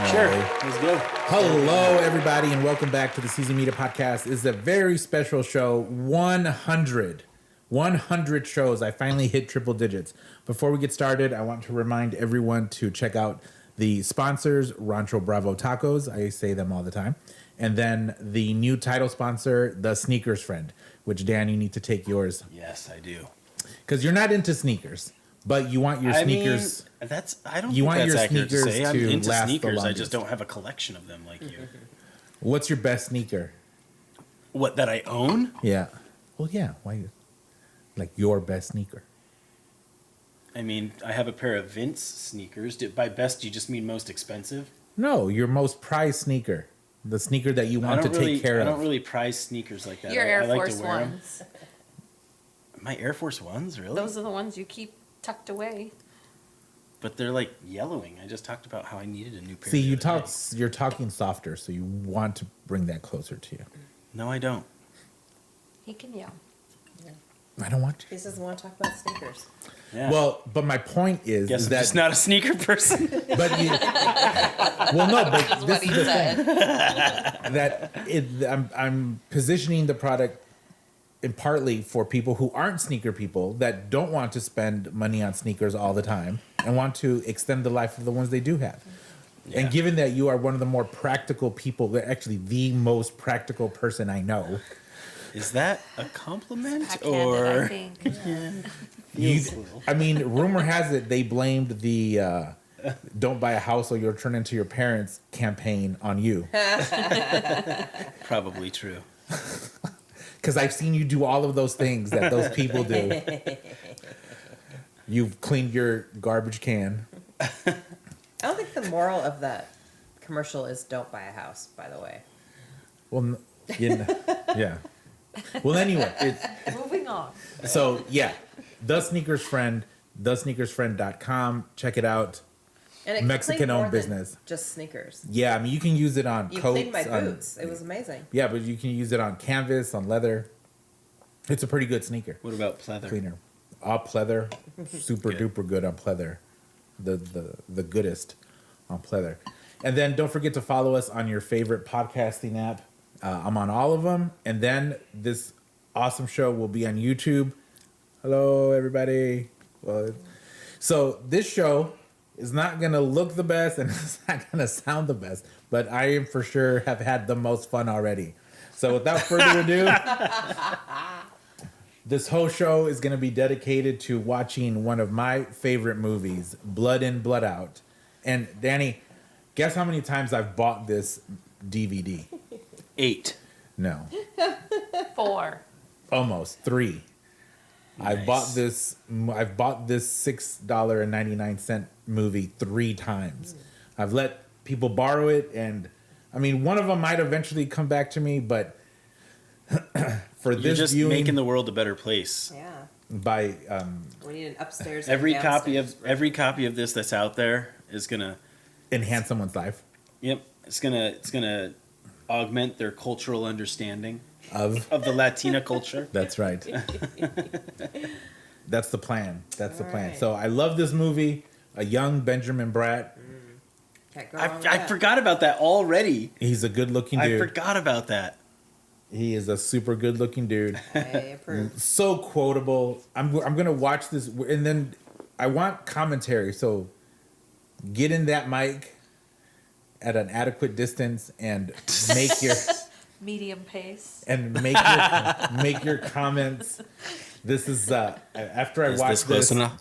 Sure. Let's go. Hello, everybody, and welcome back to the Season Media Podcast. It's a very special show. 100 shows. I finally hit triple digits. Before we get started, I want to remind everyone to check out the sponsors, Rancho Bravo Tacos. I say them all the time. And then the new title sponsor, The Sneakers Friend, which, Dan, you need to take yours. Yes, I do. Because you're not into sneakers, but you want your sneakers... I don't think that's accurate to say. I'm into last the sneakers. I longest. just don't have a collection of them like you. What's your best sneaker? What, that I own? Yeah. Well, yeah. Why? Like your best sneaker. I mean, I have a pair of Vince sneakers. By best, do you just mean most expensive? No, your most prized sneaker. The sneaker that you want to take care of. I don't really prize sneakers like that. Your I Air like Force to wear Ones. them. My Air Force Ones, really? Those are the ones you keep tucked away. But they're like yellowing. I just talked about how I needed a new pair. See, the you other talk. day. You're talking softer, so you want to bring that closer to you. No, I don't. He can yell. I don't want to. He doesn't want to talk about sneakers. Yeah. Well, but my point is, guess is I'm that just not a sneaker person. But you, well, no, but That's this what is he the said. thing that I'm positioning the product in partly for people who aren't sneaker people that don't want to spend money on sneakers all the time and want to extend the life of the ones they do have. Yeah. And given that you are one of the more practical people, actually the most practical person I know, Is that a compliment Backhanded, or? I think. I mean, rumor has it they blamed the "Don't buy a house or you'll turn into your parents" campaign on you. Probably true. Because I've seen you do all of those things that those people do. You've cleaned your garbage can. I don't think the moral of that commercial is don't buy a house, by the way. Well, yeah. Well, anyway, Moving on. so yeah, The Sneakers Friend, thesneakersfriend.com. Check it out. And it Mexican-owned cleaned more than business. Just sneakers. Yeah, I mean, you can use it on You coats. cleaned my on- boots. It was amazing. Yeah, but you can use it on canvas, on leather. It's a pretty good sneaker. What about pleather? Cleaner. All pleather. Super Good. duper good on pleather. The goodest on pleather. And then don't forget to follow us on your favorite podcasting app. I'm on all of them. And then this awesome show will be on YouTube. Hello, everybody. Well, so this show is not going to look the best and it's not going to sound the best, but I am for sure have had the most fun already. So without further ado, this whole show is going to be dedicated to watching one of my favorite movies, Blood In, Blood Out. And Danny, guess how many times I've bought this DVD? 8. No, 4. almost 3. Nice. I've bought this $6.99 movie 3 times. I've let people borrow it, and I mean, one of them might eventually come back to me, but for You're this just viewing making the world a better place. Yeah. by We need an upstairs. and Every downstairs. copy of this that's out there is gonna, enhance someone's life it's gonna augment their cultural understanding of. of the Latina culture. That's right. That's the plan. That's the plan. Alright. So I love this movie. A young Benjamin Bratt. Can't go wrong with I that. forgot about that already. He's a good-looking I dude. forgot about that. He is a super good-looking dude. I approve. So quotable. I'm gonna watch this, and then I want commentary. So get in that mic at an adequate distance and make your Medium pace. make your comments. This is after I Is watch this close this. enough?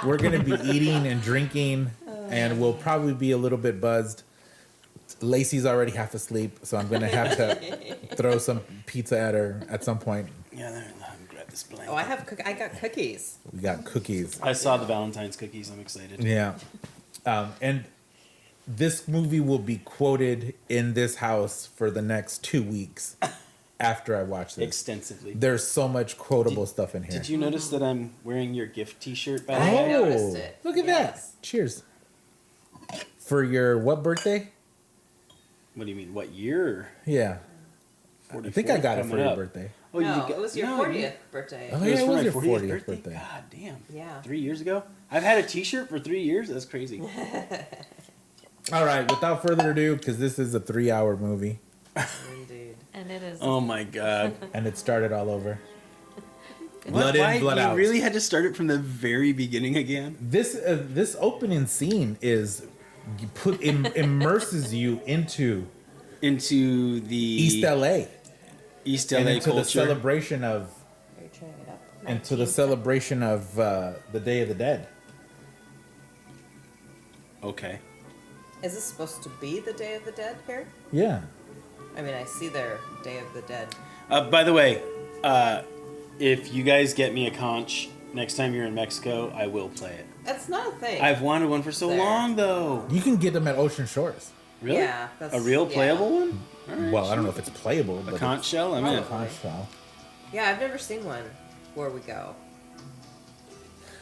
We're gonna be eating and drinking, and we'll probably be a little bit buzzed. Lacey's already half asleep, so I'm gonna have to throw some pizza at her at some point. Yeah, let me grab this blanket. Oh, I got cookies. We got cookies. I saw the Valentine's cookies. I'm excited. Yeah, and this movie will be quoted in this house for the next 2 weeks after I watch this. Extensively. There's so much quotable stuff in here. Did you notice that I'm wearing your gift T-shirt, by the I way? noticed it. Look at Yes. that. Cheers. For your what birthday? What do you mean? What year? Yeah. I think I got it for Coming your up. birthday. Oh, No, it was your no, 40th birthday. Oh, It yeah, was it for was my your 40th 40th birthday. God damn. Yeah. 3 years ago? I've had a T-shirt for 3 years. That's crazy. All right, without further ado, because this is a 3-hour movie, Indeed. And it is. Oh my god. and it started all over. What? Blood in, Why? blood You out. really had to start it from the very beginning again? This opening scene immerses you into Into the East LA East and LA into the culture. celebration of Are you turning it up? into the celebration of the Day of the Dead. Okay. Is this supposed to be the Day of the Dead here? Yeah. I mean, I see their Day of the Dead. By the way, if you guys get me a conch next time you're in Mexico, I will play it. That's not a thing. I've wanted one for so There. long, though. You can get them at Ocean Shores. Really? Yeah, that's A real yeah. playable one? All right. Well, I don't know if it's playable, A but conch shell? I'm in. it's a conch shell. Yeah, I've never seen one where we go.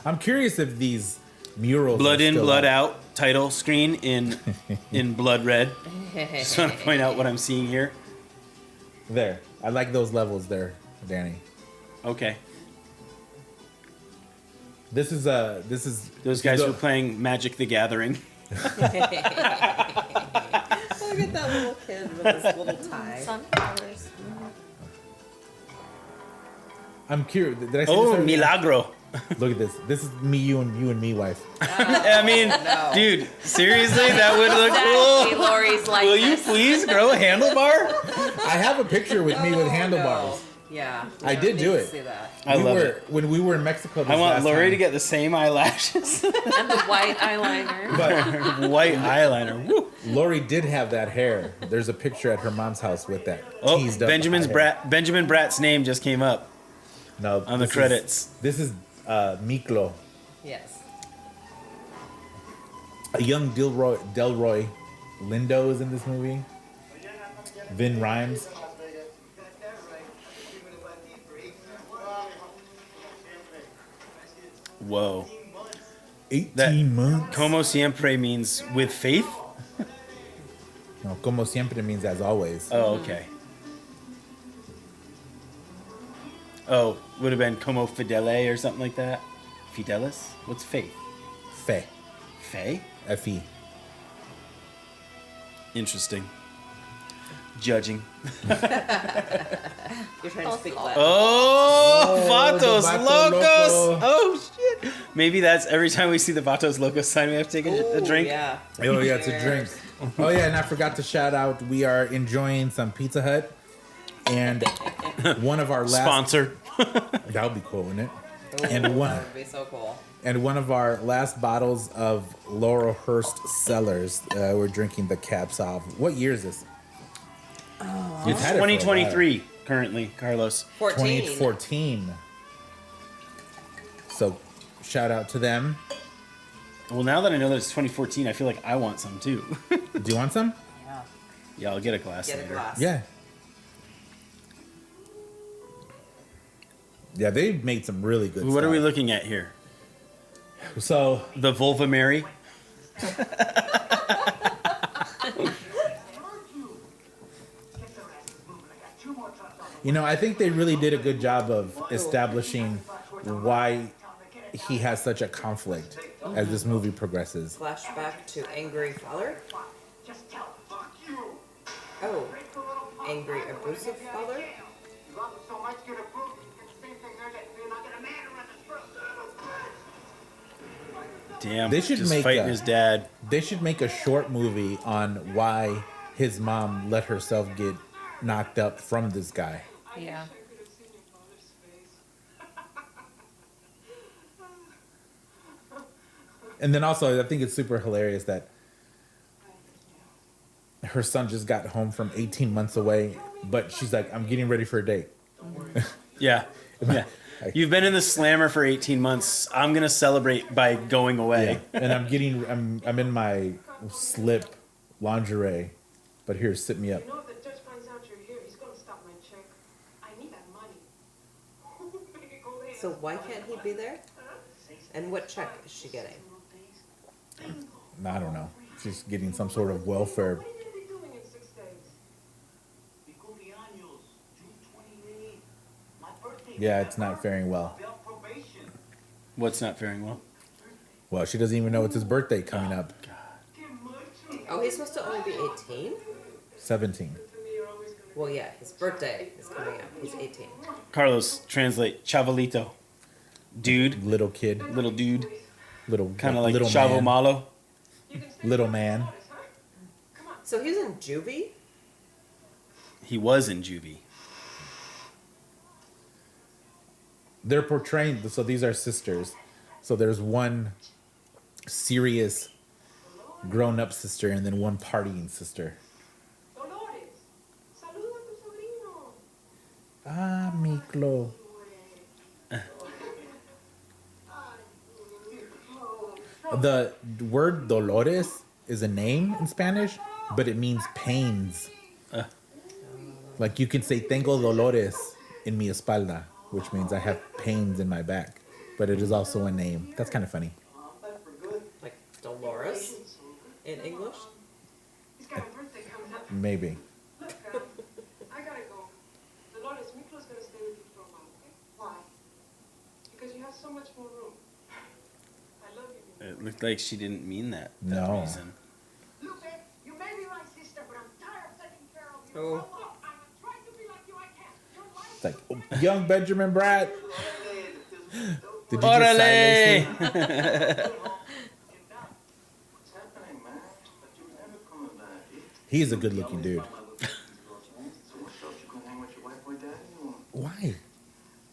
I'm curious if these murals Blood are in, still blood up. out. Title screen in blood red. Just want to point out what I'm seeing here. There. I like those levels there, Danny. Okay. This is Those guys were playing Magic the Gathering. Look at that little kid with his little tie. Sunflowers. I'm curious. Did I say Oh, this already? milagro. Look at this. This is me, you, and me, wife. I mean, no. dude, seriously, that would look Exactly, cool. Lori's like Will you this. please grow a handlebar? I have a picture with me with Oh, handlebars. no. Yeah. I we did need do to it. See that. I love it. When we were in Mexico this I want last Lori time, to get the same eyelashes. And the white eyeliner. But White eyeliner. Woo. Lori did have that hair. There's a picture at her mom's house with that Oh, teased up Benjamin high hair. Bratt's name just came up No, on the this is- credits. This is Miklo, Yes. a young Delroy Lindo is in this movie. Vin Rhymes. Whoa. 18 That- months. Como siempre means with faith? No, como siempre means as always. Oh, okay. Oh, would have been como fidele or something like that. Fidelis? What's faith? Fe. Fe? F-E. Interesting. Judging. You're trying to speak Latin. Oh, Oh, Vatos the Vato Locos! Loco. Oh shit! Maybe that's every time we see the Vatos Locos sign, we have to take a Ooh, drink. Yeah. Oh, yeah, it's a Cheers. drink. Oh, yeah, and I forgot to shout out, we are enjoying some Pizza Hut. And one of our last... Sponsor. That would be cool, wouldn't it? Ooh, And one- That would be so cool. And one of our last bottles of Laurelhurst Cellars, we're drinking the Caps off. What year is this? You've It's had it for a while. 2023 currently, Carlos. 14. 2014. So, shout out to them. Well, now that I know that it's 2014, I feel like I want some too. Do you want some? Yeah. Yeah, I'll get a glass Get a later. glass. Yeah. Yeah, they made some really good What are we stuff. looking at here? So, The Vulva Mary? you know, I think they really did a good job of establishing why he has such a conflict as this movie progresses. Flashback to angry father. Oh, angry abusive father. Damn. They should just make fighting a- his dad. They should make a short movie on why his mom let herself get knocked up from this guy. Yeah. And then also, I think it's super hilarious that her son just got home from 18 months away, but she's like, I'm getting ready for a date. Yeah. Yeah. You've been in the slammer for 18 months. I'm going to celebrate by going away. And I'm in my slip lingerie, but here, sit me up. You know, if the judge finds out you're here, he's gonna stop my check. I need that money. So why can't he be there? And what check is she getting? I don't know. She's getting some sort of welfare. What are you gonna be doing in 6 days? Yeah, it's not faring well. What's not faring well? Well, she doesn't even know it's his birthday coming up. Oh, he's supposed to only be 18? 17. Well, yeah, his birthday is coming up. He's 18. Carlos, translate chavalito. Dude, Little kid. little dude, Little kind of like little Chavo man. Malo. Little man. So he's in juvie? He was in juvie. They're portraying, so these are sisters. So there's one serious grown-up sister and then one partying sister. Dolores, saluda a tu sobrino. Ah, Miklo. The word Dolores is a name in Spanish, but it means pains. Like you can say tengo dolores en mi espalda, which means I have pains in my back. But it is also a name. That's kind of funny. Like Dolores in English? He's got a birthday coming up. Maybe. Look, I gotta go. Dolores, Miklo's gonna stay with you for a while, okay? Why? Because you have so much more room. I love you. It looked like she didn't mean that. No. Reason. Lupe, you may be my sister, but I'm tired of taking care of you. Oh. Grow up. I'm trying to be like you. I can't. Your life It's like, oh, young Benjamin Bratt. Did you just Orale! silence me? What's happening, man? But you never coming back. He's a good-looking dude. So what's up? You gonna hang with your white boy daddy or? Why?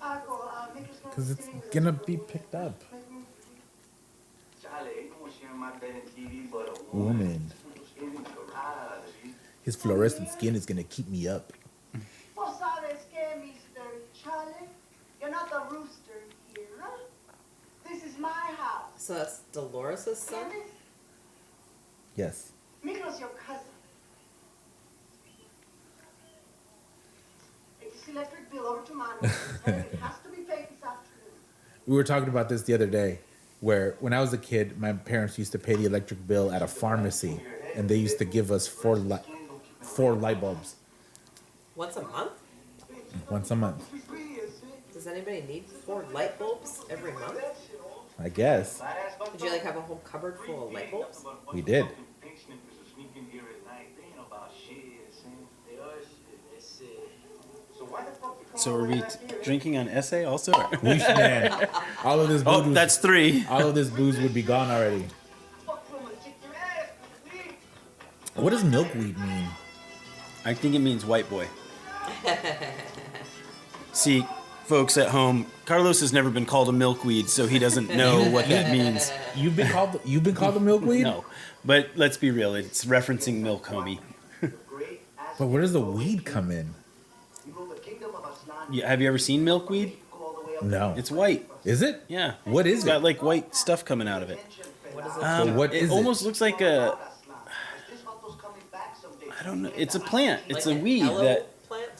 Miklo's gonna Because it's stay with gonna us. be picked up. Charlie, ain't no one sharing my bed and TV but a Woman. Those evenings are right. His fluorescent skin is gonna keep me up. Pues sabes que, Mr. Charlie, you're not the rooster here. This is my house. So that's Dolores' son? ¿Entiendes? Yes. Miklo's your cousin. Take this electric bill over to Monica. And it has to be paid this afternoon. We were talking about this the other day, where when I was a kid, my parents used to pay the electric bill at a pharmacy, and they used to give us four light bulbs Once a month? once a month. Does anybody need 4 light bulbs every month? I guess Did you like have a whole cupboard full of light bulbs? we did. Pink snippers will sneak in here at night. They ain't about shit, son. They are shit. That's it. So why the fuck you come So are over we back here? drinking on essay also? We should, man. All of this Oh, booze, that's 3. all of this booze would be gone already. Fuck you, I'm gonna kick your ass, please. What does milkweed mean? I think it means white boy. See, folks at home, Carlos has never been called a milkweed, so he doesn't know what that means. You've been called a milkweed? No, but let's be real. It's referencing milk, homie. But where does the weed come in? You know the kingdom of Aslan. Yeah, have you ever seen milkweed? Go all the way up. No. It's white. Is it? Yeah. What is It's got it? like white stuff coming out of it. What is it? So what it is it? almost looks like a. This vato's coming back someday. I don't know. It's a plant. It's Like a an weed aloe that. plant?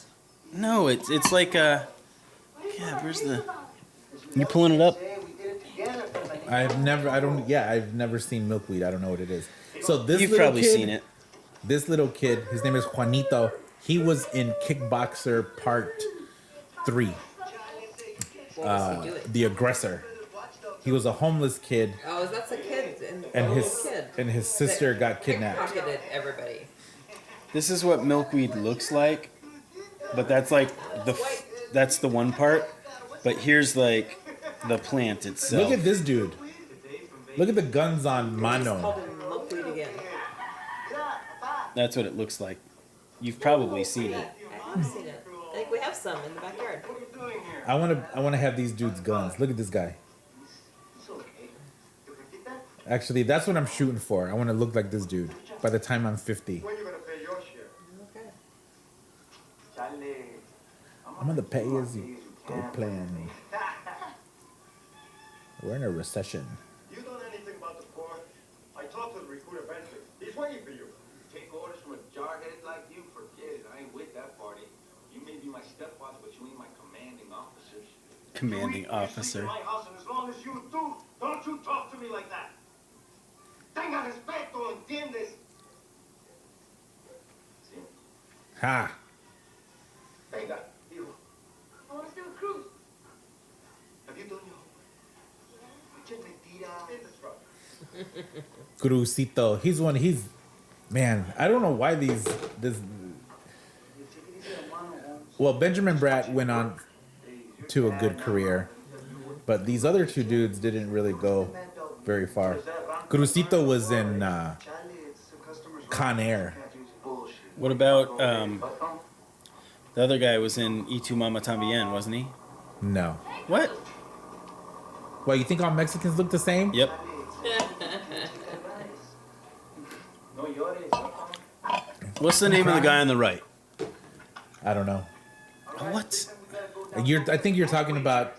No, it's like a. Yeah, where's the? You pulling it up? Hey, we did it together. I've never seen milkweed. I don't know what it is. So this You've little probably kid, seen it. This little kid, his name is Juanito. He was in Kickboxer Part 3, What was he doing? The Aggressor. He was a homeless kid, Oh, that's a kid. and a his little kid. and his sister got kidnapped. Pickpocketed everybody. This is what milkweed looks like, but that's like that's the one part. But here's like the plant itself. Look at this dude. Look at the guns on Just Mano. called him milkweed again. That's what it looks like. You've probably seen it. I have seen it. I think we have some in the backyard. I wanna have these dudes' guns. Look at this guy. Actually, that's what I'm shooting for. I want to look like this dude by the time I'm 50. When you gonna pay your share? Okay. Charlie. I'm on the pay as you go plan. We're in a recession. You don't know anything about the poor? I talked to the recruiter Benson. He's waiting for you. Take orders from a jarhead like you? Forget it. I ain't with that party. You may be my stepfather, but you ain't my commanding officer. Commanding You officer. sleep in my house, and as long as you do, don't you talk to me like that. Tenga respeto, ¿entiendes? Sí. Ha! Venga, hijo. I want to stay with Cruz. Crucito. Man, I don't know why well, Benjamin Bratt went on to a good career, but these other two dudes didn't really go very far. Crucito was in Con Air. What about the other guy was in Y Tu Mama Tambien, wasn't he? No. What? Well, you think all Mexicans look the same? Yep. What's the name of the guy on the right? I don't know. What? I think you're talking about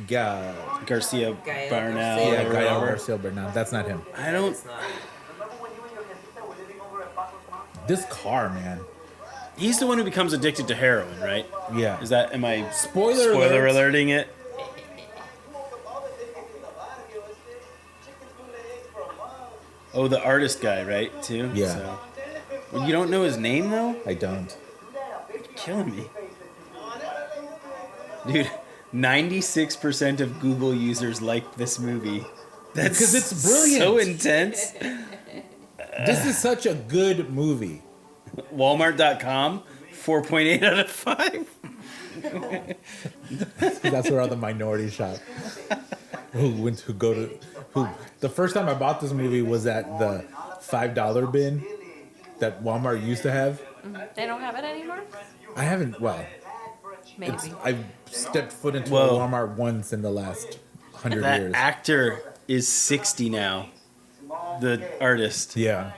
Garcia Gael Bernal. Garcia. yeah, or Gael whatever. Garcia Bernal. That's not him. I don't. It's not. This car, man. He's the one who becomes addicted to heroin, right? Yeah. Is that? Am I Spoiler spoiler alert. alerting it? Oh, the artist guy, right? Too. Yeah. So. Well, you don't know his name though? I don't. You're killing me, dude. 96% of Google users like this movie. That's Because it's brilliant. So intense. This is such a good movie. Walmart.com, 4.8 out of 5. That's where all the minorities shop. Who the first time I bought this movie was at the $5 bin that Walmart used to have. They don't have it anymore? I haven't. Well, Maybe. I've stepped foot into Whoa. a Walmart once in the last 100 That years. actor is 60 now. The artist, Yeah.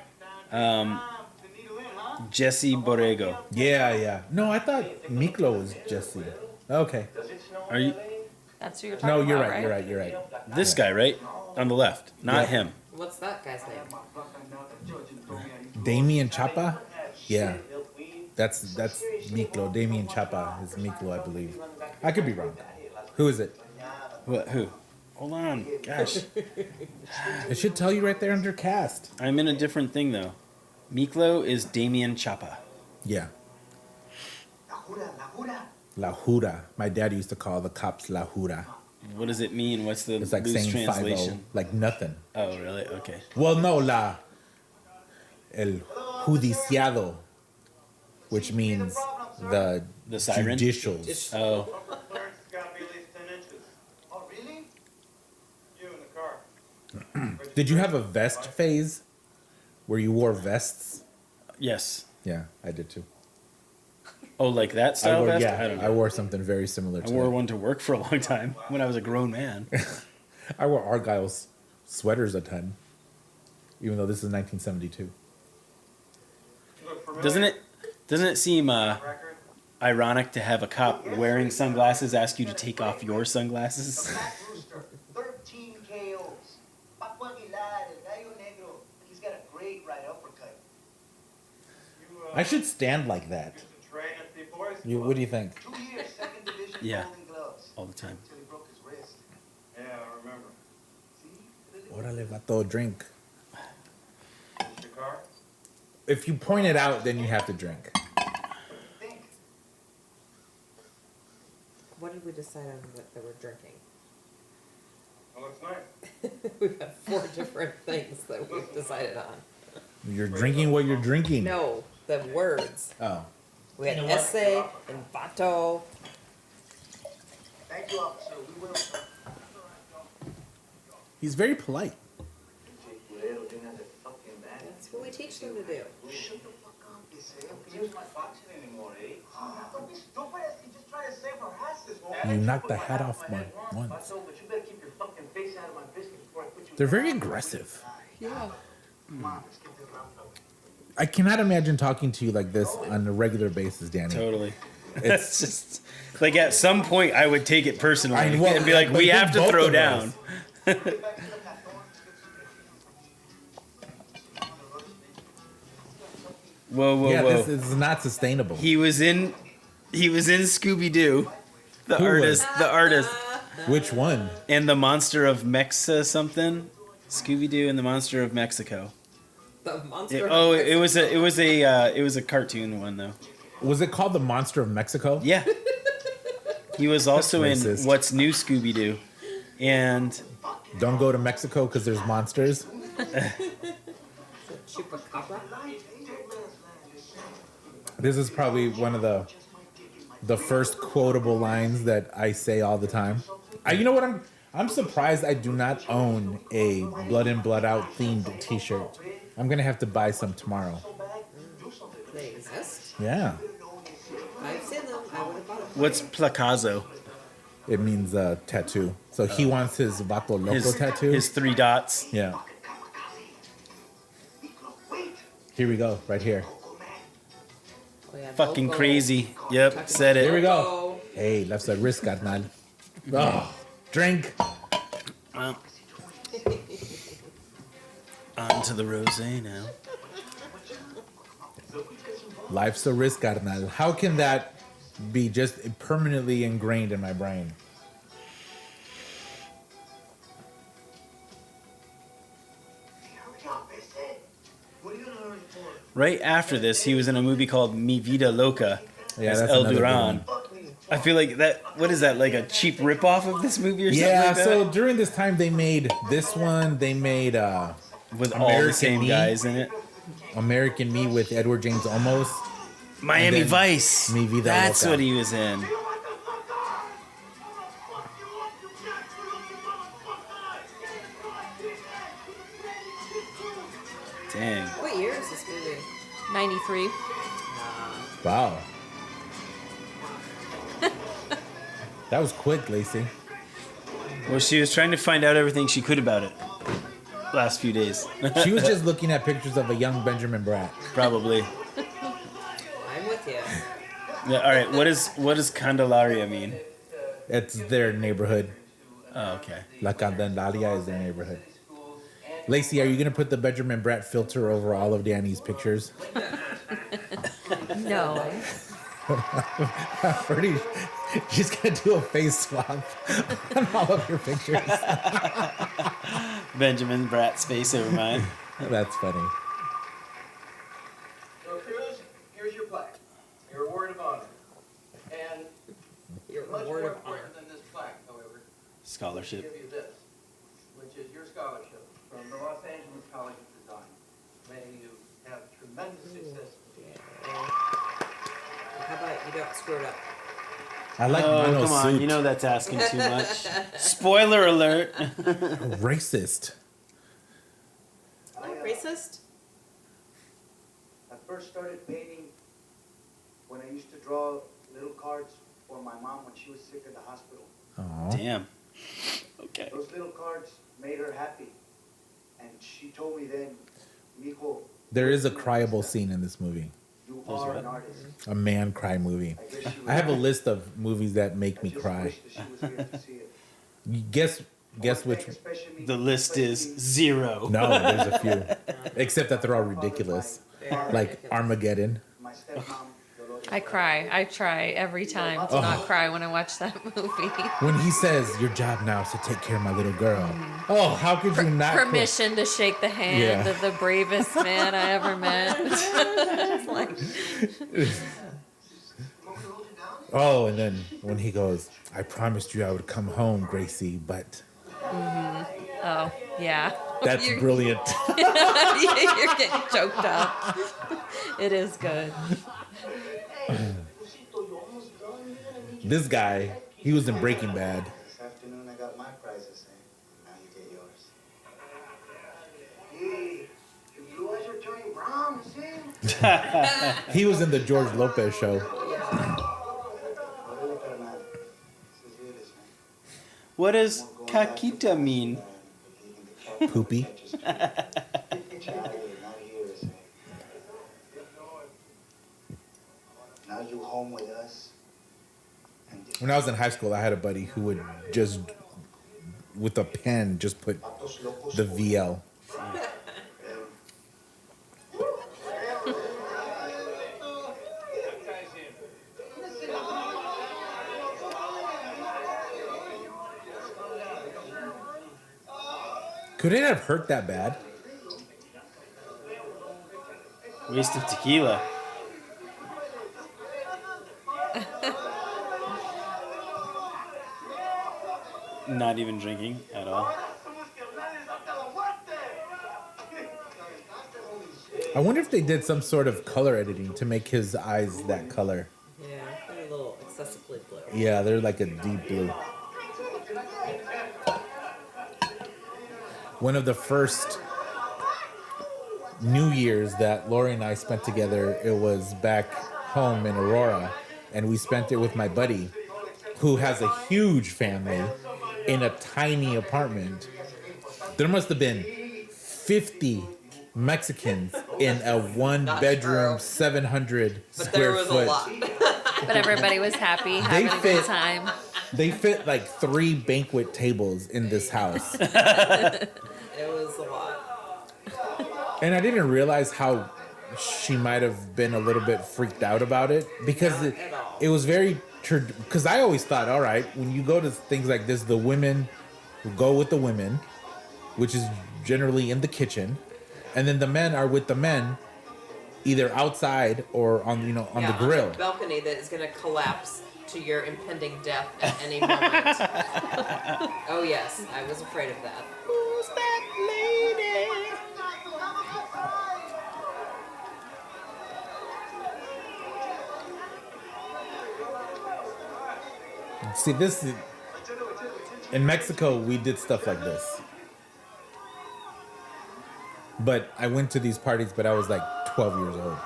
Jesse Borrego. Yeah. No, I thought Miklo was Jesse. Okay. Are you That's who you're talking No, about, you're right? right. You're right. this guy, right? On the left, not Yeah. him. What's that guy's name? Damien Chapa? Yeah. That's Miklo. Damien Chapa is Miklo, I believe. I could be wrong. Who is it? What? Who? Hold on. Gosh, It should tell you right there under cast. I'm in a different thing though. Miklo is Damien Chapa. Yeah. La Jura. My dad used to call the cops La Jura. What does it mean? What's the It's like loose saying 5-0, translation? like nothing. Oh, really? Okay. Well, no, el judiciado, which means the siren? judicials. Oh, Clearance has got to be at least 10 inches. Oh, really? You in the car. Did you have a vest phase where you wore vests? yes. Yeah, I did too. Oh, like that style vest? I don't I know. wore something very similar I to wore that. one to work for a long time when I was a grown man. I wore Argyle's sweaters a ton, even though this is 1972. Look familiar? Doesn't it seem Record? ironic to have a cop wearing sunglasses ask you to take off your sunglasses? Black Rooster, 13 KOs. Paco Aguilar, El Gallo Negro. He's got a great right uppercut. You, I should stand like that. used to train at the boys' What do you think? 2 years, second division Yeah. Golden Gloves. All the time. Until he broke his wrist. Yeah, I remember. See? Órale, vato, drink. Your car? If you point it out, then you have to drink. Think. What did we decide on that we're drinking? Well, looks nice. We've got 4 different things that we've decided on. You're drinking what you're drinking. No, the words. Oh. We had essay and vato. Thank you, officer. We will. He's very polite. That's what we teach them to do. Shut the fuck up, Isaiah. Use my boxing anymore, eh? Don't be stupid. He's just trying to save our asses. You knocked the hat off once. But you better keep your fucking face out of my business before I put you. They're very aggressive. Yeah. Come on, let's get this wrapped up. I cannot imagine talking to you like this on a regular basis, Danny. Totally. It's just like at some point I would take it personally I know, and be like, but we I have think to both throw of down. us. Whoa, Yeah, whoa. this is not sustainable. He was in Scooby Doo, the Who artist, was? the artist, Which one? and the Monster of Mexa something. Scooby Doo and the Monster of Mexico. The monster. It was a cartoon one though. Was it called The Monster of Mexico? Yeah. He was also in racist. What's New Scooby Doo, and Don't go to Mexico because there's monsters. Chupacabra. This is probably one of the first quotable lines that I say all the time. You know what? I'm surprised I do not own a Blood In Blood Out themed T-shirt. I'm gonna have to buy some tomorrow. They exist. Yeah, I've seen them. I would have bought it. What's placazo? it means tattoo. So he wants his Vato Loco tattoo. His 3 dots. Yeah. Here we go, right here. Oh, yeah, Fucking Loco. crazy. Yep, said it. Here we go. Hey, left side wrist, carnal. Oh, drink. Well, on to the rosé now. Life's a risk, carnal. How can that be just permanently ingrained in my brain? Right after this, he was in a movie called Mi Vida Loca Yeah, as that's El another good Duran. one. I feel like that. What is that? Like a cheap ripoff of this movie or something? Yeah, like that? so during this time they made this one. They made With all the American same Me. guys in it. American Me with Edward James Olmos. Miami then Vice. Mi Vida That's Loca. what he was in. Dang. What year is this movie? 93. Wow. That was quick, Lacey. Well, she was trying to find out everything she could about it last few days. She was just looking at pictures of a young Benjamin Bratt. Probably. I'm with you. Yeah, all right. What does Candelaria mean? It's their neighborhood. Oh, okay. La Candelaria is their neighborhood. Lacey, are you going to put the Benjamin Bratt filter over all of Danny's pictures? No. Pretty. She's going to do a face swap on all of your pictures. Benjamin Bratt's face over mine. That's funny. So, Cruz, here's your plaque. Your award of honor. And Your much word more of honor. important than this plaque, however, to Scholarship. give you this, which is your scholarship from the Los Angeles College of Design. May you have tremendous success. How about you don't screw it up? I like Oh, mono come on. suit. You know that's asking too much. Spoiler alert. Racist. Oh, racist? I first started painting when I used to draw little cards for my mom when she was sick at the hospital. Aw. Damn. Okay. Those little cards made her happy. And she told me then, Mijo, There is a cryable scene in this movie. you Those are what? an artist. A man cry movie. I guess she was I have a right. list of movies that make I me just cry. wish that she was here to see it. Guess I wanna which. thank especially- The list is especially 0. No, there's a few. Except that they're all ridiculous. They are Like ridiculous. Armageddon. my stepmom, Dolores. I cry. I try every time to not cry when I watch that movie. When he says, your job now is to take care of my little girl. Oh, how could you not? Permission to shake the hand Yeah. of the bravest man I ever met. Just like, Oh, and then when he goes, I promised you I would come home, Gracie, but oh, yeah. that's You're- brilliant. You're getting choked up. It is good. This guy, he was in Breaking Bad. This afternoon I got my prizes, and now you get yours. Hey, your blue eyes are turning brown, see? He was in the George Lopez show. Órale, carnal. This is it, man. What does caquita mean? Poopy. Now you home with us. When I was in high school, I had a buddy who would just, with a pen, just put the VL. Could it have hurt that bad? Waste of tequila. Not even drinking at all. I wonder if they did some sort of color editing to make his eyes that color. Yeah, they're a little excessively blue. Yeah, they're like a deep blue. One of the first New Year's that Lori and I spent together, it was back home in Aurora, and we spent it with my buddy, who has a huge family in a tiny apartment. There must have been 50 Mexicans in a one-bedroom, 700 But square there was foot. a lot. But everybody was happy, having a good fit- time. They fit like 3 banquet tables in this house. It was a lot. And I didn't realize how she might have been a little bit freaked out about it because Not at all. it was very. Because I always thought, all right, when you go to things like this, the women go with the women, which is generally in the kitchen, and then the men are with the men, either outside or on the Yeah, grill. On the balcony that is going to collapse to your impending death at any moment. Oh yes, I was afraid of that. Who's that lady? See, this is, in Mexico, we did stuff like this. But I went to these parties, but I was like 12 years old.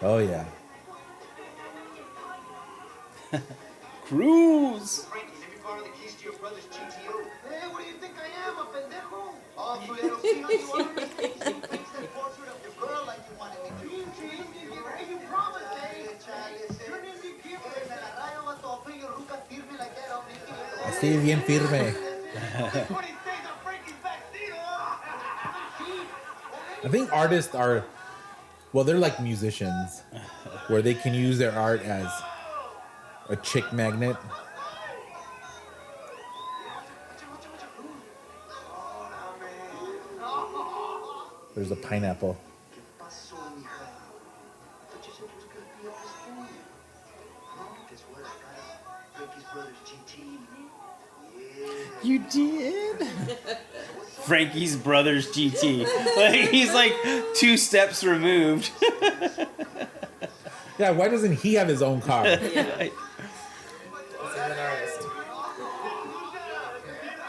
Oh, yeah. Cruise. Frankie, let me borrow the keys to your brother's GTO. Hey, what do you think I am, a pendejo? Oh, so you don't see how you are? Fix that portrait of your girl like you wanted me to. Hey, you promised, eh? You didn't be given. Me la rayo, vato. I'll put your ruca firme like that. I'll make it. Así bien firme. 20 days on Frankie's backseat. I think artists are, well, they're like musicians, where they can use their art as a chick magnet. There's a pineapple. Pasó, mija. I thought you said you was gonna be all this fool. No, guess what? I got Frankie's brother's GT. Yeah. You did? Frankie's brother's GT. Like, he's like 2 steps removed. Yeah, why doesn't he have his own car? He's an artist.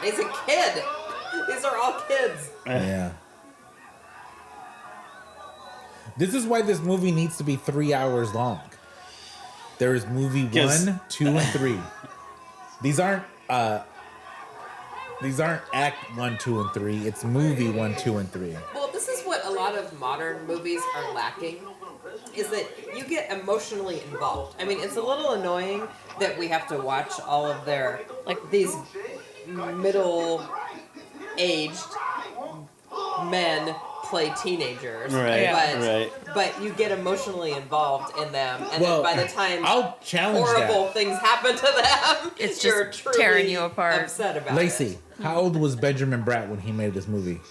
He's a kid. These are all kids. Yeah. This is why this movie needs to be 3 hours long. There is movie 1, 2, and 3. These aren't act 1, 2, and 3. It's movie 1, 2, and 3. Well, this is what a lot of modern movies are lacking, is that you get emotionally involved. I mean, it's a little annoying that we have to watch all of their, like, these middle-aged men play teenagers. Right, but, right. But you get emotionally involved in them, and Well, then by the time I'll challenge horrible that. things happen to them, It's you're just truly tearing you apart. upset about Lacey, it. how old was Benjamin Bratt when he made this movie?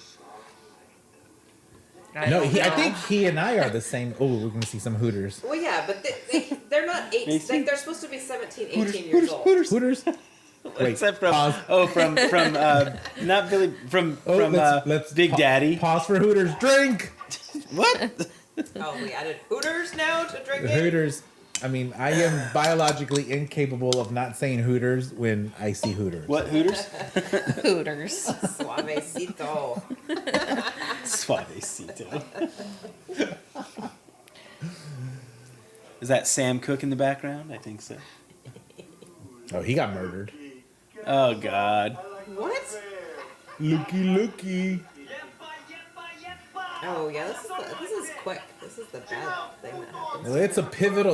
I No, don't I know. think he and I are the same. Oh, we're going to see some Hooters. Well, yeah, but they're not eight. Macy? Like, they're supposed to be 17, 18 years old. Hooters? Wait, Except from pause. from not Billy from Oh, let's Big Daddy. Pause for Hooters. Drink! What? Oh, we added Hooters now to drinking? Hooters. I mean, I am biologically incapable of not saying Hooters when I see Hooters. What Hooters? Hooters. Suavecito. Suavecito. Is that Sam Cooke in the background? I think so. Oh, he got murdered. Oh God. What? Looky. Oh, yeah, this is quick. This is the bad thing that happens. Well,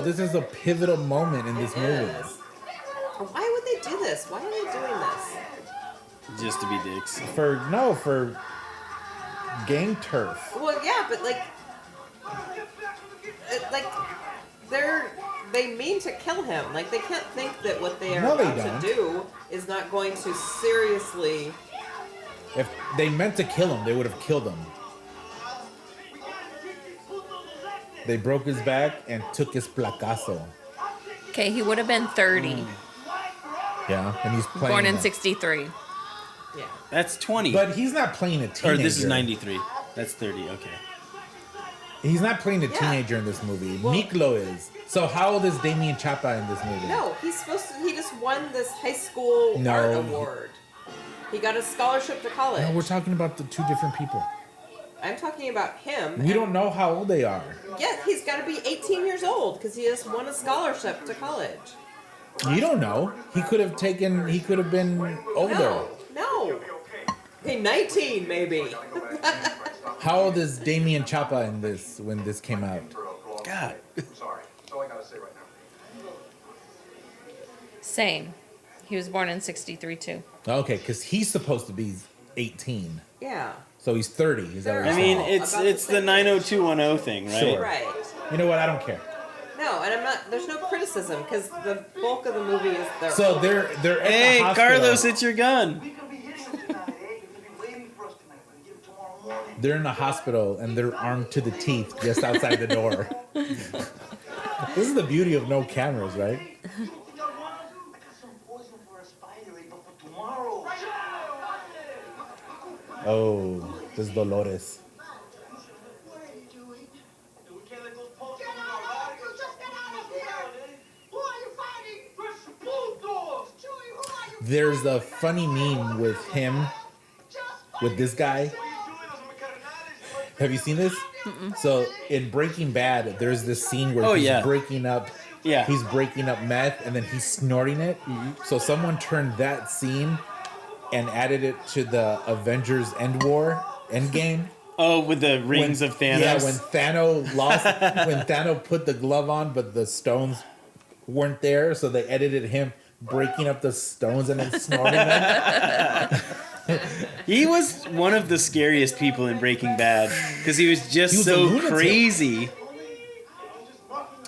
this is a pivotal moment in this movie. Yes. Why would they do this? Why are they doing this? Just to be dicks. For gang turf. Well, yeah, but they mean to kill him. Like, they can't think that what they are No, they about don't. to do is not going to seriously. If they meant to kill him, they would have killed him. They broke his back and took his placazo. Okay, he would have been 30. Yeah, and he's playing. Born in a- '63. Yeah. That's 20. But he's not playing a teenager. or this is 93. That's 30. Okay. He's not playing a Yeah. teenager in this movie. Well- Miklo is. So how old is Damien Chapa in this movie? No, he's supposed to. He just won this high school No. art award. He got a scholarship to college. No, we're talking about the two different people. I'm talking about him. We don't know how old they are. Yeah, he's got to be 18 years old because he just won a scholarship to college. You don't know. He could have taken. He could have been older. No. Okay, 19 maybe. How old is Damien Chapa in this when this came out? God. I'm sorry. That's all I gotta say right now. Same. He was born in '63 too. Okay, because he's supposed to be 18, Yeah. so he's 30. Is that what I you're mean, saying? it's About the it's the same 90210 thing, right? Sure. Right. You know what? I don't care. No, and I'm not. There's no criticism because the bulk of the movie is their. So they're at Hey, the hospital. Carlos, it's your gun. We could be hitting them tonight, eh? You're gonna be waiting for us tonight. We're gonna get them tomorrow morning. They're in the hospital and they're armed to the teeth just outside the door. This is the beauty of no cameras, right? I got some poison for a spider, eh? But for tomorrow. Oh, this is Dolores. What are you doing? We can't let those posters Get out of here! You just get out of here! Who are you fighting? There's bulldogs! Chewie, who are you There's a funny meme with him, with this guy. Have you seen this? So in Breaking Bad, there's this scene where Oh, he's yeah. breaking up. Yeah. He's breaking up meth and then he's snorting it. So someone turned that scene and added it to the Avengers Endgame. Oh, with the rings of Thanos. Yeah, when Thanos lost, when Thanos put the glove on, but the stones weren't there, so they edited him breaking up the stones and then snorting them. He was one of the scariest people in Breaking Bad because he was just He was a so lunatic. crazy.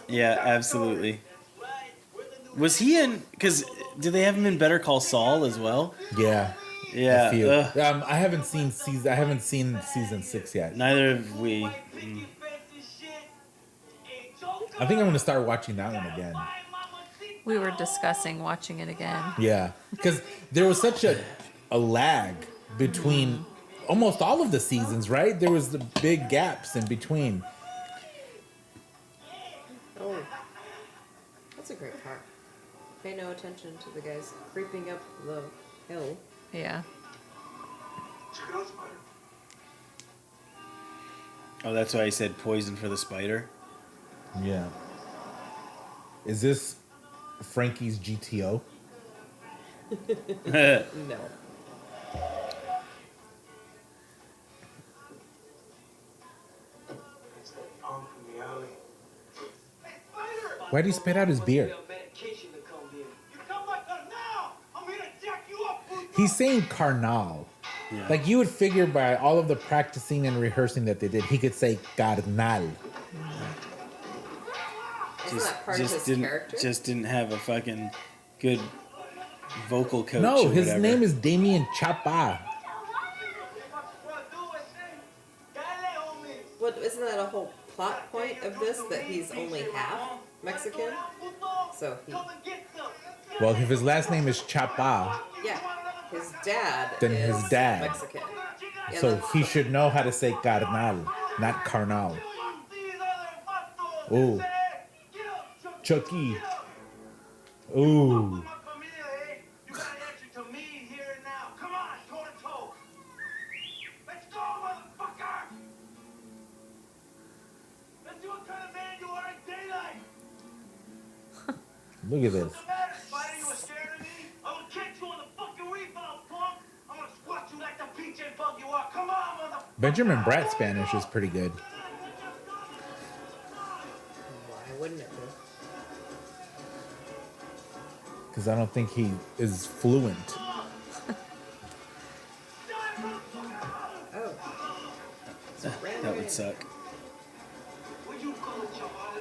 Yeah, absolutely. Was he in? Because did they have him in Better Call Saul as well? Yeah, Yeah. a few. ugh, I haven't seen season 6 yet. neither have we. I think I'm gonna start watching that one again. We were discussing watching it again. Yeah, because there was such a lag between almost all of the seasons, right? There was the big gaps in between. Oh, that's a great part. Pay no attention to the guys creeping up the hill. Yeah. Check it out, Spider. Oh, that's why I said poison for the spider. Yeah. Is this Frankie's GTO? No. It's that punk from the alley. Why'd he spit out his beer? Medication to come here. You come back now! I'm here to jack you up! He's saying carnal. Yeah. Like you would figure by all of the practicing and rehearsing that they did, he could say carnal. Isn't that part of his character? Just didn't have a fucking good vocal coach. No, or his whatever. name is Damien Chapa. What isn't that a whole plot point of this that he's only half Mexican? So he, Well, if his last name is Chapa, yeah, his dad. Then is his dad. Mexican. Yeah, so that's he the- should know how to say carnal, not carnal. Ooh. Chucky. Ooh. Look at this. Benjamin Bratt Spanish is pretty good. Why wouldn't it be? Because I don't think he is fluent. Oh. That would suck.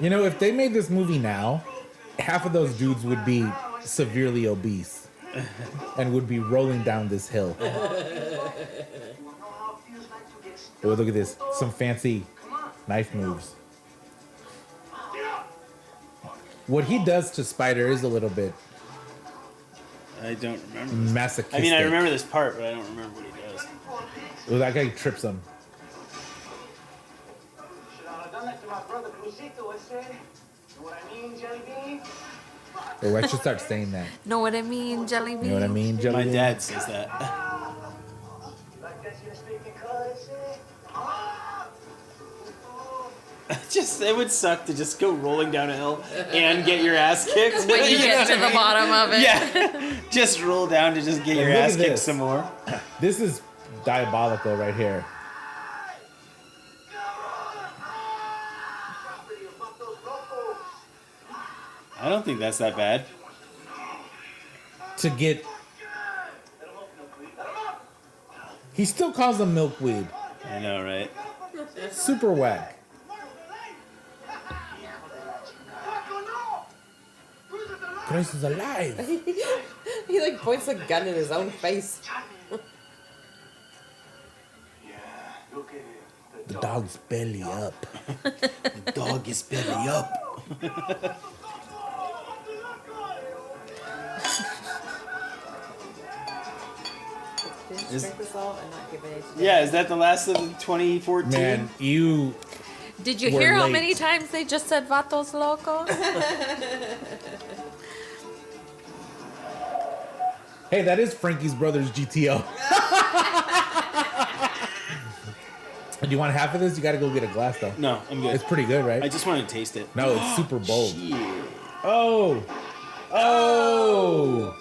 You know, if they made this movie now, half of those dudes would be severely obese and would be rolling down this hill. Oh, look at this. Some fancy knife moves. What he does to Spider is a little bit I don't remember this. Masochistic. I mean, I remember this part, but I don't remember what he does. Well, that guy trips him. Should I have done that to my brother Crucito, I said. You know what I mean, Jelly Bean? Oh, I should start saying that. Know what I mean, Jelly Bean? You know what I mean, Jelly My Bean? dad says that. You like that you speak in color, I said? It would suck to just go rolling down a hill and get your ass kicked. When you know get to what I the mean? bottom of it. Yeah, just roll down to just get your look ass at kicked this. some more. This is diabolical right here. I don't think that's that bad. To get... He still calls them milkweed. I know, right? Super whack. Grace is alive. He like points a gun in his own face. The dog's belly up. The dog is belly up. Did you drink this all and not give any? Yeah, is that the last of 2014? Man, you... Did you We're hear how late. many times they just said Vatos Locos? Hey, that is Frankie's Brothers GTO. Do you want half of this? You gotta go get a glass, though. No, I'm good. It's pretty good, right? I just want to taste it. No, it's super bold. Shit. Oh! Oh!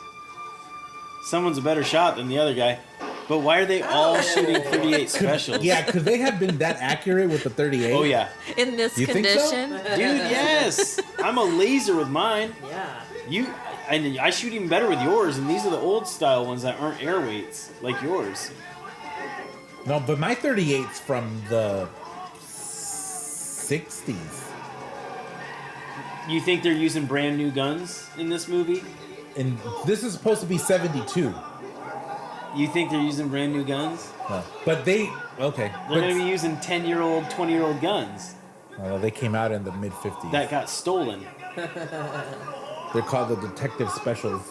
Someone's a better shot than the other guy. But why are they all shooting 38 specials? Yeah, could they have been that accurate with the 38? Oh, yeah. In this You think so? condition? Dude, yes. I'm a laser with mine. Yeah. And I shoot even better with yours, and these are the old style ones that aren't air weights, like yours. No, but my 38's from the 60s. You think they're using brand new guns in this movie? And this is supposed to be 72. You think they're using brand new guns? No. But they... Okay. They're going to be using 10-year-old, 20-year-old guns Well, they came out in the mid-50s. that got stolen. They're called the Detective Specials.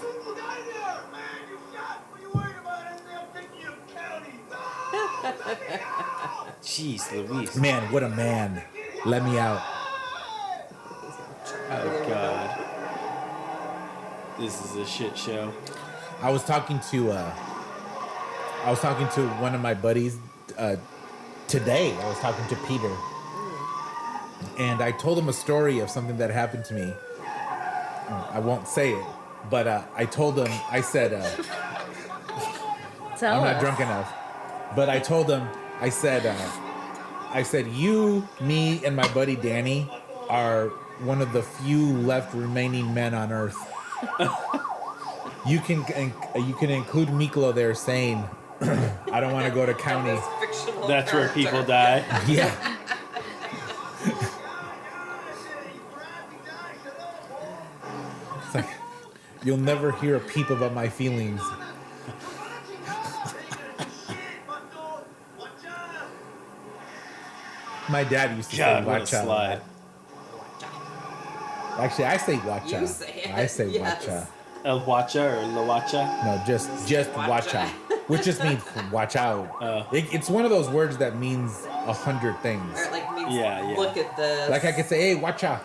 Jeez Louise. Man, what a man. Let me out. Oh, God. This is a shit show. I was talking to one of my buddies today. I was talking to Peter, and I told him a story of something that happened to me. I won't say it, but I told him. I said, Tell "I'm not us. drunk enough," but I told him. I said, "You, me, and my buddy Danny are one of the few left remaining men on Earth." You can include Miklo there saying, "I don't want to go to county." Fictional That's where character. people die. Yeah. It's like, you'll never hear a peep about my feelings. My dad used to God, say what a "wacha." slide. Actually, I say "wacha." You say it, I say yes. "wacha." El Huacha or La Huacha? No, just "wacha," which just means "watch out." Oh. It's one of those words that means 100 things. Or it like means Yeah, yeah. look at this. Like I could say, "Hey, watcha."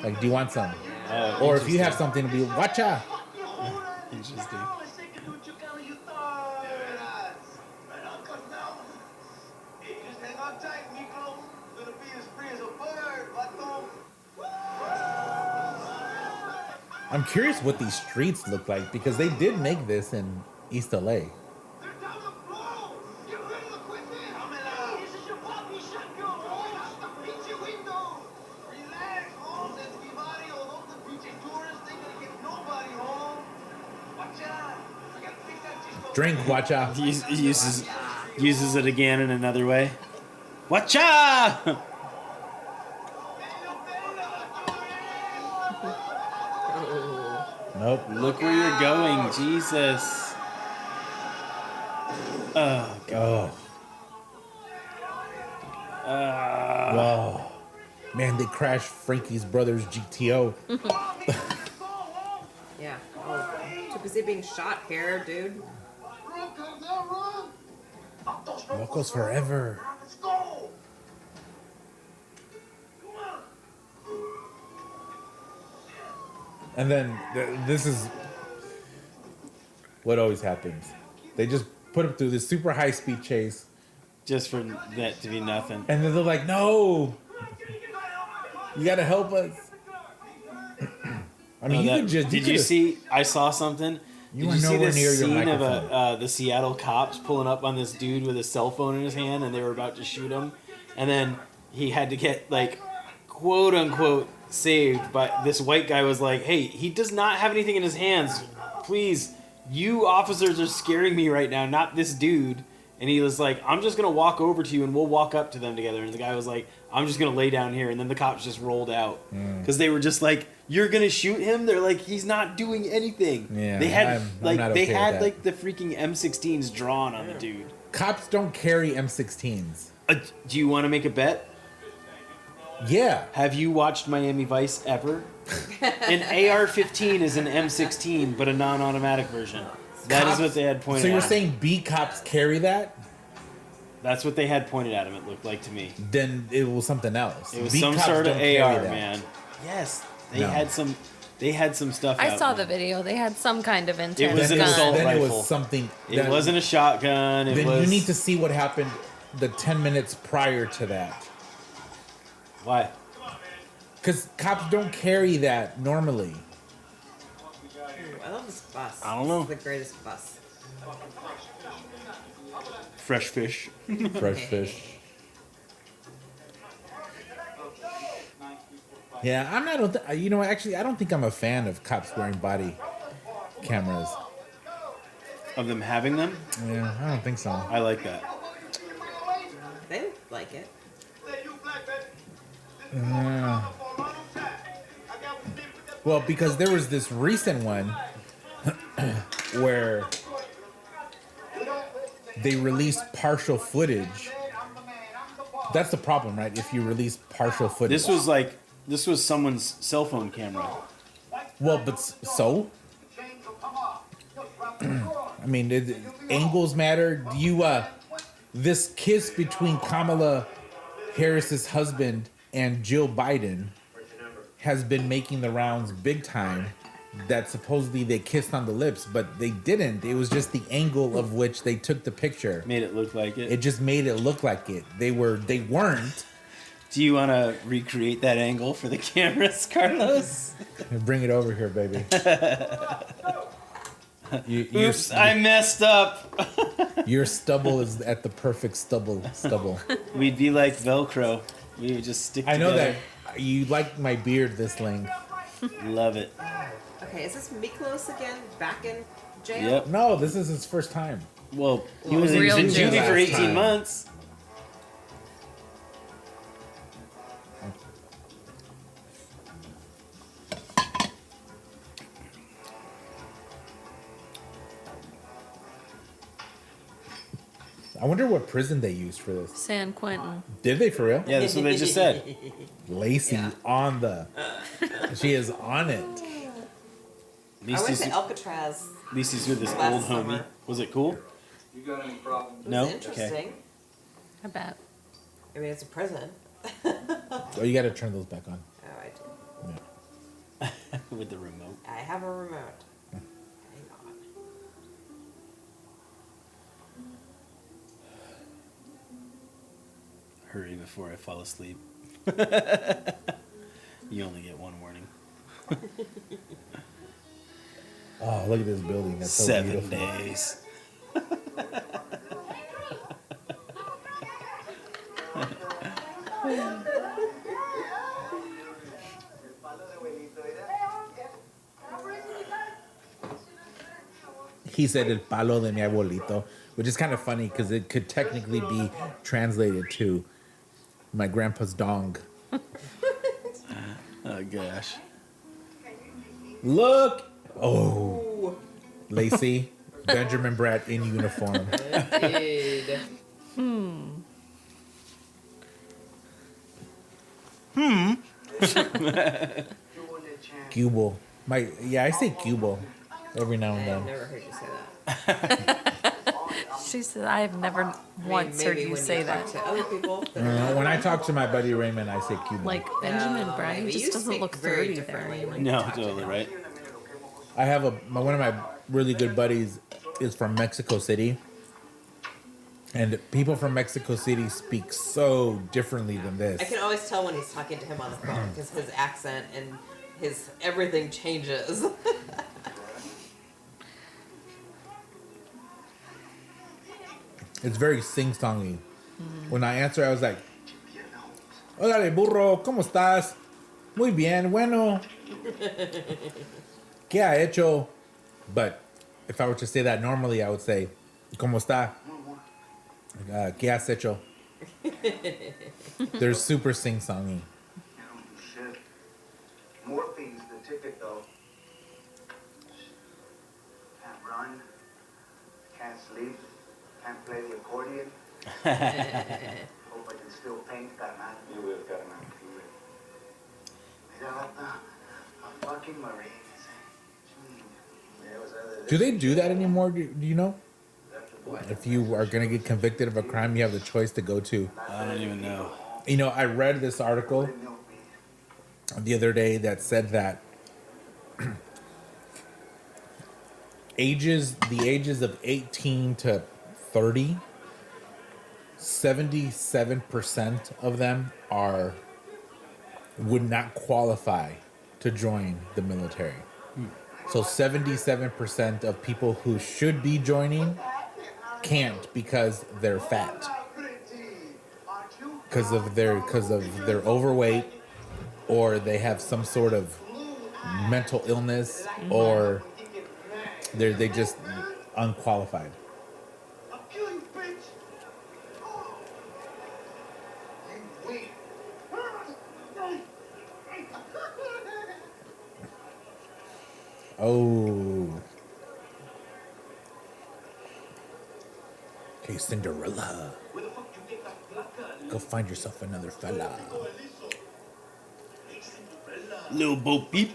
Like, do you want some? Oh, Or if you have interesting. something, it'll be watcha. Interesting. Hang on tight, Miklo. Gonna be as free as a bird, vato. I'm curious what these streets look like because they did make this in East LA. They're down the floor. Get ready to quit it. Pamela, this is your papi shotgun. Watch the pinche window. Relax, Holmes. Everybody, although the pinche tourists, they gonna get nobody home. Watch out. We gotta fix that chispa. Drink watcha. He uses it again in another way. Huacha! Nope. Look where you're going, Jesus. Oh, God. Oh. Whoa. Man, they crashed Frankie's Brothers GTO. Yeah. Oh, too busy being shot here, dude. Run, Carnal, run! Locos forever. Let's go! And then this is what always happens. They just put him through this super high speed chase, Just for that to be nothing. and then they're like, "No, you gotta help us." I mean, Oh, you that- could just. did you could've- see? I saw something. You Did were you see nowhere this near your scene of microphone. the Seattle cops pulling up on this dude with a cell phone in his hand, and they were about to shoot him, and then he had to get like, quote unquote, saved. But this white guy was like, "Hey, he does not have anything in his hands. Please, you officers are scaring me right now, not this dude." And he was like, "I'm just gonna walk over to you, and we'll walk up to them together." And the guy was like, "I'm just gonna lay down here." And then the cops just rolled out because they were just like, "You're gonna shoot him?" They're like, "He's not doing anything." Yeah, they had I'm like not they okay with had that. like the freaking M16s drawn on the dude. Cops don't carry M16s. Do you want to make a bet? Yeah, Have you watched Miami Vice ever? An AR-15 is an M16, but a non-automatic version. That is Cops- what they had pointed. So you're at him. saying B cops carry that? That's what they had pointed at him. It looked like to me. Then it was something else. It was B some cops sort of don't carry AR, that. man. Yes, they No. had some. They had some stuff. I out saw there. the video. They had some kind of intense was Then, an it was, assault then it rifle. was something. It then- wasn't a shotgun. It Then was. you need to see what happened the 10 minutes prior to that. Why? Because cops don't carry that normally. I love this bus. I don't know. This is the greatest bus. Fresh fish. Fresh fish. Yeah, I'm not. You know, actually, I don't think I'm a fan of cops wearing body cameras. Of them having them, Yeah, I don't think so. I like that. They like it. Well, because there was this recent one where they released partial footage. That's the problem, right? If you release partial footage. This was someone's cell phone camera. Well, but so? I mean, angles matter. This kiss between Kamala Harris's husband and Jill Biden has been making the rounds big time. That supposedly they kissed on the lips, but they didn't. It was just the angle of which they took the picture. Made it look like it. It just made it look like it. They weren't. Do you want to recreate that angle for the cameras, Carlos? Bring it over here, baby. Oops, I messed up. Your stubble is at the perfect stubble. We'd be like Velcro. We would just stick I together. know that you like my beard this length. Love it. Okay, is this Miklos again? Back in jail? Yep. No, this is his first time. Well, he was in Real juvie jail for last 18 time. months. I wonder what prison they used for this. San Quentin. Did they for real? Yeah, that's what they just said. Lacey on the. She is on it. At I least went he's, to Alcatraz. at least he's with this last old homie. summer. Was it cool? You got any problems? It No? was interesting. I bet. I mean, it's a prison. Oh, you got to turn those back on. Oh, I do. Yeah. With the remote. I have a remote. Hang on. Hurry before I fall asleep. You only get one warning. Oh, look at this building. That's so 7 beautiful. days. He said el palo de mi abuelito, which is kind of funny because it could technically be translated to my grandpa's dong. Oh gosh. Look! Oh, Lacey, Benjamin Bratt in uniform. Indeed. Cubo. I say Cubo every now and I've then. never heard you say that. She said, I have never once heard Maybe you when say talk that. to other people. that are When I talk to my buddy Raymond, I say Cubo. Like Benjamin Brown, maybe. he You just doesn't speak look very 30 differently there. when you No, talk to totally him. right. I have one of my really good buddies is from Mexico City. And people from Mexico City speak so differently than this. I can always tell when he's talking to him on the phone because his accent and his everything changes. It's very sing-songy. When I answer, I was like, "Hola, burro, ¿cómo estás? Muy bien, bueno. ¿Qué ha hecho?" But if I were to say that normally, I would say, "¿Cómo está? ¿Qué has hecho?" They're super sing-songy. Shit. Morphine's the ticket, though. Can't run. Can't sleep. Can't play the accordion. Hope I can still paint, carnal. You will, carnal. You will. Mira, vato, a fucking Marine. Do they do that anymore? Do you know? If you are going to get convicted of a crime, you have the choice to go to. I don't even know. You know, I read this article the other day that said that the ages of 18 to 30, 77% of them would not qualify to join the military. So 77% of people who should be joining can't because they're fat. Because of their overweight, or they have some sort of mental illness, or they just unqualified. Oh. Okay, Cinderella. Go find yourself another fella. Little Bo Peep.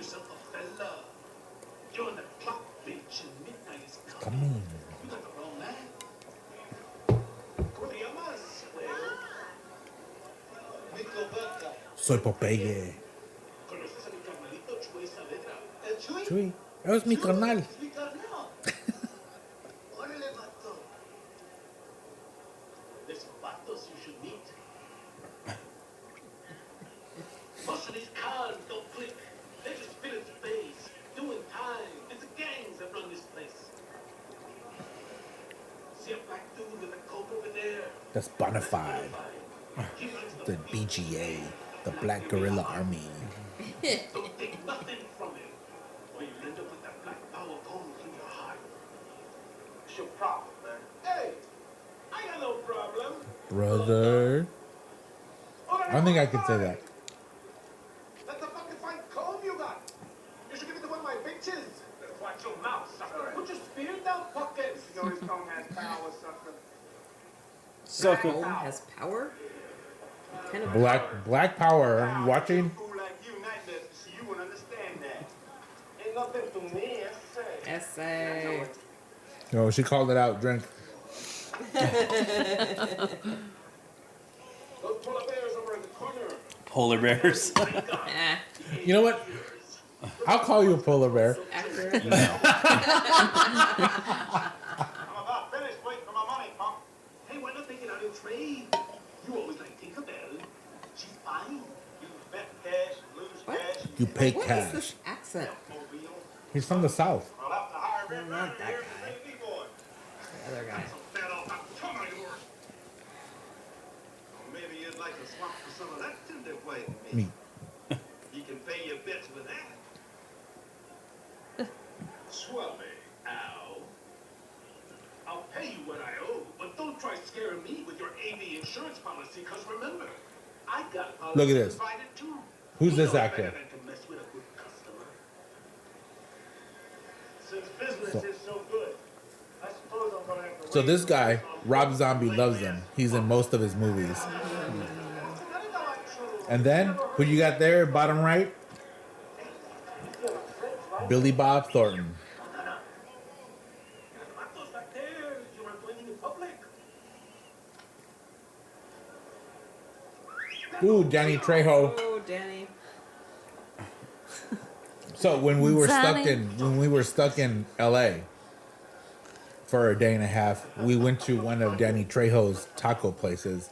Come in. Soy Popeye. Chuy, es mi canal. There's some vatos you should meet. Most of these cars don't click. They just fit in space, doing time. It's the gangs that run this place. See a black dude with a coat over there? That's Bonafide. The BGA, the Black Guerrilla Army. Don't take nothing from him, or you'll end up with that black power going through your heart. What's your problem, man? Hey, I got no problem. Brother. I don't think I can say that. That's a fucking fine comb you got. You should give it to one of my bitches. Watch your mouth, sucker. Put your spear down, pockets. You know his comb has power, sucker. Sucker. Home has power? What kind of Black Power. Are you watching? Fool like you, nightmares, so you won't understand that. Ain't nothing to me, essay? No, she called it out. Drink. Those polar bears over in the corner. Polar bears. You know what? I'll call you a polar bear. Accurate. I'm about finished waiting for my money, punk. Hey, why not take it out in trade? You always like Tinkerbell. She's fine. You bet cash, lose What? cash. You pay What is cash. this accent? Mobile. He's from the South. I'll have to hire No, not that here guy. to make me boy. The other guy. So fat off that tongue of yours. Or maybe you'd like to swap for some of that tender white meat. Me. You can pay your bets with that. Swell me, Al. I'll pay you what I owe, but don't try scaring me with your AV insurance policy, because remember, I got a policy Look at this. provided too. Who's You this know actor? better than to mess with a good customer. Since business So- is so good, I suppose I'm gonna have to So wait this till guy, it's all Rob over. Zombie, loves him. He's in most of his movies. And then, who you got there, bottom right? Billy Bob Thornton. Ooh, Danny Trejo. Oh, Danny. So when we were Danny. stuck in LA for a day and a half, we went to one of Danny Trejo's taco places.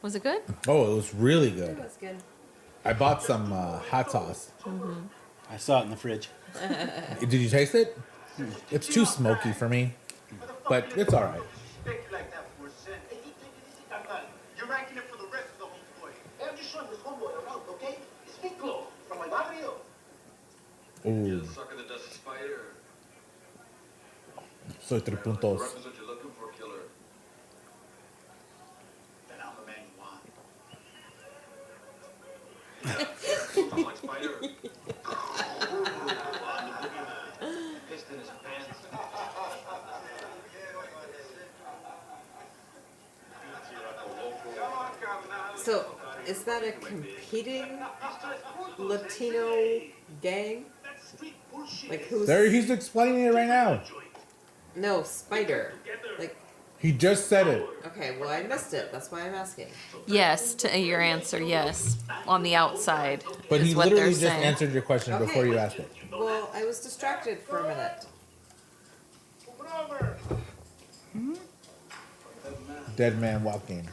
Was it good? Oh, it was really good. That's good. I bought some hot sauce. I saw it in the fridge. Did you taste it? It's too smoky for me, but it's all right. Expect you like that for a cent. Hey, you take it easy, carnal. You're ranking it for the rest of the homeboy. Hey, I'm just showing this homeboy around, okay? It's Miklo from my barrio. Ooh, The sucker that does the spider. soy tres puntos. Represent what you're looking for, killer. Then I'm the man you want. I'm like spider. Pissed in his pants. So, is that a competing Latino gang? Like who's? There, he's explaining it right now. No, Spider. Like, He just said it. okay, well I missed it. That's why I'm asking. Yes, to your answer, yes. On the outside. But is he what literally they're just saying. answered your question Okay. before you asked it. Well, I was distracted for a minute. Dead man walking.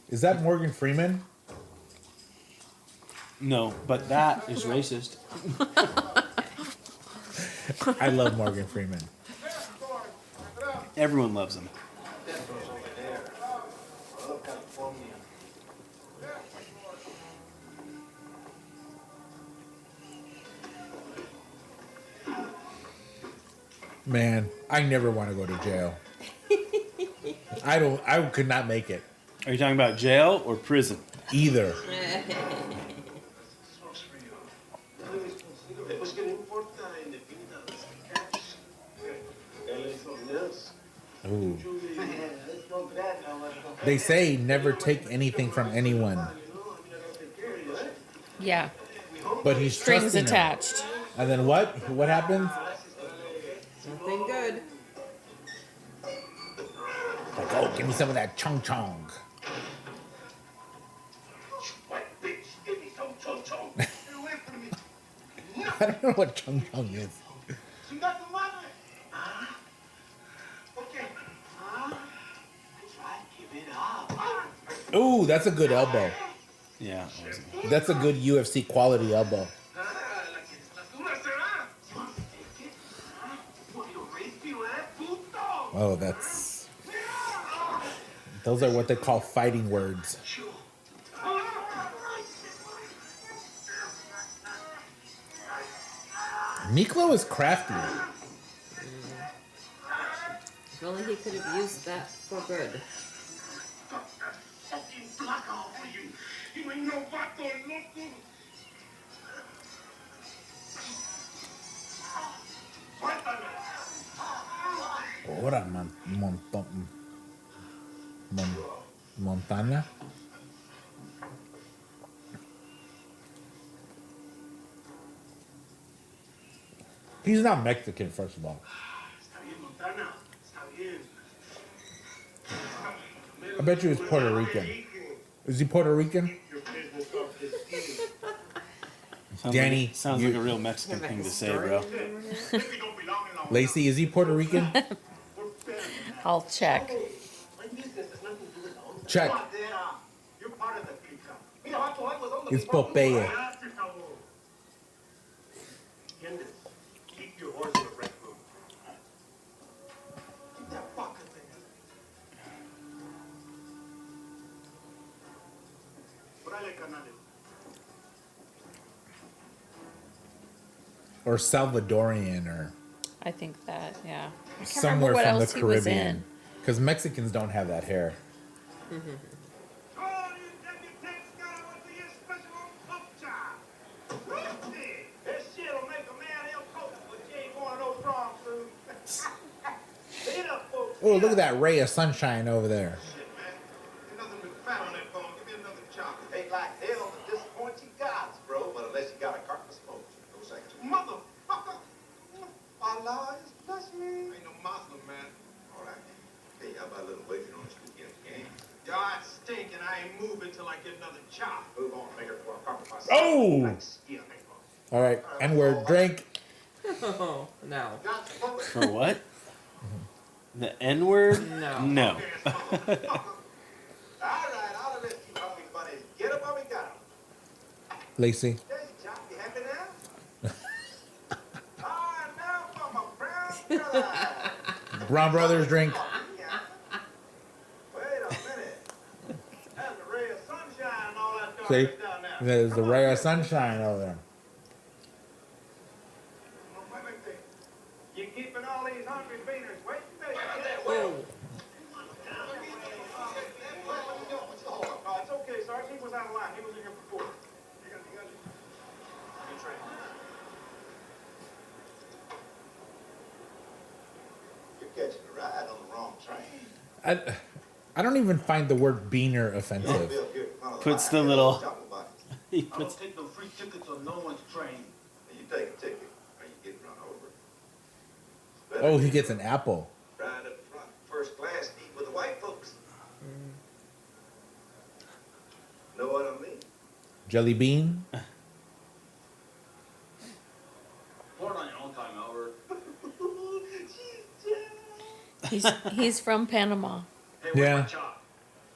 Is that Morgan Freeman? No, but that is racist. I love Morgan Freeman. Everyone loves him. Man, I never want to go to jail. I could not make it. Are you talking about jail or prison? Either. Ooh. They say never take anything from anyone, Yeah. but he's Strings trusting them. attached. And then what? What happens? Nothing good. Like, oh, give me some of that chung chung. I don't know what chung chung is. Ooh, that's a good elbow. Yeah. it wasn't. That's a good UFC quality elbow. Oh, that's... Those are what they call fighting words. Miklo is crafty. If only he could have used that for good. Ahora, Montana. He's not Mexican, first of all. I bet you he's Puerto Rican. Is he Puerto Rican? Sounds Danny, like, sounds like a real Mexican thing to say, bro. Lacey, is he Puerto Rican? I'll check. Check. It's Popeye. Keep your horse in the red room. Keep that fucking thing. Or Salvadorian, or I think that, yeah. I can't somewhere remember what from the else he was Caribbean. in. Because Mexicans don't have that hair. That shit'll make a man ill coach, but you ain't going no strong food. Get up, folks. Oh, look at that ray of sunshine over there. Shit, man. There's nothing but fat on that bone. Give me another chop. Ain't like hell to disappoint you guys, ain't moving till I get another job. Move on, figure for a compromise. Oh! Like stealing. All right, N-word, drink. Oh, no. For what? The N word? No. No. All right, all of this you hungry bunnies. Get up on me, got 'em. Lacey. There's your job. You happy now? Ah, now for my brown brother. Brown Brothers, drink. Wait a minute. That's a ray of sunshine and all that See? darkness down there. There's the Come on, ray of man. sunshine over there. You keeping all these hungry beaners waiting? Oh. Oh, it's okay, Sarge. He was out of line. He was in here before. You're catching a ride on the wrong train. I don't even find the word beaner offensive. Puts the little. He I puts. don't take no free tickets on no one's train. You take a ticket, or you get run over. Oh, he gets an apple. Ride up front, first class, eat with the white folks. Know what I mean? Jelly bean. Port on your own time, Albert. He's from Panama. Hey, Yeah. where's my chop?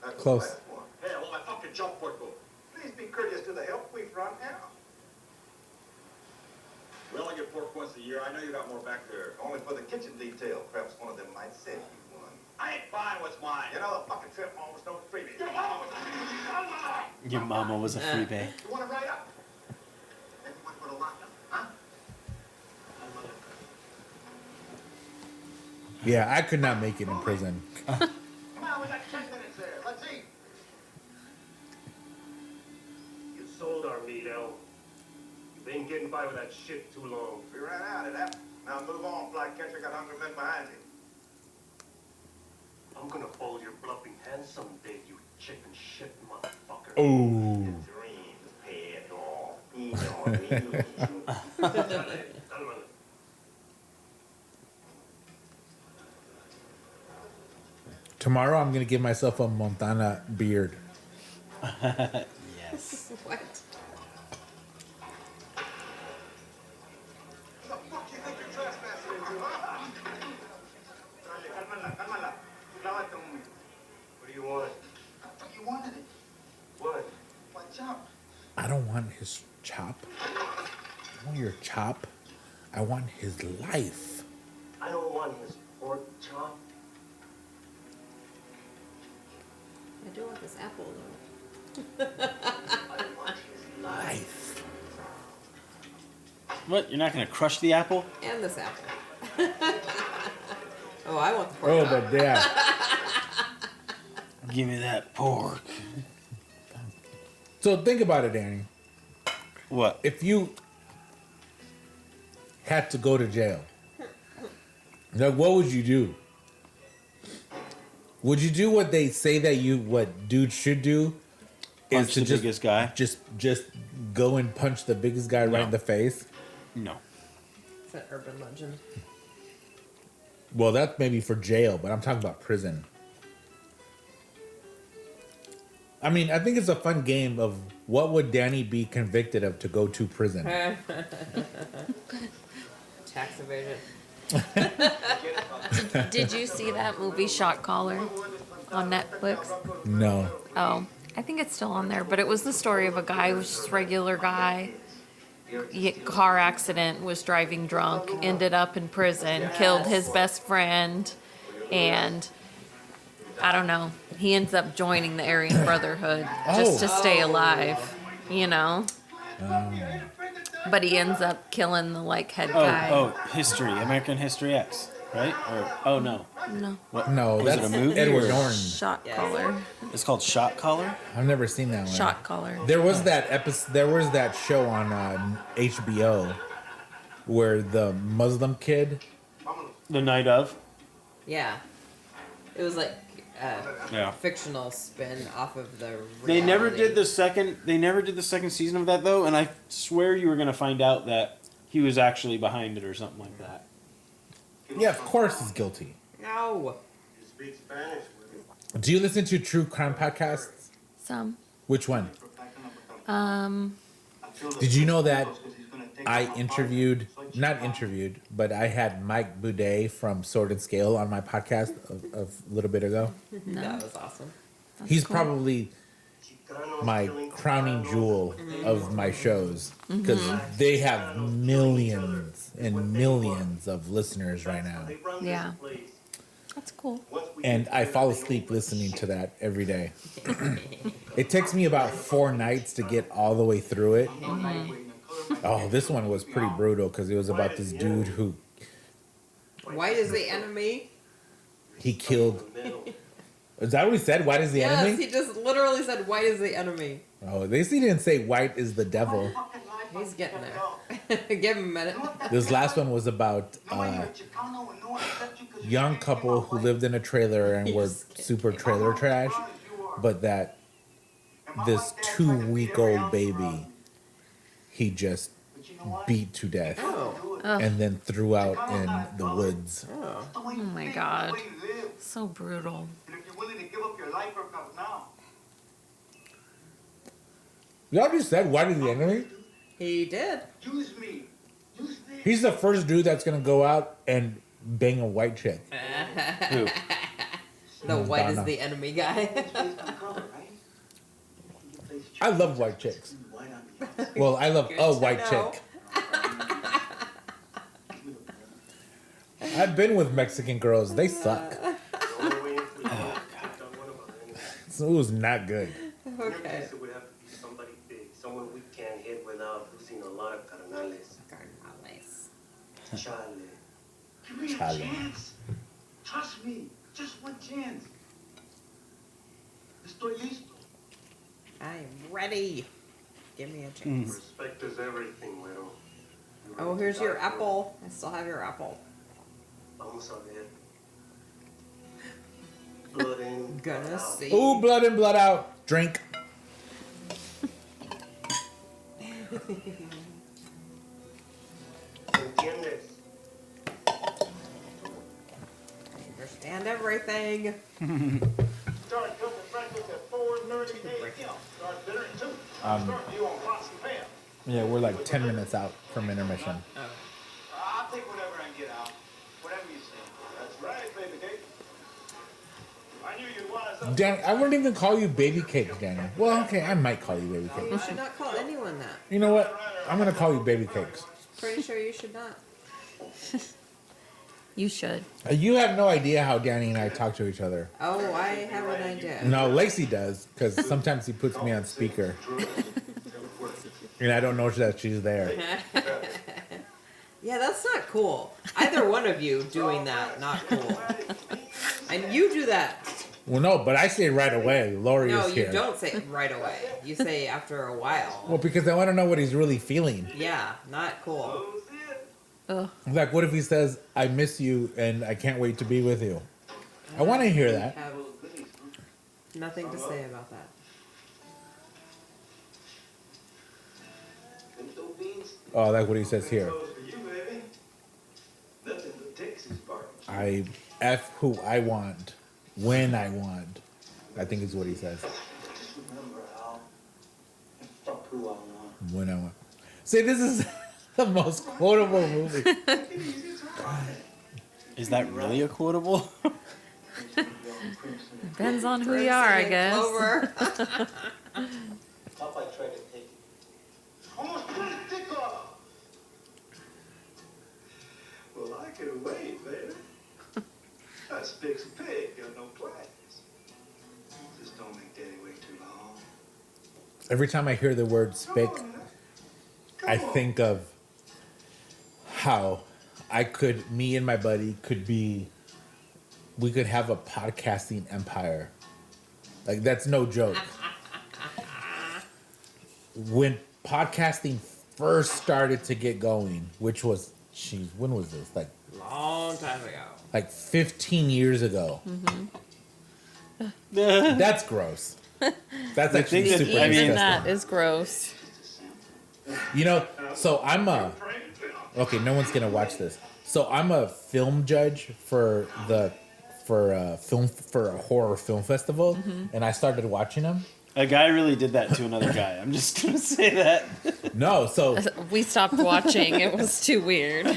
That was Close. the last one. Hey, I want my fucking chop port go. Please be courteous to the help we've run out. We only get pork once a year. I know you got more back there. Only for the kitchen detail. Perhaps one of them might send you one. I ain't buying what's mine. You know, the fucking trip almost no freebie. Your mama was a freebie. You want to write up? Then you went for the lockup, huh? Yeah, I could not make it in prison. Come on, we got 10 minutes there. Let's eat. You sold our meat, El. You've been getting by with that shit too long. We ran out of that. Now move on, flycatcher. Got hungry men behind you. I'm gonna fold your bluffing hand someday, you chicken shit motherfucker. Oh. Dreams paid off. You know, Tomorrow I'm gonna give myself a Montana beard. Yes. What? the fuck you think you're trespassing into, huh? Cálmala. Clávate un... What do you want? I thought you wanted it. What? Watch out. I don't want his chop. I want your chop. I want his life. I don't want his pork chop. I do want this apple though. I want his Life. What? You're not gonna crush the apple? And this apple. Oh, I want the pork Oh, chop. but yeah. Give me that pork. So think about it, Danny. What? If you had to go to jail, like, what would you do? Would you do what they say that what dudes should do? Punch Is to the just biggest guy? just go and punch the biggest guy right in the face? No. It's an urban legend. Well, that's maybe for jail, but I'm talking about prison. I mean, I think it's a fun game of what would Danny be convicted of to go to prison? Tax evasion. Did you see that movie Shot Caller on Netflix? No. Oh, I think it's still on there, but it was the story of a guy who was just a regular guy. Car accident, was driving drunk, ended up in prison, killed his best friend, and I don't know. He ends up joining the Aryan Brotherhood just to stay alive, you know? But he ends up killing the head guy. Oh, History, American History X, right? Or oh no, No, what? No, Was that's it a movie Edward or- Norton. Shot Caller. It's called Shot Caller. I've never seen that one. Shot Caller. There was that episode. There was that show on HBO where the Muslim kid. The night of. Yeah. It was like Yeah. fictional spin off of the They never reality. did the second. They never did the second season of that though, and I swear you were gonna find out that he was actually behind it or something like that. Yeah, of course he's guilty. No. You speak Spanish with me? Do you listen to true crime podcasts? Some. Which one? Um, Did you know that I not interviewed, but I had Mike Boudet from Sword and Scale on my podcast a little bit ago? That was awesome. He's cool. probably my crowning jewel of my shows because they have millions and millions of listeners right now. Yeah. That's cool. And I fall asleep listening to that every day. It takes me about 4 nights to get all the way through it. Oh, this one was pretty brutal because it was about this dude who White is the enemy. he killed. Is that what he said? White is the Yes, enemy? he just literally said white is the enemy. Oh, at least he didn't say white is the devil. He's getting there. Give him a minute. This last one was about young couple who lived in a trailer and were super trailer trash, but that this 2-week-old baby he just beat to death and then threw out in the woods. Oh my God. So brutal. Y'all just said white is the enemy? He did. Use me. Use me. He's the first dude that's gonna go out and bang a white chick. Who? The white is Donna. the enemy guy. I love white chicks. Well, I love a white know. chick. I've been with Mexican girls. They suck. So it was not good. Okay. It would have to be somebody big, someone we can't hit without losing a lot of carnales. Carnales. Chale. Give me a Chale. chance. Trust me. Just one chance. Estoy listo. I am ready. Give me a chance. Respect is everything, güero. Oh, here's your apple. I still have your apple. Vamos a ver. Blood in, Gonna blood out. see. Ooh, blood in, blood out. Drink. ¿Entiendes? Understand everything. Start cooking breakfast at 4:30 a.m. Start dinner at 2. I'm starting you on pots and pans. Yeah, we're like 10 minutes out from intermission. I'll take whatever I get out. Whatever you say. That's right, baby cake. I knew you'd wise up. Dan, I wouldn't even call you baby cake, Daniel. Well, okay, I might call you baby You cake. should not call anyone that. You know what? I'm gonna call you baby cakes. Pretty sure you should not. You should. You have no idea how Danny and I talk to each other. Oh, I have an idea. No, Lacey does, because sometimes he puts me on speaker. And I don't know that she's there. Yeah, that's not cool. Either one of you doing that, not cool. And you do that. Well, no, but I say right away, Lori No, is you here. don't say it right away. You say after a while. Well, because I want to know what he's really feeling. Yeah, not cool. Ugh. Like, what if he says, I miss you and I can't wait to be with you? I want to hear that. Have nothing to say about that. Pinto beans? Oh, like what he says here. Those for you, baby. Nothing but Texas barbecue. I F who I want, when I want. I think is what he says. Just remember, Al. And fuck who I want. When I want. See, this is the most quotable movie. Is that really a quotable? Depends on who you are, I guess. Clover. Popeye tried to take it. Almost put his dick off. Well, I could wait, baby. That's Spick's pig, got no plans. Just don't make Daddy wait too long. Every time I hear the word spick, I think of how me and my buddy we could have a podcasting empire. Like, that's no joke. When podcasting first started to get going, which was, when was this? Long time ago. Like 15 years ago. That's gross. That's actually thing is, super I mean, Even disgusting. that is gross. You know, so okay, no one's gonna watch this. So I'm a film judge for a horror film festival, and I started watching them. A guy really did that to another guy. I'm just gonna say that. No, so We stopped watching. It was too weird.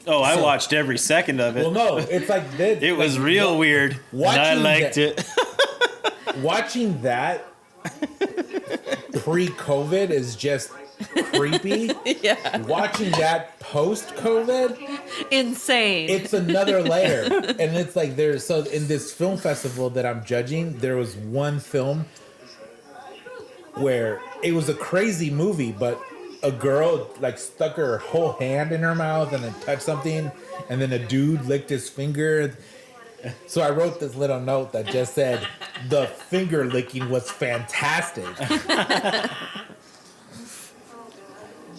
Oh, I watched every second of it. well, no, it's like this. It was real weird, and I watching liked that- it. Watching that pre-COVID is just creepy. Yeah. Watching that post-COVID, Insane. it's another layer. And it's like there's so in this film festival that I'm judging, there was one film where it was a crazy movie, but a girl like stuck her whole hand in her mouth and then touched something, and then a dude licked his finger. So I wrote this little note that just said the finger licking was fantastic.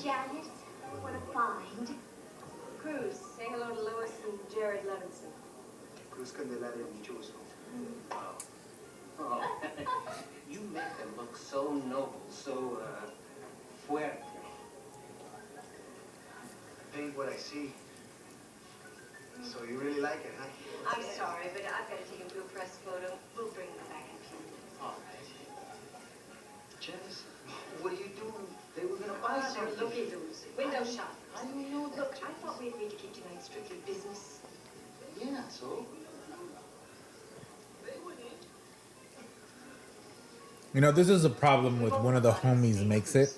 Janice, what a find. Cruz, say hello to Lois and Jared Levinson. Cruz Candelaria, mucho gusto. Oh, you make them look so noble, so, fuerte. I paint what I see. So you really like it, huh? I'm sorry, but I've got to take him to a press photo. We'll bring him back in a few minutes. All right. Janice, what are you doing? They were gonna buy They're something. looky-loos, window shoppers. How do you know that? Look, I thought we agreed to keep tonight strictly business. Yeah, so? You know, this is a problem with one of the homies makes it,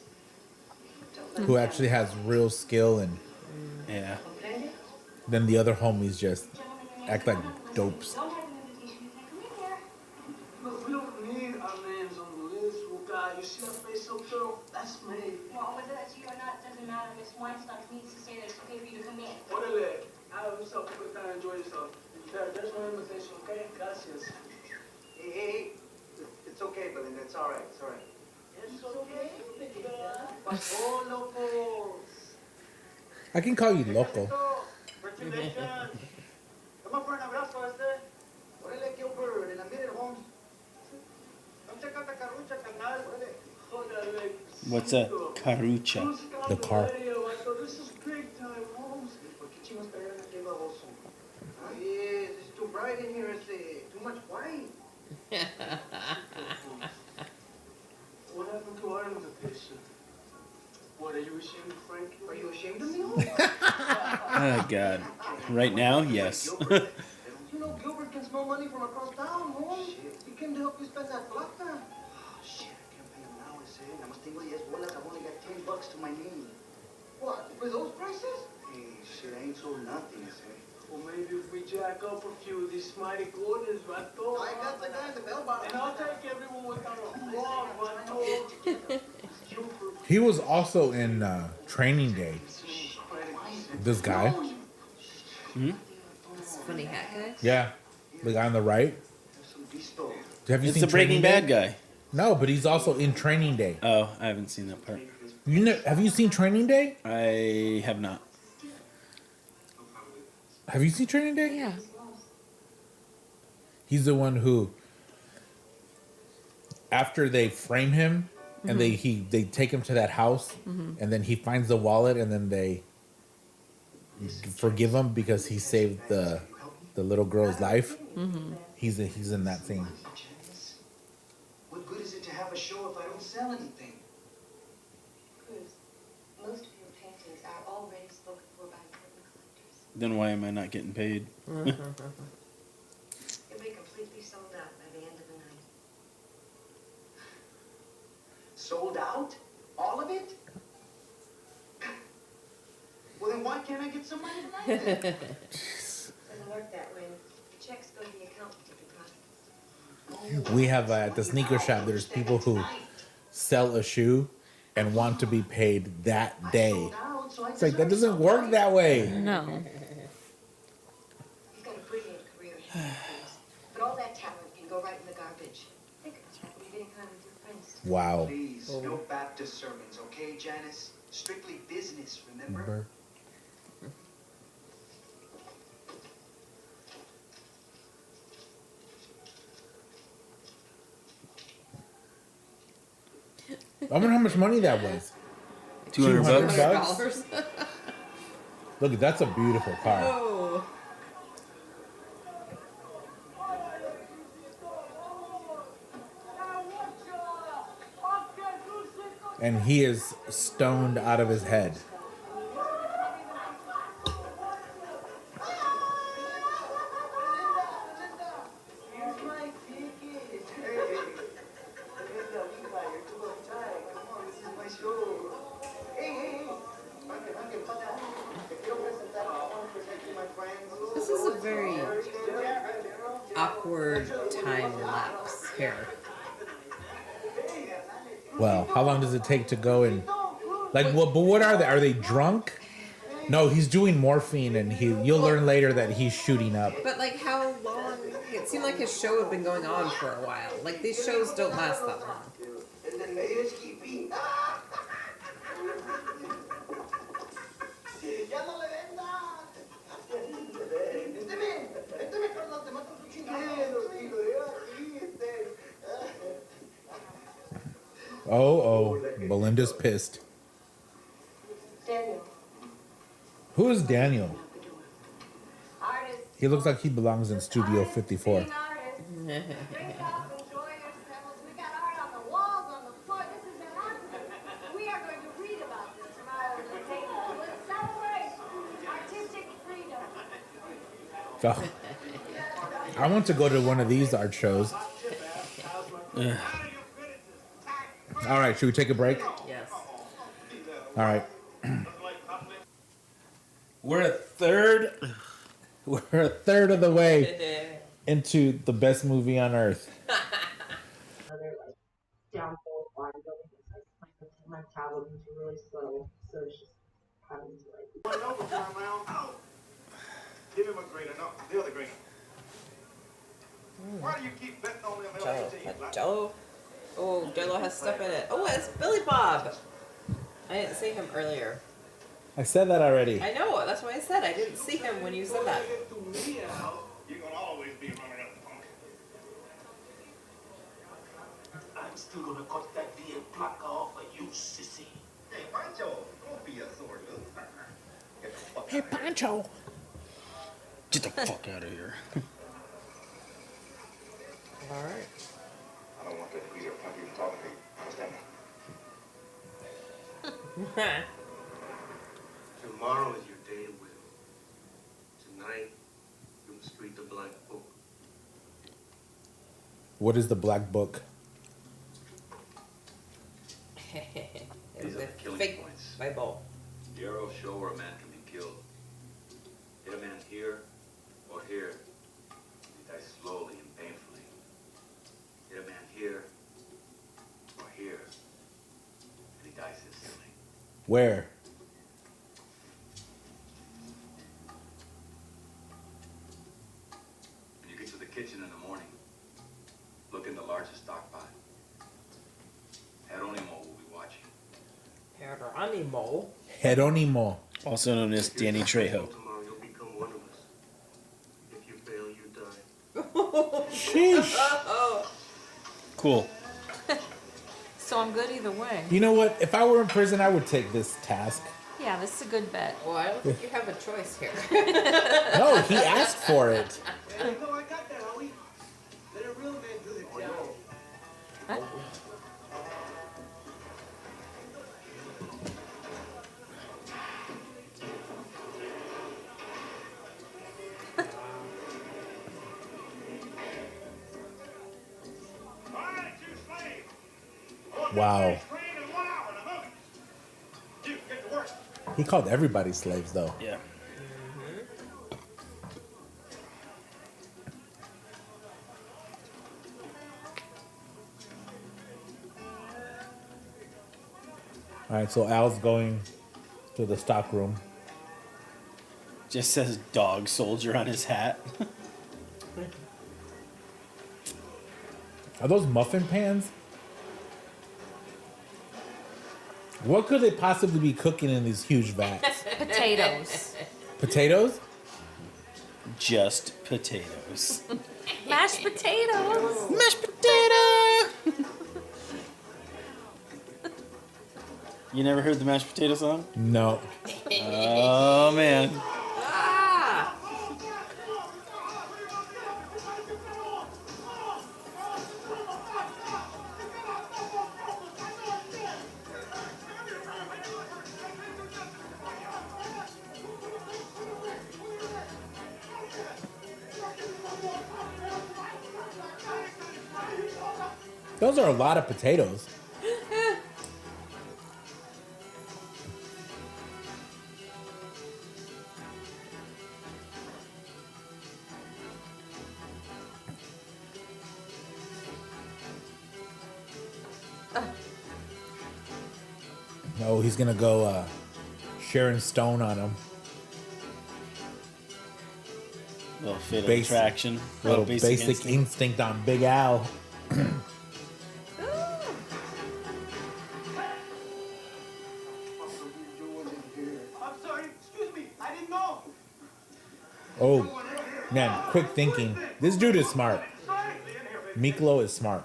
who actually has real skill, and Yeah. then the other homies just act like dopes. Don't have an invitation. Come in here. Look, we don't need our names on the list, guy. You see that face up there? That's me. Well, whether that's you or not doesn't matter. Miss Weinstock needs to say that it's okay for you to come in. Órale, have yourself a good time, enjoy yourself. There's no invitation, okay? Gracias. Hey, it's okay, but it's all right. It's all right. It's okay, Pasó, locos. I can call you local. Congratulations. Come on for an abrazo, Órale, Gilbert, and a minute, Holmes. Come check out the carrucha, carnal. Órale. What's a carucha? The car. This is big time, Holmes. ¿Por qué chingos traen aquí baboso? Yes, it's too bright in here. It's too much white. What happened to our invitation? What, are you ashamed, Frank? Are you ashamed of me? Oh God. Right now, yes. You know Gilbert can smell money from across town, Holmes. He came to help you spend that plata. Oh, shit, I can't pay him now, Nada más tengo 10 bolas. I've only got $10 to my name. What, for those prices? Hey, shit, I ain't sold nothing, Well, maybe if we jack up a few of these mighty quarters, Vato. I got the guy in the bell bottom. And I'll take everyone without a flaw, Vato. He was also in Training Day. This guy. Funny hat guy. Yeah. The guy on the right. Have you It's seen the Breaking Training Bad Day? guy. No, but he's also in Training Day. Oh, I haven't seen that part. You know, have you seen Training Day? I have not. Have you seen Training Day? Yeah. He's the one who, after they frame him, and they take him to that house, and then he finds the wallet, and then they forgive him because he saved the little girl's life. He's in that scene. What good is it to have a show if I don't sell anything? Cruz, most of your paintings are already spoken for by important collectors. Then why am I not getting paid? You'll be completely sold out by the end of the night. Sold out? All of it? Well, then why can't I get some money tonight then? Doesn't work that way. The checks go to the accountant if you promise. We have at the sneaker shop. There's people who sell a shoe and want to be paid that day. It's like that doesn't work that way. No. You've got a brilliant career, Cruz. But all that talent can go right in the garbage. Think about that when you're getting kind with your friends. Wow. Please, no Baptist sermons, okay, Janice? Strictly business, remember? I wonder how much money that was. $200. $100. Look, that's a beautiful car. Oh. and he is stoned out of his head. Here's my ticket. Hey, Linda, mija, you're too uptight. Come on, this is my show. Hey. Venga, pasa. Te quiero presentar. I want to present you my friends. This is a very awkward time lapse here. Well, how long does it take to go and like? Well, but what are they? Are they drunk? No, he's doing morphine, and you'll learn later that he's shooting up. But like, how long? It seemed like his show had been going on for a while. Like these shows don't last that long. Oh, Belinda's pissed. Daniel. Who is Daniel? He looks like he belongs in Studio 54. Oh. I want to go to one of these art shows. All right, should we take a break? Yes. All right. We're a third of the way into the best movie on earth. Other like downfall of bodybuilding is like my metabolism is really slow, so it's just having to like. Give him a grainer, no, the other grainer. Why do you keep betting on them LATs? Jello. Oh, Jello has stuff in it. Oh, it's Billy Bob. I didn't see him earlier. I said that already. I know. That's why I said I didn't see him when you said that. You're gonna always be running up the punk. I'm still gonna cut that damn placa off of you, sissy. Hey, Pancho, don't be a sore loser. Get the fuck Hey, out of here. Pancho. Get the fuck out of here. All right. I don't want that greaser punk even talking to me. Understand me? Tomorrow is your day, Will. Tonight, you must read the Black Book. What is the Black Book? It's are a the killing fake points. Bible. The arrows show where a man can be killed. Hit a man here or here. He dies slowly and painfully. Hit a man here or here. And he dies instantly. Where? When you get to the kitchen in the morning, look in the largest stock pot. Geronimo will be watching. Geronimo. Geronimo. Also known as Danny Trejo. Tomorrow you'll become one of us. If you fail, you die. Sheesh. Cool. So I'm good either way. You know what? If I were in prison, I would take this task. Yeah, this is a good bet. Well, I don't think you have a choice here. No, he asked for it. You know, I got that, Howie. Let a real man do the job. All right, you slaves. Wow. Train in 1 hour in a movie. You get to work. He called everybody slaves, though. Yeah. All right, so Al's going to the stock room. Just says dog soldier on his hat. Are those muffin pans? What could they possibly be cooking in these huge vats? Potatoes. Potatoes? Just potatoes. Mashed potatoes. Mashed potato! You never heard the mashed potato song? No. Oh, man. Ah! Those are a lot of potatoes. No, he's gonna go Sharon Stone on him. Little fatal Basic- attraction. Little Basic basic instinct on Big Al. I'm sorry, excuse me, I didn't know. Oh, man, quick thinking. This dude is smart. Miklo is smart.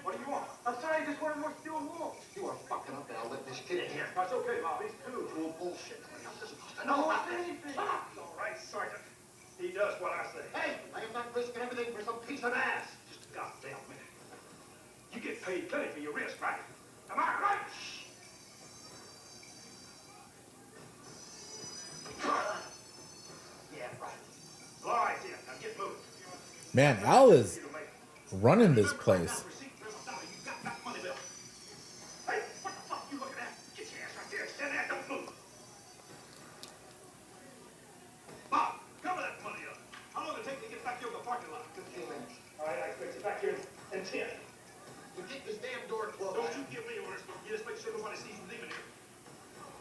What do you want? I'm sorry, I just wanted more steel wool. You are fucking up and I'll let this kid in here. That's okay, Bob. He's cool. Cool bullshit. I'm supposed to know about anything. All right, Sergeant. He does what I say. Hey, I am not risking everything for some piece of ass. Just a goddamn minute. You get paid plenty for your risk, right? Am I right? Yeah, right. All right, then. Now get moving. Man, Al is running this place. Hey, what the fuck you looking at? Get your ass right there. Stand there. Don't move. Bob, cover that money up. How long will it take to get back here to the parking lot? 15 minutes. All right, I expect you back here in 10. You keep this damn door closed. Don't you give me orders. You just make sure nobody sees you leaving here.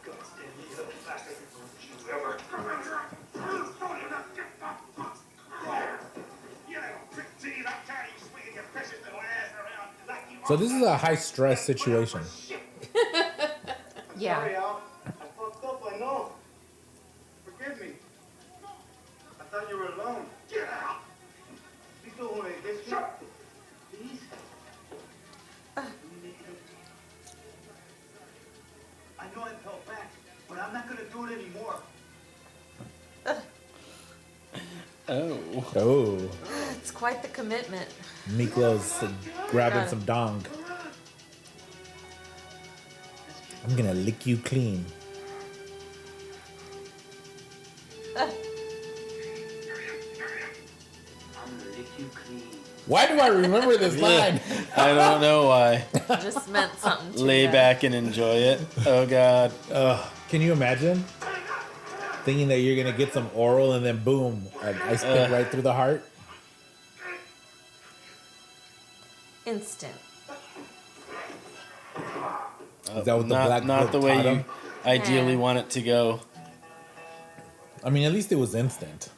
God damn you, little bastard. You ever. You know, prick teeth, I'm tired of you swinging your precious little ass around like you So this is a high stress situation. Yeah. Sorry, Al. I fucked up, I know. Forgive me. I thought you were alone. Get out! You still want to get Shut up! Please? I know I fell back, but I'm not gonna do it anymore. Oh. Oh, It's quite the commitment. Miklo's grabbing Got it. some dong. I'm gonna lick you clean. I'm gonna lick you clean. Why do I remember this line? I don't know why. Just meant something to Lay you. back and enjoy it. Oh God. Can you imagine? Thinking that you're gonna get some oral and then boom, an ice pick right through the heart. Instant. Is that what the not black not book the way taught you him? ideally Yeah. want it to go. I mean, at least it was instant.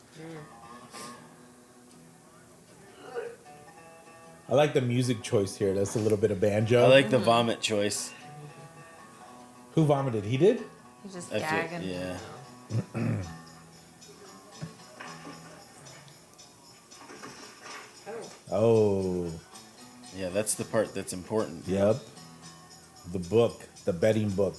I like the music choice here. That's a little bit of banjo. I like the vomit choice. Who vomited? He did? He's just I gagging. feel, yeah. Oh, Yeah, that's the part that's important. yep. The book, the betting book.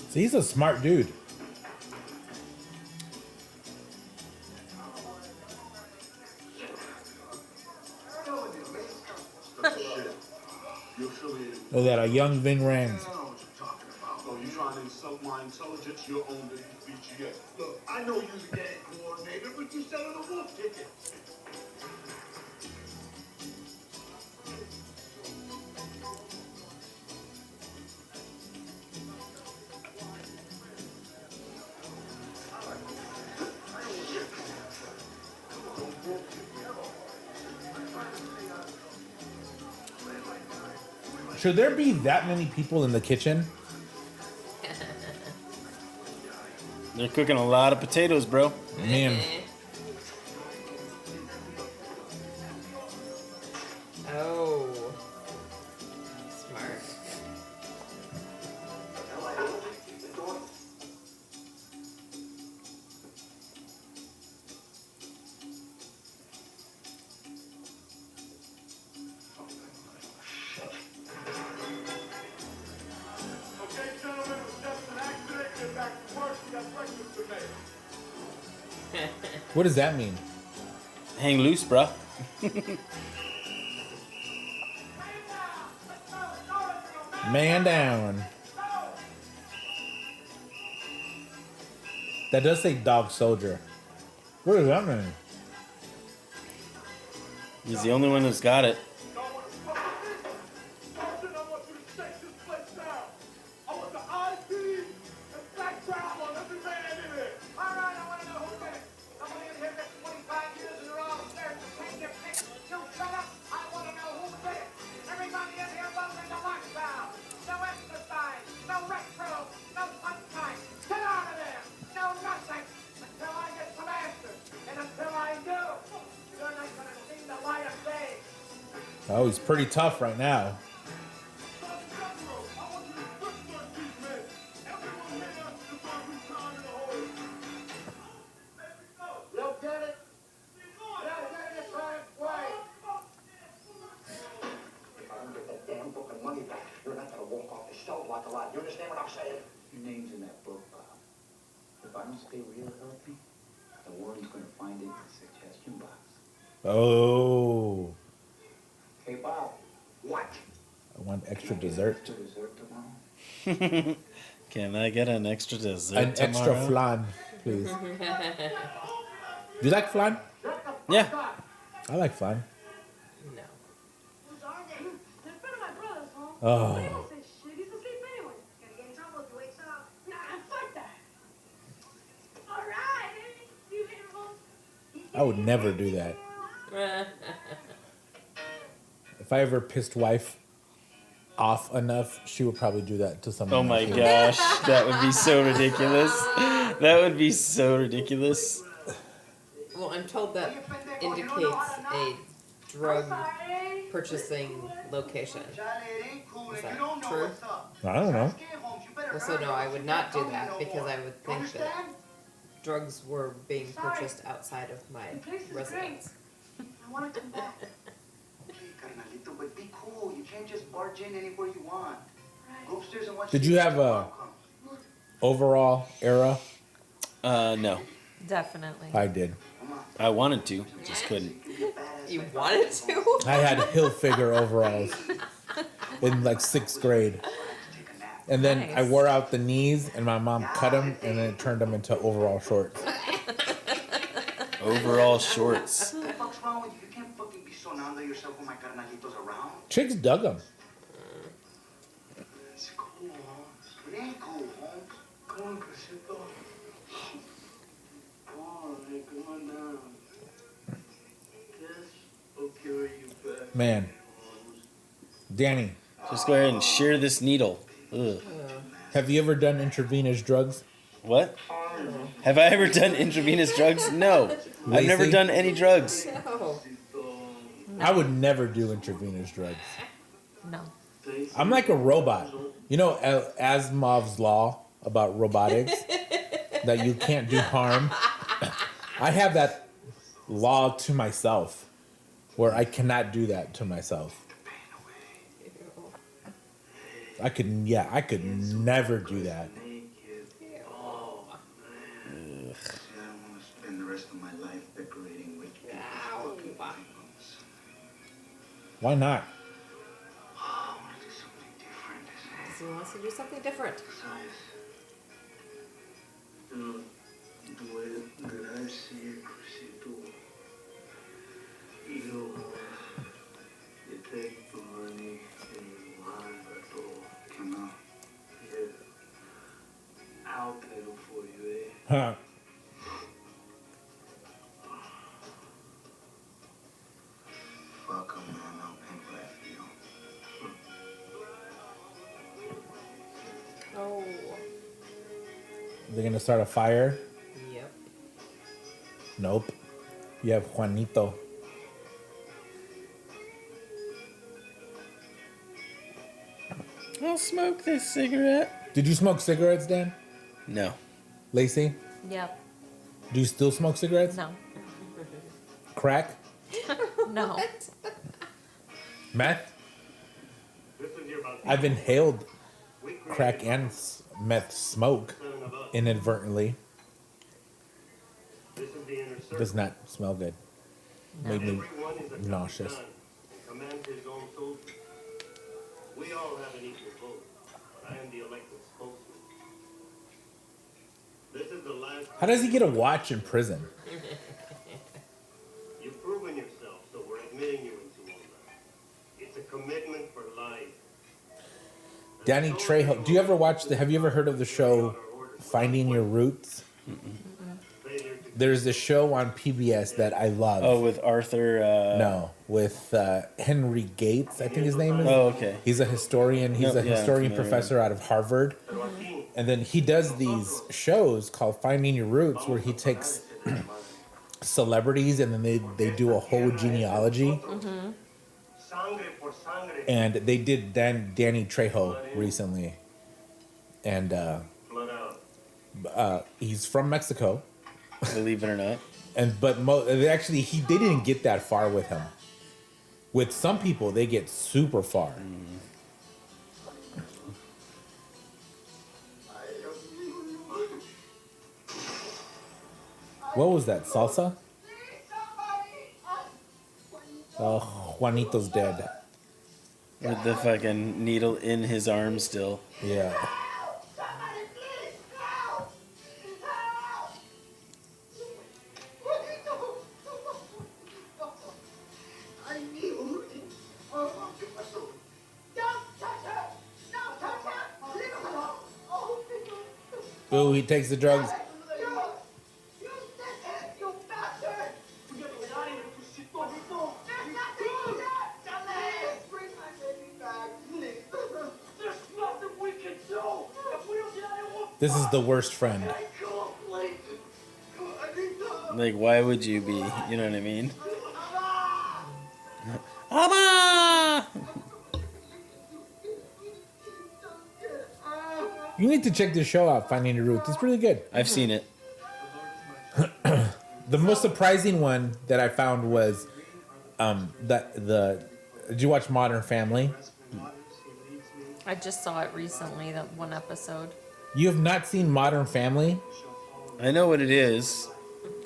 See, he's a smart dude. You affiliated with Oh, that a young Ving Rhames. I don't know what you're talking about. Oh, you trying to insult my intelligence? You're owned it, BGS. Look, I know you're the gang coordinator, but you're selling a wolf ticket. Should there be that many people in the kitchen? They're cooking a lot of potatoes, bro. Man, Oh. Smart. Okay, gentlemen, it was just an accident. Get back to work. We got breakfast to make. what does that mean? Hang loose, bro. Man down. That does say dog soldier. What does that mean? He's the only one who's got it. Oh, he's pretty tough right now. You understand what I'm saying? Your name's in that book, Bob. If I don't stay real healthy, the warden's going to find it in the suggestion box. Oh. Hey, Bob. What? I want extra dessert. Extra dessert tomorrow? Can I get an extra dessert An extra tomorrow? flan, please. Do you like flan? Yeah. I like flan. No. Whose are they? They're a friend of my brother's, home. Oh. He don't say shit. He's asleep anyway. Gonna get in trouble if he wakes up. Nah, fuck that. All right. You hit him home. I would never do that. If I ever pissed wife off enough, she would probably do that to someone. Oh my else. gosh, that would be so ridiculous. That would be so ridiculous. Well, I'm told that indicates a drug purchasing location. Is that true? I don't know. Well, so no, I would not do that because I would think that drugs were being purchased outside of my residence. I want to come back. Hey, carnalito, but be cool. You can't just barge in anywhere you want. Go upstairs and watch. Did you have a overall era? No. Definitely. I did. I wanted to, just couldn't. You wanted to? I had Hilfiger overalls in like 6th grade. And then I wore out the knees and my mom cut them and then it turned them into overall shorts. Overall shorts. What the fuck's wrong with you? You can't fucking be so nando yourself when my carnalitos around. Chicks dug them. It's cool, huh? It ain't cool, Holmes. Come on, Crescito. Come on down. Yes, I'll carry you back. Man. Danny. Just go ahead and shear this needle. Ugh. Have you ever done intravenous drugs? What? Have I ever done intravenous drugs? No. I've never Lacey? done any drugs. No. I would never do intravenous drugs. No. I'm like a robot. You know Asimov's law about robotics? That you can't do harm? I have that law to myself where I cannot do that to myself. I could never do that. The rest of my life decorating with Why not? He wants to do something different. The way that I see it, Crescito, you take the money and you run it all. Can I? Yeah. I'll pay them for you, eh? Huh. Fuck 'em, man. I'll pay for you. Oh. They're gonna start a fire? Yep. Nope. You have Juanito. I'll smoke this cigarette. Did you smoke cigarettes, Dan? No. Lacey? Yep. Do you still smoke cigarettes? No. Crack? No. Meth? I've inhaled crack and meth smoke inadvertently. Does not smell good. made me Everyone is a nauseous. capitan and commands his own soldiers. We all have an equal vote, but I am the elected spokesman. This is the last. How does he get a watch in prison? You've proven yourself, so we're admitting you into all that. It's a commitment for life. Danny Trejo. Do you ever watch the? Have you ever heard of the show Finding Your Roots? There's a show on PBS that I love. Oh, with Arthur. No, with Henry Gates, I think his name is. Oh, okay. He's a historian. He's No, a yeah, I'm historian familiar. professor out of Harvard. And then he does these shows called Finding Your Roots where he takes celebrities and then they do a whole genealogy. And they did Danny Trejo recently. And he's from Mexico. Believe it or not. Actually they didn't get that far with him. With some people they get super far. What was that? Salsa? Oh, Juanito's dead. With the fucking needle in his arm still. Yeah. Ooh, he takes the drugs. This is the worst friend. Like, why would you be? You know what I mean? Ama! You need to check this show out, Finding Your Roots. It's really good. I've seen it. The most surprising one that I found was did you watch Modern Family? I just saw it recently, that one episode. You have not seen Modern Family? I know what it is.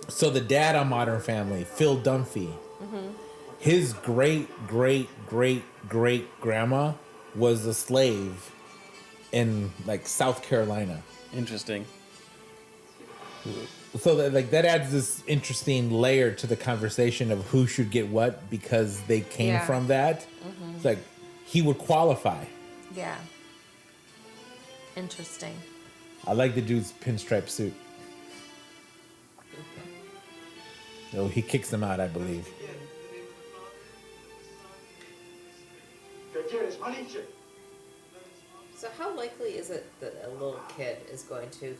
So the dad on Modern Family, Phil Dunphy, his great grandma was a slave in like South Carolina. Interesting. So that adds this interesting layer to the conversation of who should get what because they came from that. It's like he would qualify. Yeah. Interesting. I like the dude's pinstripe suit. No, he kicks them out, I believe. So how likely is it that a little kid is going to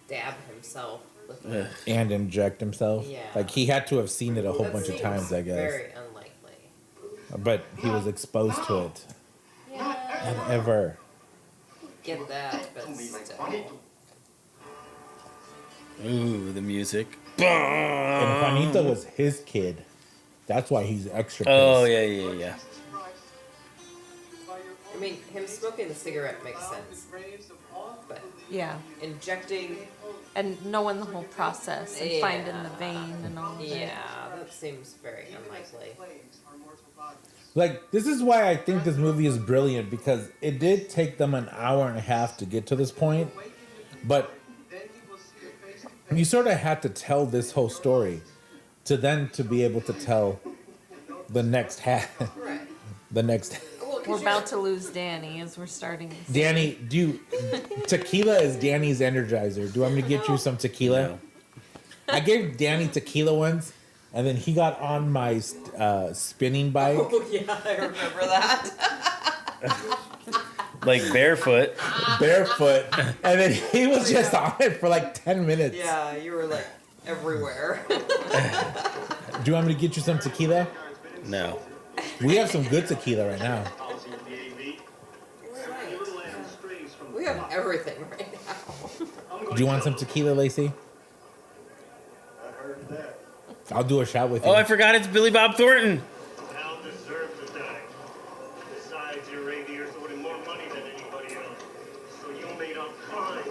stab himself with a... And inject himself. Yeah. Like he had to have seen it a whole That bunch of seems times, I guess. very unlikely. But he was exposed to it. Yeah. And ever. Get that, but still. Ooh, the music. And Juanito was his kid. That's why he's extra pissed. Oh, yeah. I mean, him smoking the cigarette makes sense. But Yeah. injecting... And knowing the whole process and finding the vein and all of it. Yeah, that seems very unlikely. Like, this is why I think this movie is brilliant, because it did take them an hour and a half to get to this point, but you sort of had to tell this whole story to be able to tell the next half. Right. The next... We're about to lose Danny as we're starting. To Danny, tequila is Danny's energizer. Do you want me to get you some tequila? No. I gave Danny tequila once, and then he got on my spinning bike. Oh, yeah, I remember that. Like barefoot. And then he was just on it for like 10 minutes. Yeah, you were like everywhere. Do you want me to get you some tequila? No. We have some good tequila right now. We have everything right now. Do you want some tequila, Lacey? I'll do a shot with you. Oh, I forgot it's Billy Bob Thornton. Al deserves to die. Besides, your reindeers owed him more money than anybody else. So you made up fine.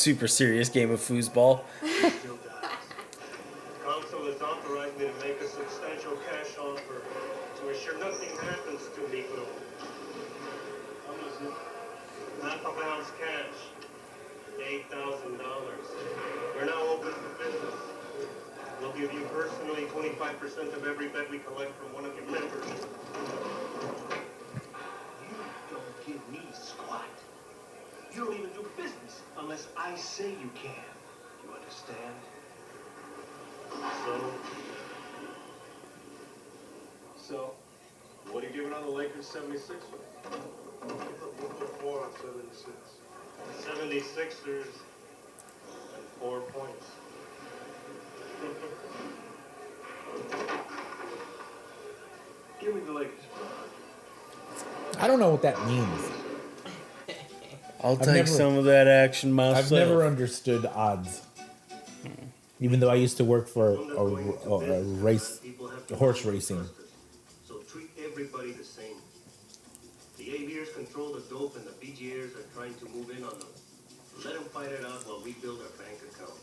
super serious game of foosball. Council has authorized me to make a substantial cash offer to assure nothing happens to Nico. How much is it? £5 cash. $8,000. We're now open for business. We'll give you personally 25% of every bet we collect from one of your members. You don't give me squat. You don't even do business unless I say you can. You understand? So, what are you giving on the Lakers 76? We'll put 4 on 76. 76ers and 4 points. Give me the Lakers. I don't know what that means. I'll I've take never- some of that action myself. I've never understood odds. Even though I used to work for a race, horse racing. So treat everybody the same. The aviators control the dope and the BGAers are trying to move in on them. Let them fight it out while we build our bank account.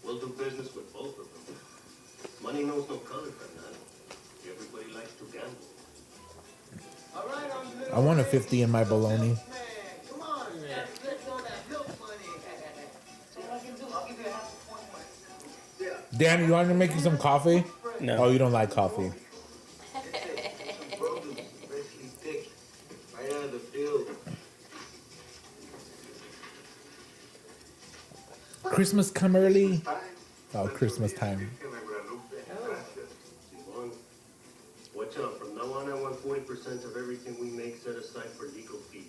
We'll do business with both of them. Money knows no color, Fernando. Everybody likes to gamble. All right, I want a 50 in my bologna. come on. Let's go that milk money. So what I can do, I'll give you a half a point more. Dan, you want to make you some coffee? No. Oh, you don't like coffee. Freshly picked, right out of the field. Christmas come early. Oh, Christmas time. Simon, watch out. From now on, I want 40% of everything we make set aside for legal fees.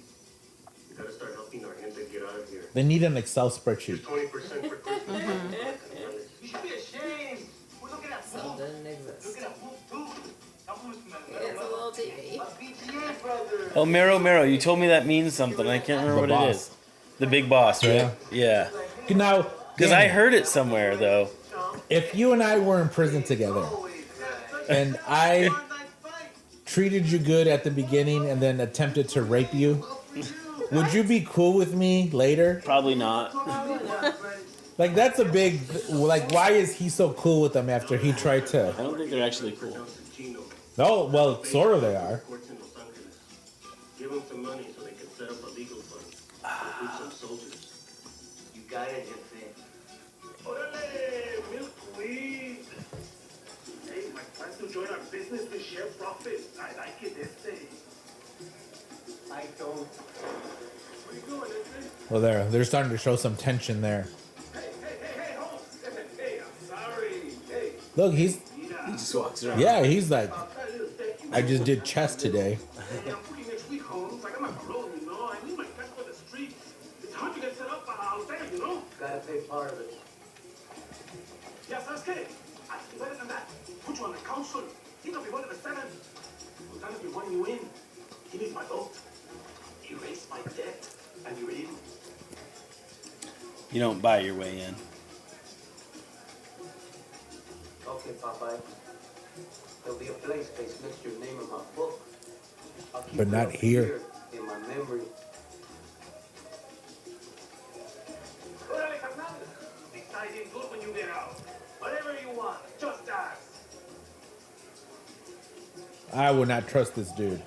We gotta start helping our gente get out of here. They need an Excel spreadsheet. 20% for Christmas. You should be ashamed. We're looking at So food. doesn't exist. Looking at food, too. It's a little TV. A BTA brother. Oh, Mero, you told me that means something. I can't remember The what it boss. is. The big boss, right? Yeah. Now, Because Dan, I heard it somewhere, though. if you and I were in prison together, and I treated you good at the beginning and then attempted to rape you, would you be cool with me later? Probably not. Like, that's a big, like, why is he so cool with them after he tried I to? don't think they're actually cool. Oh, well, sort of they are. Courts in Los Angeles. Give them some money so they can set up a legal fund. Recruit some soldiers. You got it, Jefe. Orale, milk, please. Hey, my plans to join our business to share profits. I like it this day. I don't. Where you going, Edwin? Well, they're starting to show some tension there. Hey, Holmes. Hey, I'm sorry. Hey, Look, he's, He just walks around. yeah, he's like, I just did chess today. hey, I'm free next week, Holmes. I got my parole, you know. I need my cash for the streets. It's hard to get set up out there, you know. Gotta pay part of it. Yeah, ¿sabes qué? I can do better than that. Put you on the council. You can be one of the seven. Gonzalez will want you in. He needs my vote. Erase my debt, and you're in. You don't buy your way in. Okay, Popeye. There'll be a place next to your name in my book. I'll keep But it not up here. in my memory. Órale, carnal. Deciding good when you get out. Whatever you want, just ask. I would not trust this dude.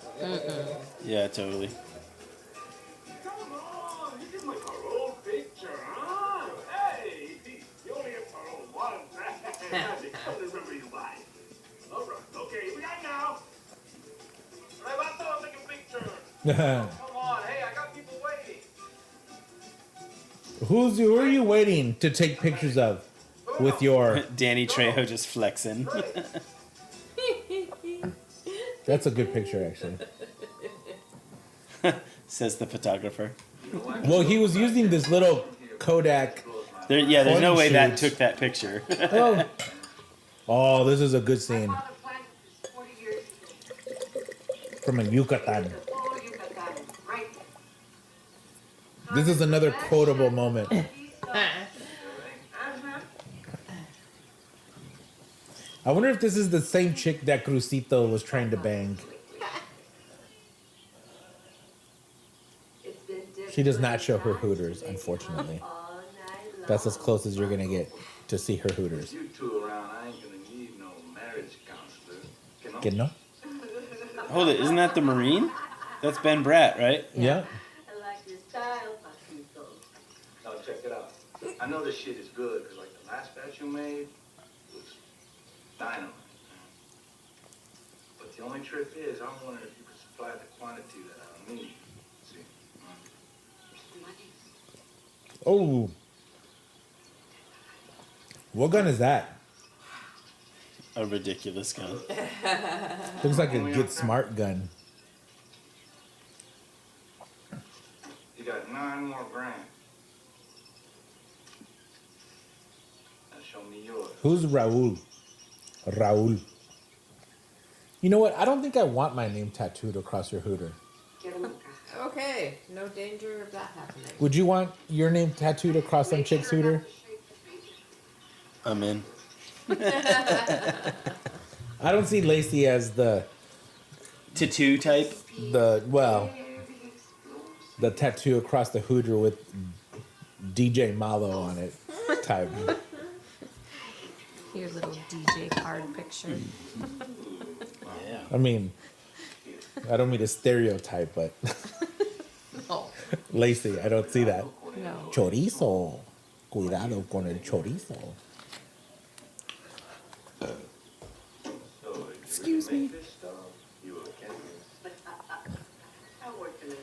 Yeah, totally. Come on, you get my parole picture, huh? Hey, you only get parole once. Don't remember you by. All right, okay, we got now. Rebato, take a picture. Come on, hey, I got people waiting. Who are you waiting to take pictures of with your? Danny Trejo just flexing. That's a good picture, actually. Says the photographer. Well, he was using this little Kodak. There's no way that shoots. took that picture. Oh, this is a good scene Father planted this 40 years ago. from a Yucatan. Oh, Yucatan, right. This is another quotable moment. I wonder if this is the same chick that Crucito was trying to bang. She does not show her hooters, unfortunately. All That's as close as you're gonna get to see her Hooters. You two around, I ain't gonna need no marriage counselor. Get no? Hold it, isn't that the Marine? That's Ben Bratt, right? Yeah. I like your style, Pasito. Now check it out. I know this shit is good, because like the last batch you made was dynamite. But the only trick is, I'm wondering if you could supply the quantity that I need. See? Oh. What gun is that? A ridiculous gun. Looks like a Get Smart gun. You got 9 more grand. Now show me yours. Who's Raul? Raul. You know what? I don't think I want my name tattooed across your Hooter. Okay, no danger of that happening. Would you want your name tattooed across some chick's Hooter? I'm in. I don't see Lacey as the tattoo type. The tattoo across the Hooter with DJ Malo on it type. Your little DJ card picture. Yeah. I mean, I don't mean to stereotype, but No. Lacey, I don't see that. No. Chorizo. Cuidado con el chorizo. Excuse me.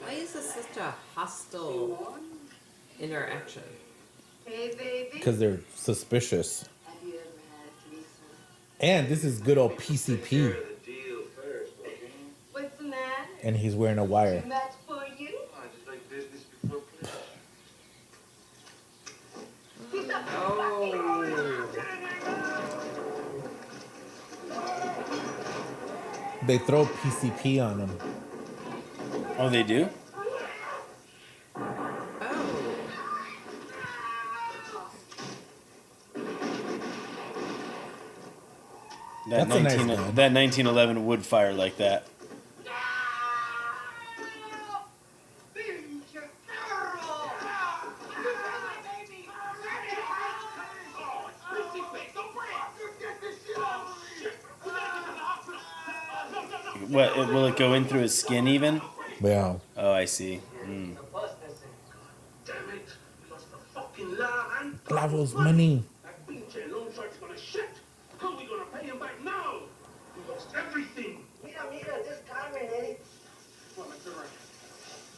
Why is this such a hostile interaction? Hey, baby. Because they're suspicious. And this is good old PCP. What's the matter? And he's wearing a wire. And that's for you? They throw PCP on him. Oh, they do? That That's a nice 19, gun. that 1911 would fire like that. What? Will it go in through his skin even? Yeah. Oh, I see. Mm. Clavo's money. That pinche loan shark's gonna shit. How are we gonna pay him back now? We lost everything. Mira, just Carmen, eh? Well, it's all right.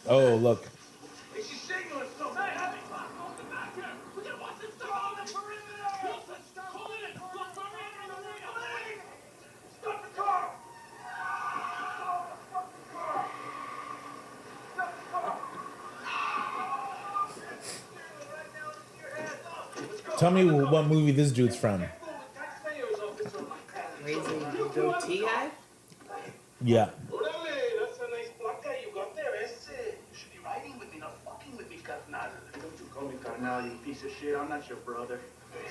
Oh, look. Hey, she's signaling something. Hey, have it. Go back here. We gotta watch this stuff on the perimeter. Wilson, hold it. Look, hurry in the way. Stop the car. Tell me what movie this dude's from. Crazy goatee guy? Yeah. Orale, that's a nice placa you got there, ese. You should be riding with me, not fucking with me, carnal. Don't you call me carnal, you piece of shit. I'm not your brother.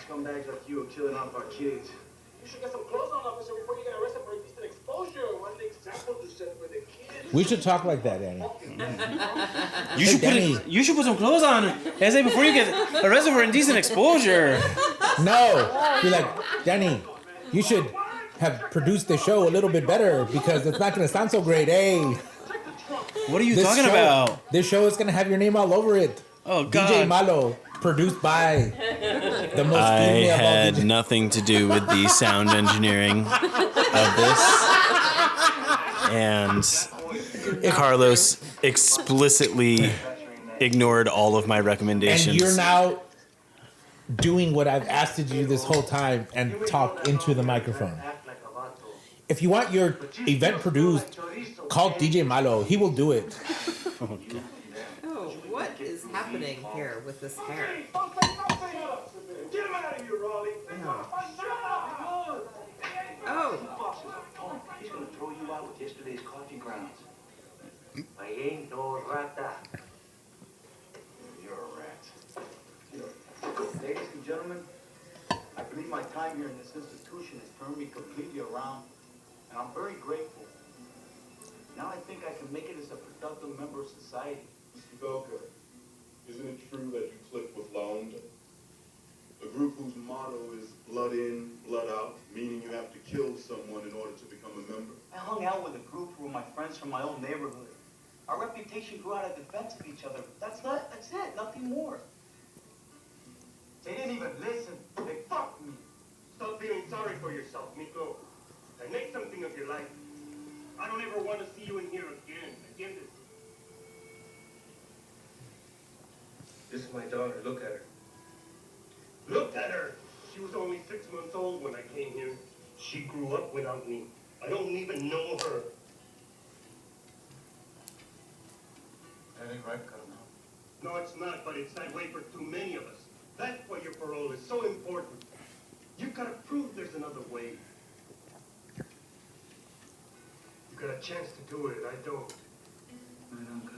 Scumbags like you are killing off our kids. You should get some clothes on, officer, before you get arrested for indecent exposure. One example to set for the kids. We should talk like that, Danny. You should put some clothes on, Jose, before you get arrested for indecent exposure. No. Be like, Danny, you should have produced the show a little bit better because it's not going to sound so great, eh? What are you talking about? This show is going to have your name all over it. Oh, God. DJ Malo, produced by the most I female had DJ. nothing to do with the sound engineering of this. And Carlos explicitly ignored all of my recommendations. And you're now doing what I've asked you to do this whole time and talk into the microphone. If you want your event produced, call DJ Malo. He will do it. Oh, what is happening here with this hair? Get him out of here, Raleigh. Oh. He's gonna throw you out with yesterday's coffee grounds. I ain't no rata. You're a rat. Ladies and gentlemen, I believe my time here in this institution has turned me completely around, and I'm very grateful. Now I think I can make it as a productive member of society. Mr. Velka, isn't it true that you clicked with Lone? A group whose motto is blood in, blood out, meaning you have to kill someone in order to become a member. I hung out with a group who were my friends from my own neighborhood. Our reputation grew out of defense of each other. That's it, nothing more. They didn't even listen. They fucked me. Stop feeling sorry for yourself, Miko. And make something of your life. I don't ever want to see you in here again. Again this. This is my daughter. Look at her. Look at her! She was only 6 months old when I came here. She grew up without me. I don't even know her. That ain't right, Colonel. No, it's not, but it's that way for too many of us. That's why your parole is so important. You've got to prove there's another way. You got a chance to do it. I don't.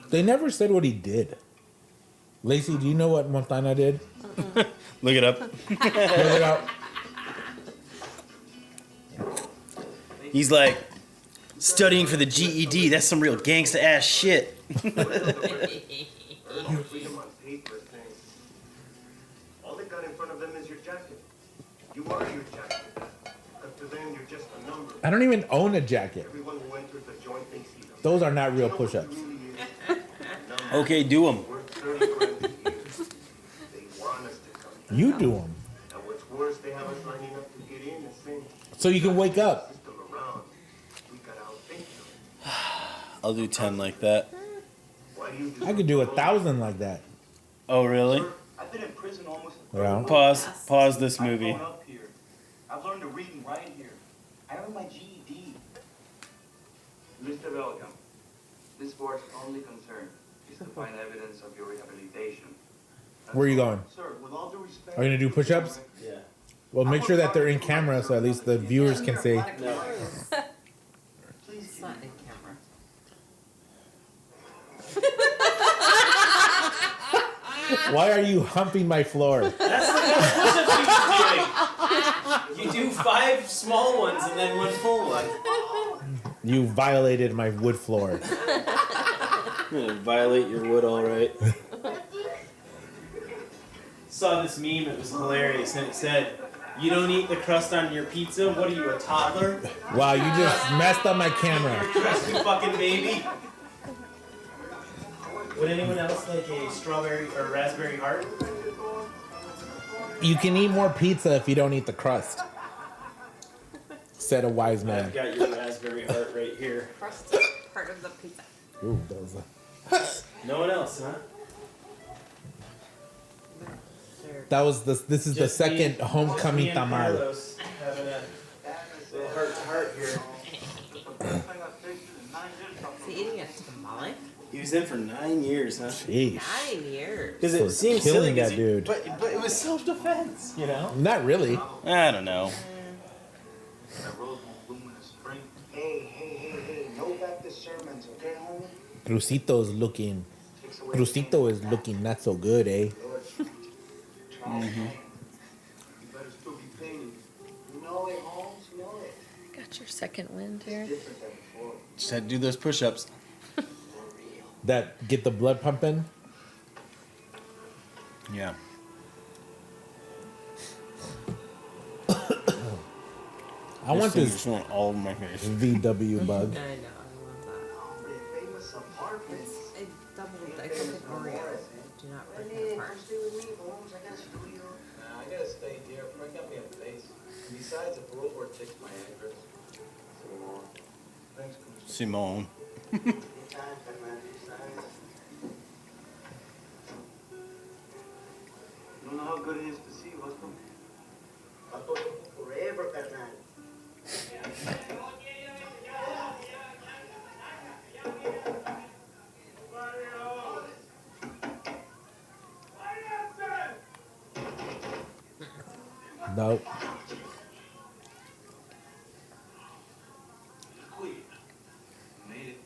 They never said what he did. Lacey, do you know what Montana did? Look it up. Look it up. He's like, studying for the GED. That's some real gangsta ass shit. Freedom on paper thing. All they got in front of them is your jacket. You are your jacket. But to them, you're just a number. I don't even own a jacket. Everyone who enters the joint thinks he's a Those are not real push-ups. Okay, do them. You do them. And what's worse, they have us lining up to get in the same. So you can wake up. System around. We gotta outthink them. I'll do 10 like that. Why do you I could do 1,000 like that. Oh, really? I've been in prison almost. Yeah. Pause this movie. I've grown up here. I've learned to read and write here. I earned my GED. Mr. Belgium, this board's only concern is to find evidence of your rehabilitation. Where are you going? Sir, with all due respect. Are you going to do push-ups? Yeah. Well, make sure that they're in camera so at least the viewers can see. No. It's not in camera. Why are you humping my floor? That's the kind of push-ups you do. You do 5 small ones and then 1 full one. You violated my wood floor. I'm gonna violate your wood, all right. Saw this meme. It was hilarious, and it said, "You don't eat the crust on your pizza. What are you, a toddler? Wow, you just messed up my camera. You're a crusty fucking baby." Would anyone else like a strawberry or raspberry heart? You can eat more pizza if you don't eat the crust. Said a wise man. I've got your raspberry heart right here. Crust is part of the pizza. Ooh, that was No one else, huh? This is the Just me second and- homecoming me and tamal. Carlos having a little heart-to-heart here. Is he eating a tamale? He was in for 9 years, huh? Jeez. 9 years. Because For it seems silly, killing 'cause that dude. But it was self-defense, you know? Not really. I don't know. That rose won't bloom in the spring. Hey, no Baptist sermons, okay, homie? Crucito is looking not so good, eh? You better still be painting. You know it, Holmes, you know it. Got your second wind here. Different than before. Just had to do those push-ups. That get the blood pumping. Yeah. I want thing this just went all over my face. VW bug. I know, I want that. Famous apartments. A double-decker Oreo. Do not rip it apart. Stay with me, Holmes. I got a studio. Nah, I gotta stay here. Frank got me a place. Besides, the parole board takes my address. Thanks, Commissioner. Simone. Anytime, Batman. Anytime. You don't know how good it is to see you, husband. I'll talk to you forever, Batman. No. Made it.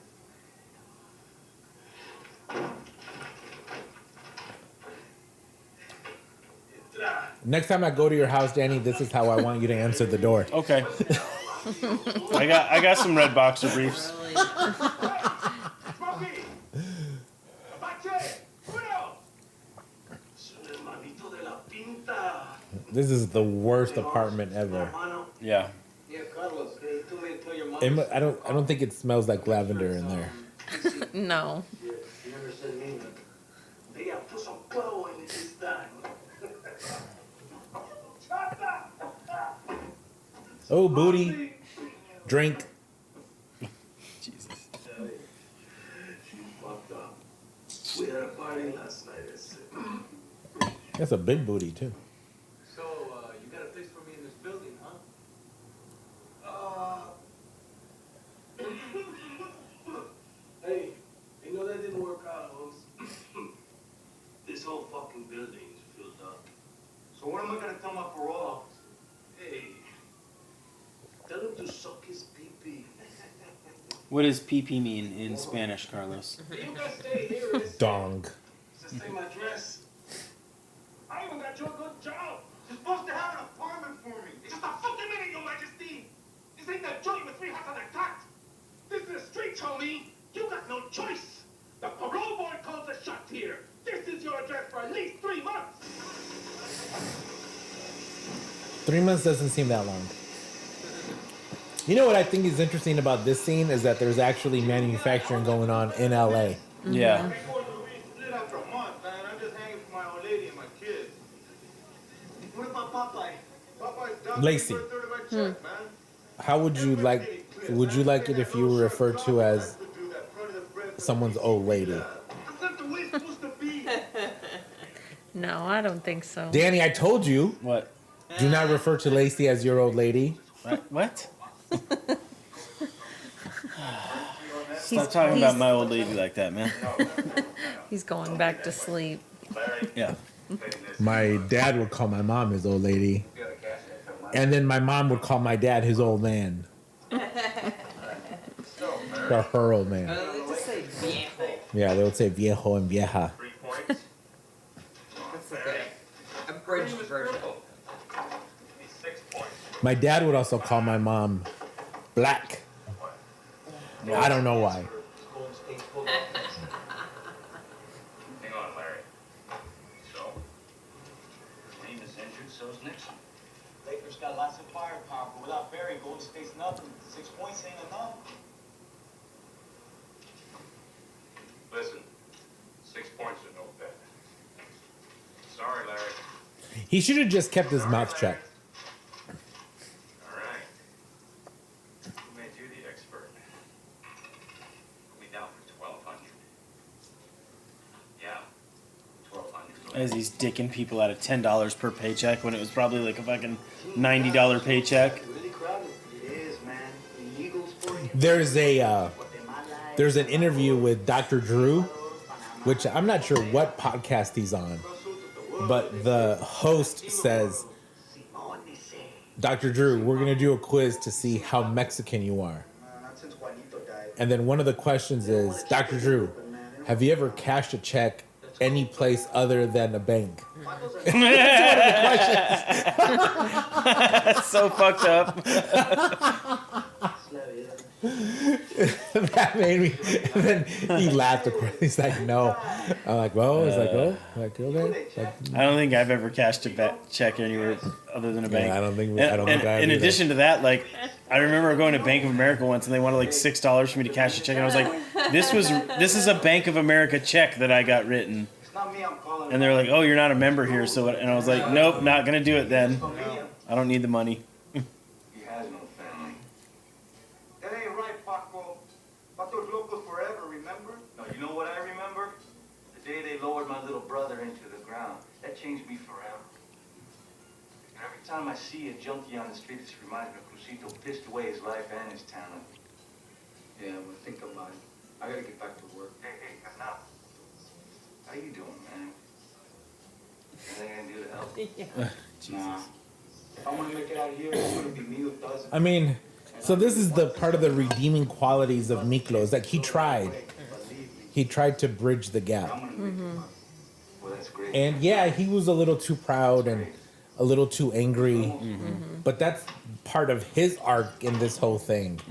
Next time I go to your house, Danny, this is how I want you to answer the door. Okay. I got some red boxer briefs. Son hermanito de la pinta. This is the worst apartment ever. Yeah. Yeah, Carlos, hey, tú me tell your mom. I don't think it smells like lavender in there. No. Yeah, you never said me. They have put some glow in it this time. Oh, booty. Drink. Jesus. She fucked up. We had a party last night. That's a big booty, too. So, you got a place for me in this building, huh? Hey, you know that didn't work out, Holmes. This whole fucking building is filled up. So when am I gonna tell my parole officer? Hey, tell him to suck his pee-pee. What does PP mean in Spanish, Carlos? You guys stay here. It's Dong. the same address. I even got you a good job. You're supposed to have an apartment for me. Just a fucking minute, Your Majesty! This ain't that joint with 3 hats on a cot! This is the street, Tony! You got no choice! The parole board calls the shots here! This is your address for at least 3 months! 3 months doesn't seem that long. You know what I think is interesting about this scene is that there's actually manufacturing going on in LA. Yeah. Before we split after a month, man, I'm just hanging for my old lady and my kids. What about Popeye? Popeye's done Lacey. for a third of my check, man. How would you like it if you were referred to as someone's old lady? That's not the way it's supposed to be. No, I don't think so. Danny, I told you. What? Do not refer to Lacey as your old lady. What? Stop talking about my old lady like that, man. He's going back to sleep. Yeah. My dad would call my mom his old lady. And then my mom would call my dad his old man. Or her old man. They just say viejo. Yeah, they would say viejo and vieja. That's like a abridged version. My dad would also call my mom black. I don't know why. Hang on, Larry. So, team is injured, so's Nixon. Lakers got lots of firepower, but without Barry, Golden State's nothing. 6 points ain't enough. Listen, 6 points are no bet. Sorry, Larry. He should have just kept his mouth shut. All right. Who made you the expert? Put me down for 1,200. Yeah, 1,200. As he's dicking people out of $10 per paycheck when it was probably like a fucking $90 paycheck. Really crowded. It is, man. The Eagles for you. There's an interview with Dr. Drew, which I'm not sure what podcast he's on, but the host says, Dr. Drew, we're going to do a quiz to see how Mexican you are. And then one of the questions is, Dr. Drew, have you ever cashed a check any place other than a bank? That's so fucked up. That made me. And then he laughed. Of course, he's like, "No." I'm like, "Well," he's like, "Oh, like okay." Like, I don't think I've ever cashed a check anywhere other than a bank. Yeah, I don't think. In addition to that, like, I remember going to Bank of America once, and they wanted like $6 for me to cash a check, and I was like, "This is a Bank of America check that I got written." And they're like, "Oh, you're not a member here," so what? And I was like, "Nope, not gonna do it then. I don't need the money." He has no family. That ain't right, Paco. Paco's locos forever, remember? No, you know what I remember? The day they lowered my little brother into the ground. That changed me forever. And every time I see a junkie on the street, this reminds me of Crucito pissed away his life and his talent. Yeah, well, think of mine. I gotta get back to work. Hey, now. How you doing, man? Anything I can do to help? Nah. If I want to make it out here, it's gonna be me who does it. I mean, so this is the part of the redeeming qualities of Miklos. Like he tried to bridge the gap. Well, that's great. And yeah, he was a little too proud and a little too angry. But that's part of his arc in this whole thing.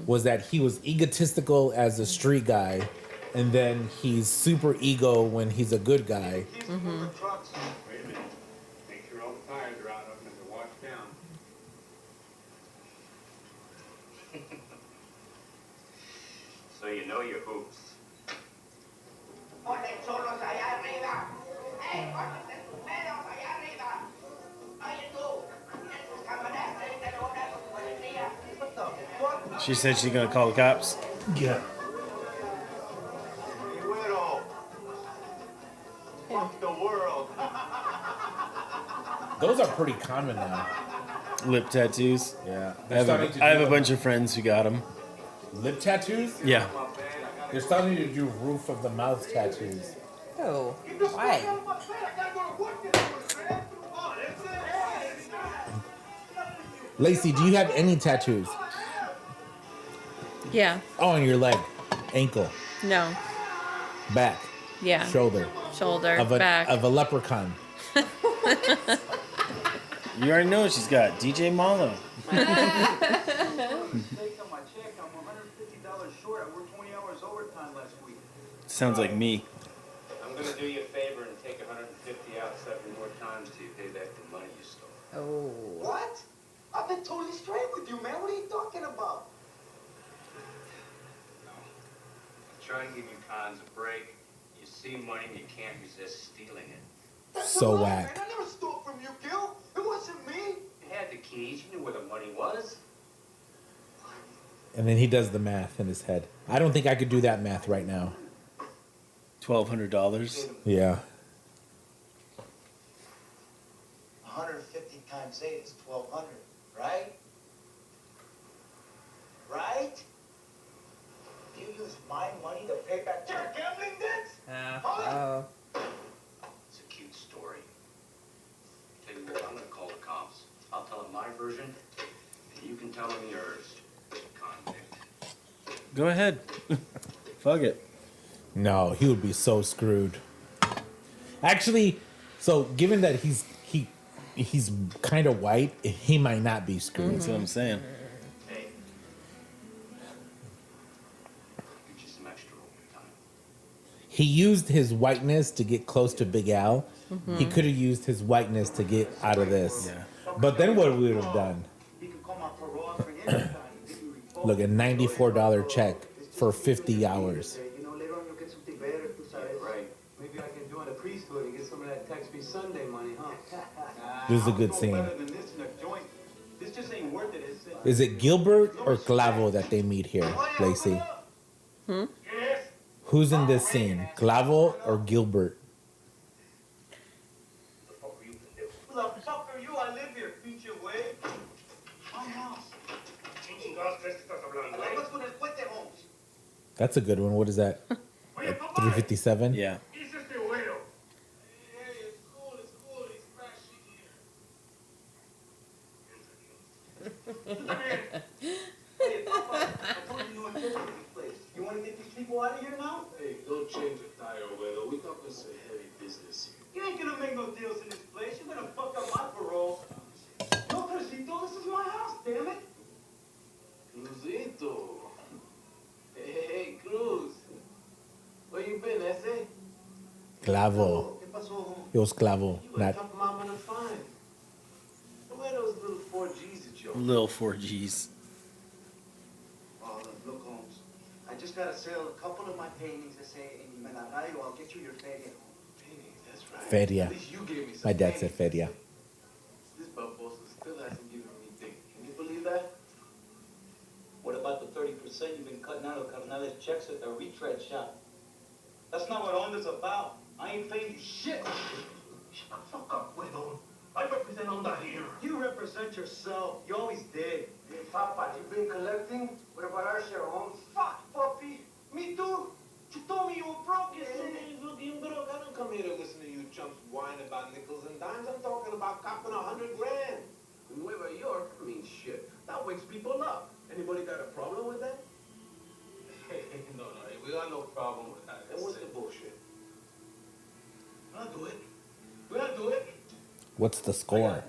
Was that he was egotistical as a street guy, and then he's super ego when he's a good guy. Wait a minute. Make sure all the tires are you know your hoops. She said she's gonna call the cops. Yeah. Fuck the world. Those are pretty common now. Lip tattoos. Yeah. I have a bunch of friends who got them. Lip tattoos? Yeah. They're starting to do roof of the mouth tattoos. Oh, why? Lacey, do you have any tattoos? Yeah. Oh, on your leg, ankle, No. back, Yeah. shoulder, Shoulder. of a back. of a leprechaun. You already know what she's got. DJ Malo. Mistake on my check. I'm $150 short. I worked 20 hours overtime last week. Sounds like me. I'm gonna do you a favor and take 150 out 7 more times till you pay back the money you stole. Oh. What? I've been totally straight with you, man. What are you talking about? Try and give you cons a break. You see money and you can't resist stealing it. That's So a lie, whack. man. I never stole from you, Gil. It wasn't me. You had the keys. You knew where the money was. And then he does the math in his head. I don't think I could do that math right now. $1,200. Yeah. 150 times 8 is 1,200, right? Right? You use my money to pay back your gambling debts? Oh. It's a cute story. Tell you what, I'm gonna call the cops. I'll tell them my version, and you can tell them yours. Convict. Go ahead. Fuck it. No, he would be so screwed. Actually, so given that he's kind of white, he might not be screwed. That's what I'm saying. Hey. Get you some extra overtime. He used his whiteness to get close to Big Al. Mm-hmm. He could have used his whiteness to get out of this. Yeah. But then what we would have done? You can call my parole for any time. Look, a $94 check for 50 hours. You know, later on you'll get something better. tú sabes. Right. Maybe I can join the priesthood and get some of that Text Me Sunday money, huh? This is a good scene. Better than this in a joint. This just ain't worth it. It's Is it Gilbert or Clavo that they meet here, Lacey? Hmm? Who's in this scene, Clavo or Gilbert? Who the fuck are you? I live here, pinche güey. My house. Hablamos con el puente, Holmes. That's a good one. What is that? At 357? Yeah. You want to get these people out of here now? Hey, don't change the tire, Widow. We talking some heavy business here. You ain't gonna make no deals in this place. You're gonna fuck up my parole. No, Crucito, this is my house, damn it. Cruzito. Hey, Cruz. Where you been, Ese? Clavo. ¿Qué pasó? It was Clavo, You were not. top mom on a fine. Where are those little 4Gs that you're Little 4Gs. Oh, look, Holmes. I just gotta sell a couple of my paintings. I say, in Menagayo, I'll get you your feria. That's right. Feria. At least you gave me some My dad said paintings. Feria. This baboso still hasn't given me anything. Can you believe that? What about the 30% you've been cutting out of Carnales checks at the retread shop? That's not what Honda's about. I ain't paying you shit. Shut the fuck up, Widow. I represent Onda here. You represent yourself. You always did. Hey, Papa, you been collecting? What about our share, Holmes? Fuck, puppy. Me too. You told me you were broke yesterday. Look, you broke. I don't come here to listen to you chumps whine about nickels and dimes. I'm talking about copping 100 grand. In Nueva York, I mean shit. That wakes people up. Anybody got a problem with that? Hey, no, we got no problem with that. Then what's the bullshit? I'll do it. We'll do it. What's the score?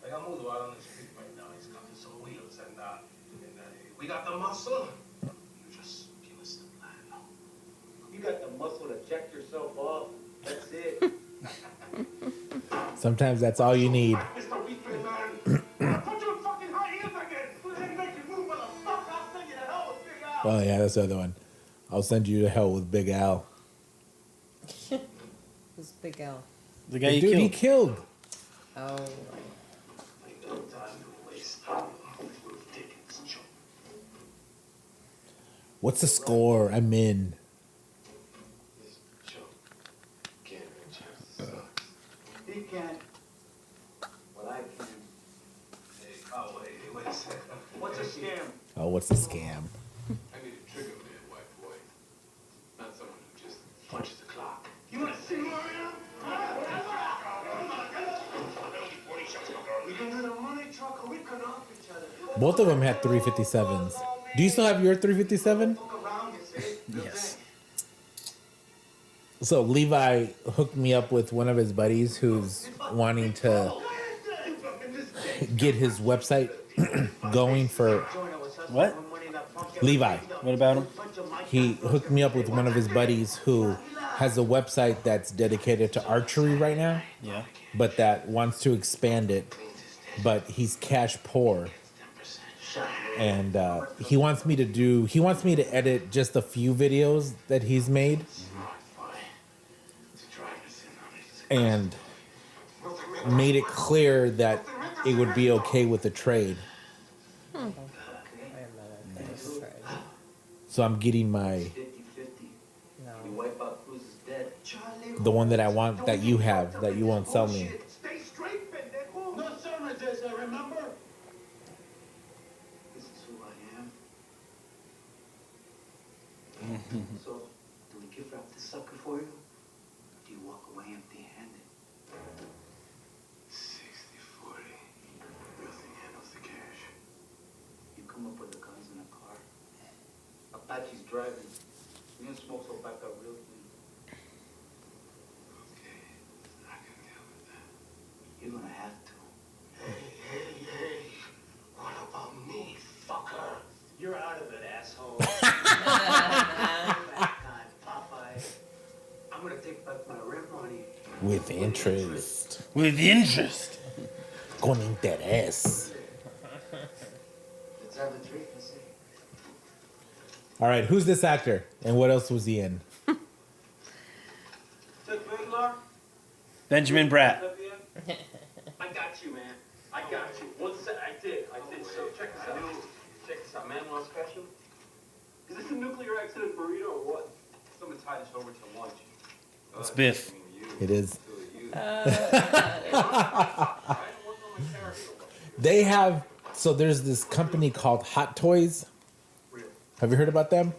I got Mudo out on the street right now. He's got his own wheels and we got the muscle. You just give us the plan. You got the muscle to check yourself off. That's it. Sometimes that's all you need. Mr. Weekly Man. Put your fucking high heels again. Make you move, motherfucker. I'll send you to hell with big eyes. Oh, yeah, that's the other one. I'll send you to hell with Big Al. Who's Big Al? The guy The dude he killed. Oh. What's the score? I'm in. He can't. What I can. Hey, oh, wait a second. What's a scam? Oh, what's the scam? I need a trigger man, white boy. Not someone who just punches the clock. You want to see who I am? We can do the money truck or we can off each other. Both of them had 357s. Do you still have your 357? Yes. So Levi hooked me up with one of his buddies who's wanting to get his website going for What? Levi. What about him? He hooked me up with one of his buddies who has a website that's dedicated to archery right now. Yeah. But that wants to expand it. But he's cash poor. And he wants me to edit just a few videos that he's made. And made it clear that it would be okay with the trade. So I'm getting my the one that I want that you have that you won't sell me. Stay straight, pendejo. No services, remember? This is who I am. So, do we gift wrap this sucker for you? Or do you walk away empty-handed? 60-40. Nothing handles the cash. You come up with the guns in a car. Apache's driving. Me and Smoke's will back up real clean. Okay, I can deal with that. You're gonna have to. Hey. What about me, fucker? You're out of it, asshole. I'm gonna take back my rent money. With interest. With interest. Con interés. Let's have a drink and see. All right, who's this actor? And what else was he in? Benjamin Bratt. I got you, man. I got you. I did. So check this out. Check this out. Man wants special. Is this a nuclear accident burrito or what? Someone tied us over to lunch. It's Biff. It is. They have, so there's this company called Hot Toys. Have you heard about them?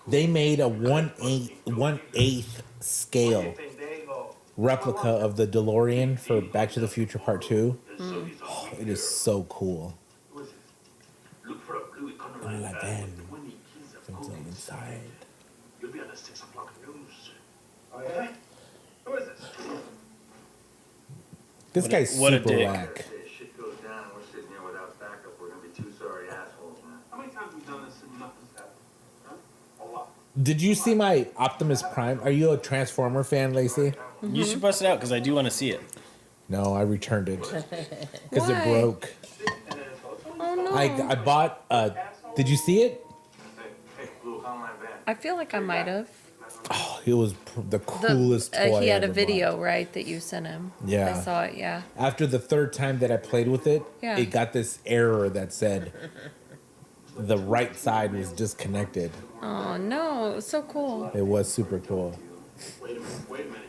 They made a 1/8 scale replica of the DeLorean for Back to the Future Part 2. Oh, it is so cool. Oh, la van. Something inside. You'll be on the 6 o'clock news. Oh, yeah? Who is this? This guy's what a super dick. whack. If shit goes down and we're sitting here without backup, we're gonna be two sorry assholes, man. How many times have we done this and nothing's happened? Huh? A lot. Did you see my Optimus Prime? Are you a Transformer fan, Lacey? You should bust it out because I do want to see it. No, I returned it because it Why? broke. Oh no. I bought. Did you see it? Hey, Blue, how am I back? I feel like I might have. Oh, it was the coolest toy. He had I a ever video, bought. right, that you sent him. Yeah. I saw it, yeah. After the third time that I played with it, Yeah. it got this error that said the right side was disconnected. Oh no, it was so cool. It was super cool. Wait a minute.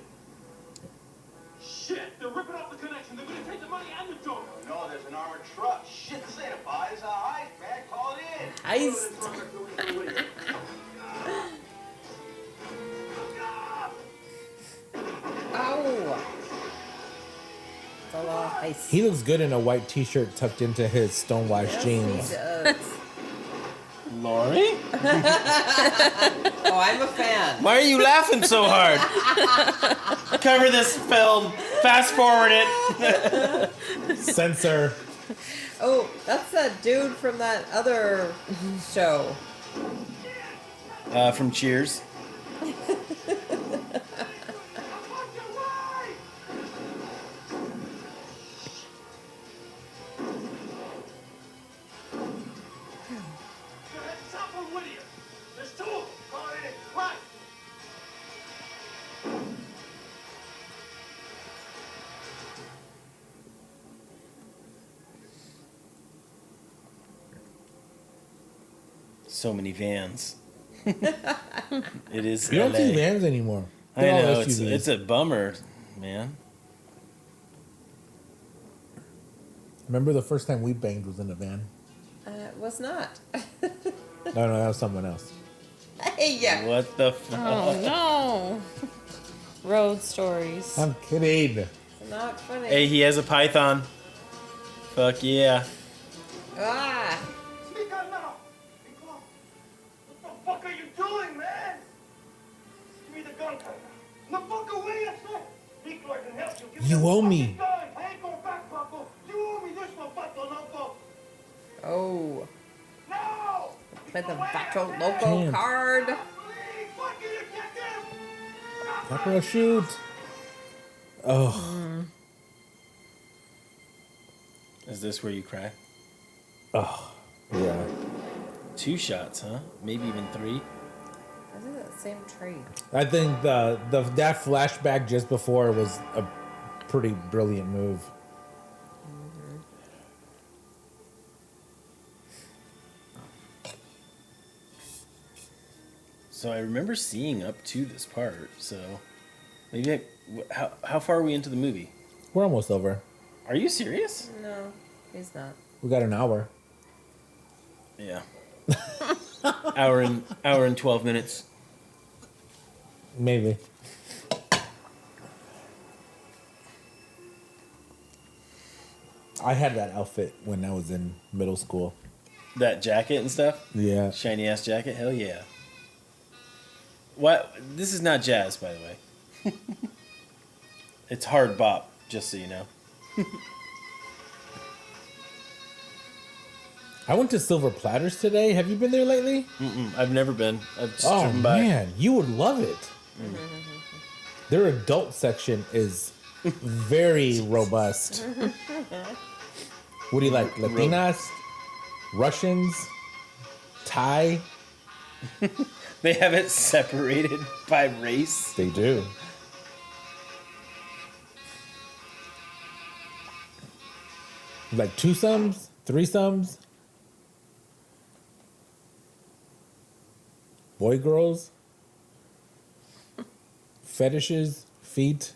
Shit, they're ripping off the connection. They're gonna take the money and the dough. No, there's an armored truck. Shit, this ain't a buy, it's a heist, man. Call it in. Heist. Ow. It's a lot of heist. He looks good in a white t-shirt tucked into his stonewashed jeans. He does. Lori? Oh, I'm a fan. Why are you laughing so hard? Cover this film. Fast forward it. Censor. Oh, that's that dude from that other show. From Cheers. Stop on Whittier. There's So many vans. It is. You don't LA. see vans anymore. I They're all know SUVs. it's a bummer, man. Remember the first time we banged was in a van? It was not. No, that was someone else. Hey, yeah. What the fuck? Oh no. Road stories. I'm kidding. It's not funny. Hey, he has a python. Fuck yeah. Ah. Speak up now. What the fuck are you doing, man? Give me the gun, Carter. No, fuck away, I said. Miklo, I can help you. Give me You the owe fucking me. gun. I ain't going back, Paco. You owe me this one, Paco Loco. Oh. No! With the Vato Loco Damn. card. Pepper shoot. Oh. Is this where you cry? Oh. Yeah. 2 shots, huh? Maybe even 3. I think that same tree. I think that flashback just before was a pretty brilliant move. So I remember seeing up to this part. So maybe how far are we into the movie? We're almost over. Are you serious? No, he's not. We got an hour. Yeah. hour and 12 minutes. Maybe. I had that outfit when I was in middle school. That jacket and stuff? Yeah. Shiny ass jacket? Hell yeah. What? This is not jazz, by the way. It's hard bop, just so you know. I went to Silver Platters today. Have you been there lately? I've never been. I've just Oh driven by. man, you would love it. Their adult section is very robust. What do you like? Latinas? Russians? Thai? They have it separated by race. They do. Like twosomes? Threesomes? Boy girls? Fetishes? Feet?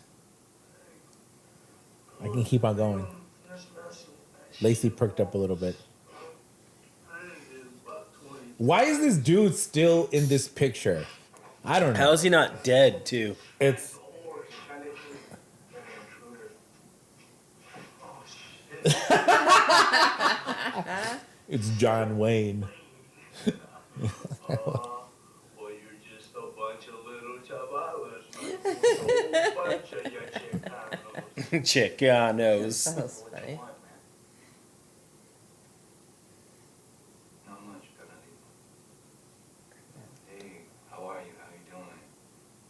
I can keep on going. Lacey perked up a little bit. Why is this dude still in this picture? I don't know. How is he not dead, too? It's it's John Wayne. Well, you're just a bunch of little chavalas. A bunch of your Chicanos. Chicanos. That was funny. Not much, Bernardino. Hey, how are you? How you doing?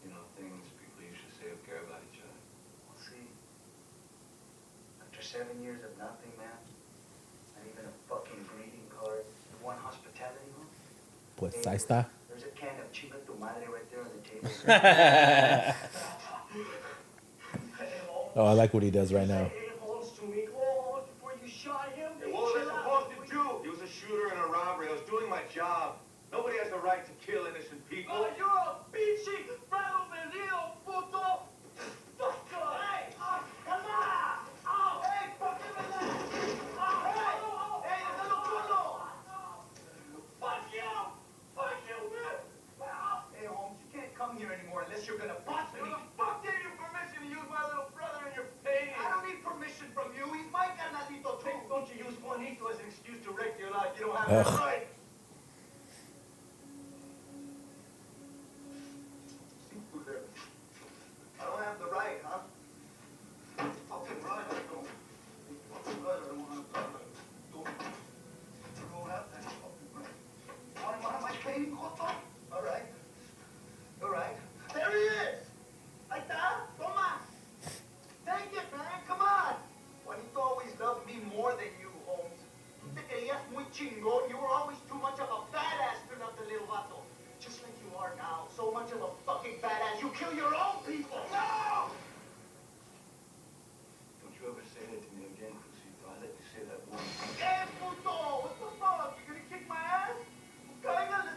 You know, things people usually say who care about each other. We'll see. After 7 years of nothing, man, not even a fucking greeting card, one hospitality, huh? Pues ahí está. There's a can of chinga tu madre right there on the table. Oh, I like what he does right now. Hey, what was I supposed to do? He was a shooter and a robber. I was doing my job. Nobody has the right to kill innocent people. Oh, you're a pinche feo vendido, puto! Hey, come on! Oh, hey, fuck him in there! Oh, hey, little culo! Fuck you! Fuck you, man! Hey, Holmes, you can't come here anymore unless you're gonna boss me. Who the fuck gave you permission to use my little brother in your painting? I don't need permission from you. He's my canalito too. Don't you use Juanito as an excuse to wreck your life. You don't have that Ugh. right. I don't have the right, huh? Fucking right, I don't. Fucking right, I don't have that right. Don't have that fucking right. Want my painting, Joto? All right. All right. There he is. Ahí está. Toma. Take it, man. Come on. Juanito always loved me more than you, Holmes. Tú te creías muy chingón. You were always too much of a badass to love the little vato. Just like you are now. So much of a fucking badass. You kill your own people. No! Don't you ever say that to me again, Crucito. I'll let you say that once. Hey, puto! What the fuck? You gonna kick my ass? Cállate.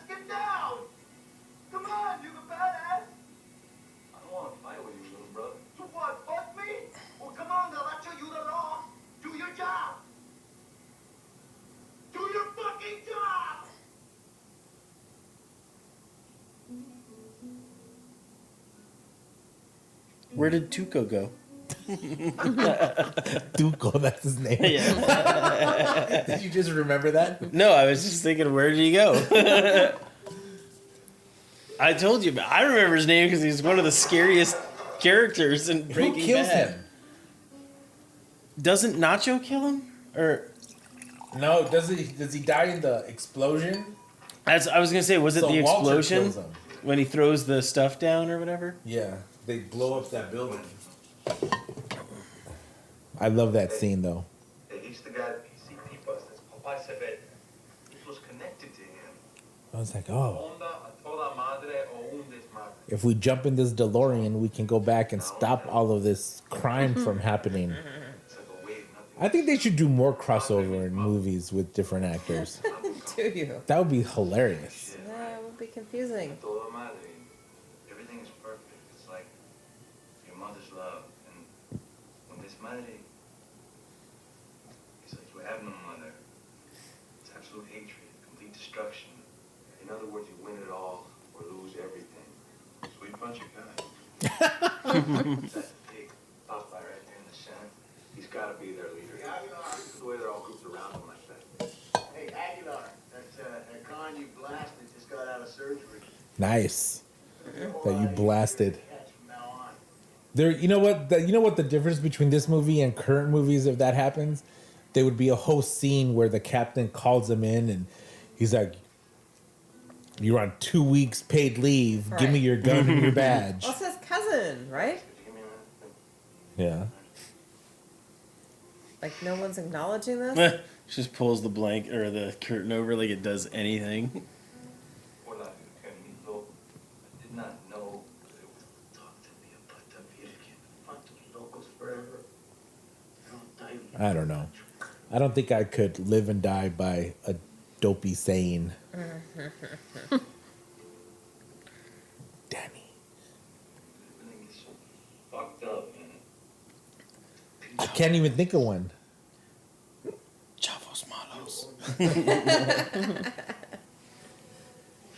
Where did Tuco go? Tuco, that's his name. Yeah. Did you just remember that? No, I was just thinking, where did he go? I told you, but I remember his name because he's one of the scariest characters in Breaking Bad. Who kills him? Doesn't Nacho kill him? Or no? Does he die in the explosion? As I was gonna say, was it So the Walter explosion kills him. when he throws the stuff down or whatever? Yeah, they blow up that building. I love that scene though. He's the guy that PCP busted. Popeye said that this was connected to him. I was like, oh, Onda a toda madre o un desmadre. if we jump in this DeLorean, we can go back and stop all of this crime from happening. I think they should do more crossover in movies with different actors. Do you? That would be hilarious. Yeah, it would be confusing. Toda madre. Everything is perfect. It's like your mother's love. And when this madre, it's like you have no mother. It's absolute hatred, complete destruction. In other words, you win it all or lose everything. Sweet bunch of guys. That big Popeye right there in the center. He's got to be their leader. The way they're all grouped around him like that. Hey, Aguilar, that con you blasted just got out of surgery. Nice that you blasted. There, you know what? You know what the difference between this movie and current movies, if that happens, there would be a whole scene where the captain calls him in and he's like, "You're on 2 weeks paid leave. Give me your gun and your badge." Well, it's his cousin, right? Yeah. Like no one's acknowledging this. Just pulls the blank or the curtain over like it does anything. Hola, Carmito. I did not know that it was talk to me about the Virgen. Fantos locos forever. I don't know. I don't think I could live and die by a dopey saying. Danny. Everything is so fucked up, man. I can't even think of one. Chavos malos. Who's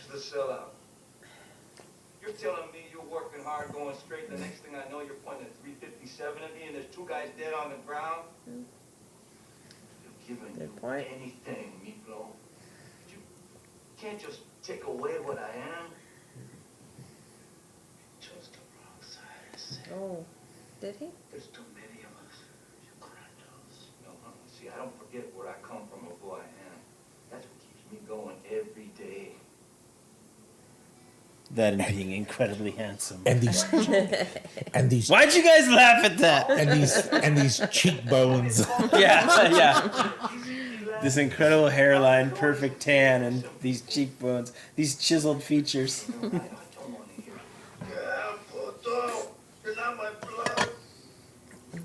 the sellout? You're telling me you're working hard, going straight. The next thing I know, you're pointing at 357 at me, and there's 2 guys dead on the ground. You're giving Good point. anything, Miklo. You can't just take away what I am. You chose the wrong side. Oh, did he? There's too many of us. You grandos. No, see, I don't forget where I come from or who I am. That's what keeps me going every day. That and being incredibly handsome. And these Why'd you guys laugh at that? and these cheekbones. Yeah. This incredible hairline, perfect tan, and these cheekbones, these chiseled features. Yeah, puto. You're not my blood.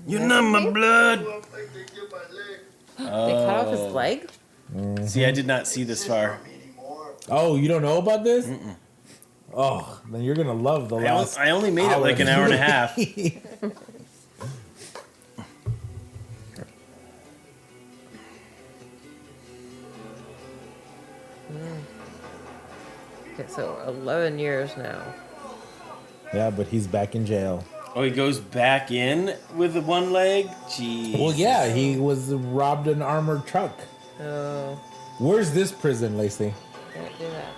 You're not my blood. They cut off his leg? See, I did not see this far. Oh, you don't know about this? Mm-mm. Oh, then you're gonna love the last. I only made it like an hour and a half. Okay, so 11 years now. Yeah, but he's back in jail. Oh, he goes back in with the one leg? Jeez. Well, yeah, he was robbed an armored truck. Oh. Where's this prison, Lacey? Can't do that.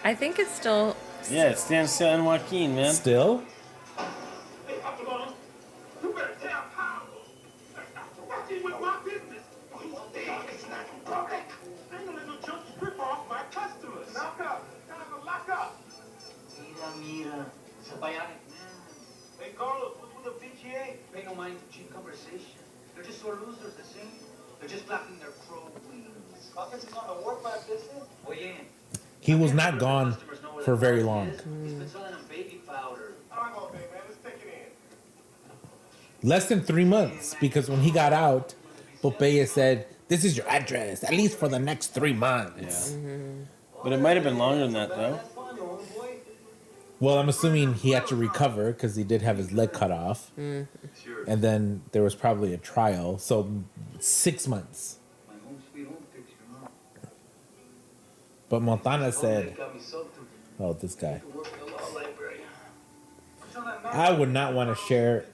I think it's still. Yeah, it's San Joaquin, man. Still? Hey, Octobon, you better tell Pablo. What's in with my business? It's not public. I ain't gonna let no junk strip off my customers. Knock up. Time to lock up. Mira. It's a bionic man. Hey, Carlos, what's with the PGA? Pay no mind to cheap conversation. They're just sore losers, the same. They're just flapping their crow wings. Buckets is on the warp by business? Oye, He was not gone for very long. he's been selling them baby powder. All right, okay, man, let's take it in. Less than 3 months, because when he got out, Popeye said, "This is your address, at least for the next 3 months." Yeah. But it might have been longer than that, though. Well, I'm assuming he had to recover because he did have his leg cut off. And then there was probably a trial. So 6 months. My home sweet home picture, huh? But Montana said, Got me soaked to oh, this guy. work in the law library. What's on that I would not want to share.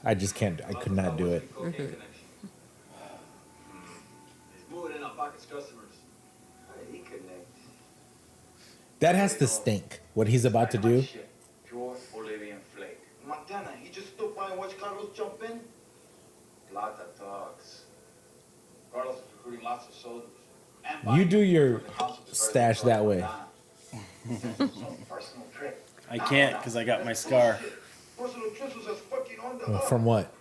I just can't. I could not do it. He's moving in on Pocket's customers. How did he connect? That has to stink. What he's about to do. Pure Bolivian flake. Montana, he just stood by and watched Carlos jump in. Lots of talks. Carlos is recruiting lots of soldiers. You do your stash that way. Personal trip. I can't because I got my scar Personal trips was just fucking on the From what?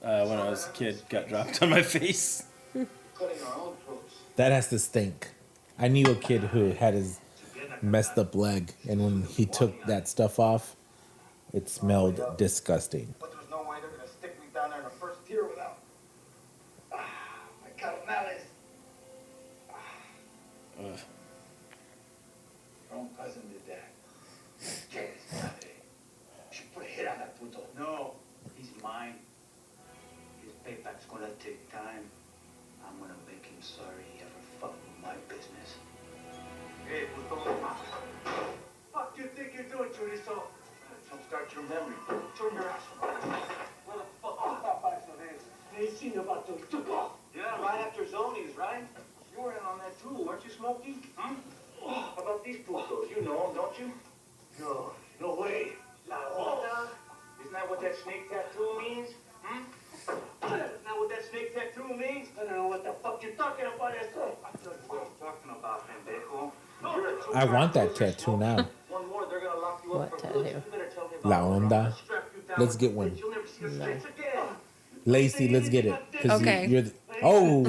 when I was a kid. Got dropped on my face. cutting our own throats. That has to stink. I knew a kid who had his messed up leg, and when he took that stuff off, it smelled disgusting. But there's no way they're gonna stick me down there in the first tier without. My carnales. Ugh. Your own cousin did that. Yes, madre. Should put a hit on that puto. No, he's mine. His payback's gonna take time. I'm gonna make him sorry he ever fucked with my business. Hey, puto. Fuck you think you're doing, Chorizo? Jumpstart your memory. Turn your ass around. Where the fuck is that box of hands? They seen about those took off. Yeah, right after Zonies, right? You were in on that too, weren't you, Smokey? Huh? How about these putos? You know them, don't you? No, no way. La Honda. Isn't that what that snake tattoo means? Hmm? Isn't that what that snake tattoo means? I don't know what the fuck you're talking about, eso. I tell you what I'm talking about, pendejo. I want that tattoo now. One more, they're gonna lock you What up for tattoo? good. You better tell me La about it. Onda. Strap you down Let's with get the one. bitch. You'll never see us streets again. Lacey, let's get it. 'Cause Okay. you're the, oh.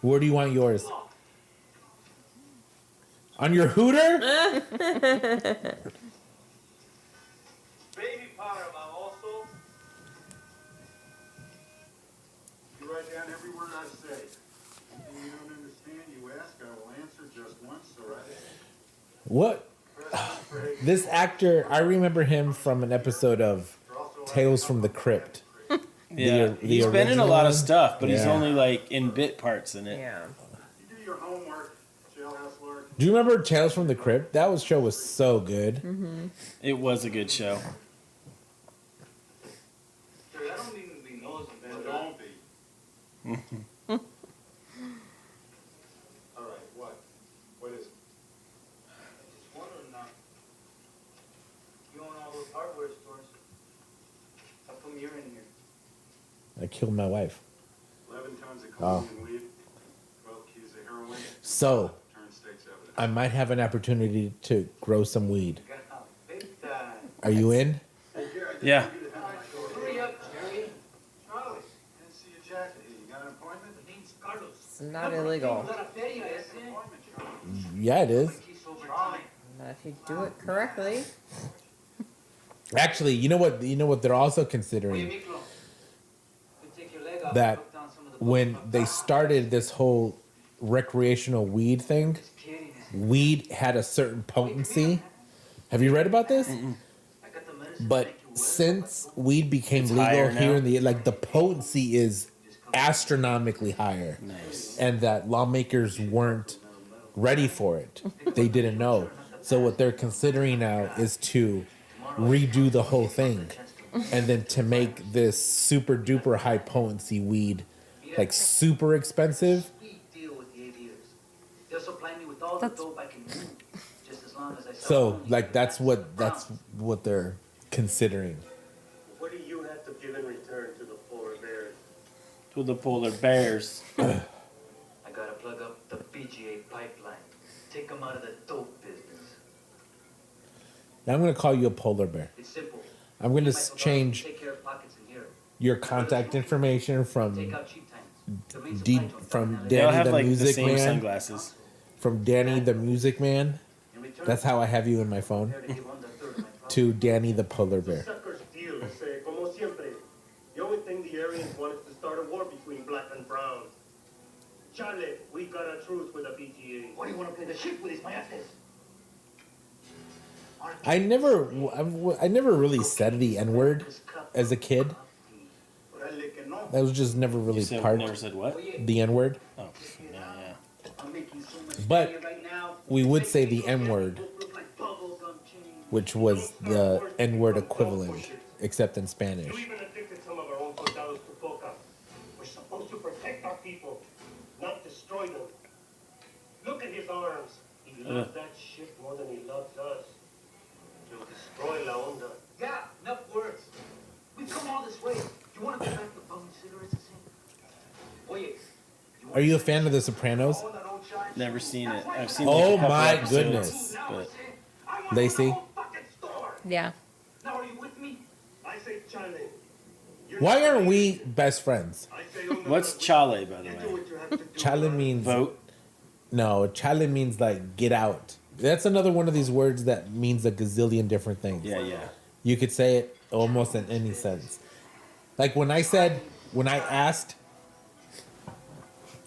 Where do you want yours? On your hooter? Baby powder, also. You write down every word I say. Anything you don't understand, you ask, I will answer just once, so write it. What? This actor, I remember him from an episode of Tales from the Crypt. Yeah, The he's been in a original lot of one? stuff, but he's Yeah. only like in bit parts in it. Yeah. You do your homework, jailhouse work. Do you remember Tales from the Crypt? That show was so good. It was a good show. Dude, I don't even be nosing, man. Don't be. All right, what? What is it? Just wondering now. You own all those hardware stores. How come you're in here? I killed my wife. 11 tons of Oh. cocaine and weed, 12 keys of heroin. So, Turn state's evidence. I might have an opportunity to grow some weed. Big time. Are you in? Yeah. Hurry up, Jerry. Charlie, didn't see your jacket here. You got an appointment? The name's Carlos. It's not illegal. Not a feria, is it? Yeah, it is. Keys over time. Not if you do it correctly. Actually, you know what? You know what they're also Oye, considering? Miklo. You take your leg off That and put down some of the when they started this whole recreational weed thing, weed had a certain potency. Have you read about this? I got the medicine. But since weed became It's legal higher here now? in the like the potency is astronomically higher, Nice. and that lawmakers weren't ready for it. They didn't know. So what they're considering now is to redo the whole thing, and then to make this super duper high potency weed like super expensive. Sweet deal with the aviators. They'll supply me with all the dope I can move, just as long as I sell So only like that's what pounds. they're considering. What do you have to give in return to the polar bears? To the polar bears. I gotta plug up the PGA pipeline. Take them out of the dope business. Now I'm gonna call you a polar bear. It's simple. I'm gonna Michael change Dawson, take care of pockets in here. your contact information from Take out cheap times. The main D, supply joint from down in LA. They'll Danny have the like the Music same Man. sunglasses. From Danny the Music Man. In return, That's how I have you in my phone. prepare to give 1/3 of my profit. To Danny the polar bear. Suckers deal, como siempre. The only thing the Aryans want is to start a war between black and brown. Charlie, we got a truce with the PGA. What do you want to play the shit with these mayates? I never really said the N word as a kid. Órale, que no. That was just never really You said, part never said what? the N word. Oh, yeah, yeah. But we would say the N word, which was the N word equivalent, except in Spanish. You even addicted some of our own soldados to coca. We're supposed to protect our people, not destroy them. Look at his arms. He loves that shit more than he loves us. He'll destroy La Onda. Yeah, enough words. We've come all this way. You want to go back to bumming cigarettes and saying, Oye, Are you a fan of The Sopranos? Never seen it. I've seen. Oh like, a couple my episodes, goodness. But Lacey, Yeah. now are you with me? I say Charlie. why aren't we best friends? what's chale, by the way? Chale means Vote. No, chale means like get out. That's another one of these words that means a gazillion different things. Yeah, yeah. You could say it almost in any sense. Like when I asked,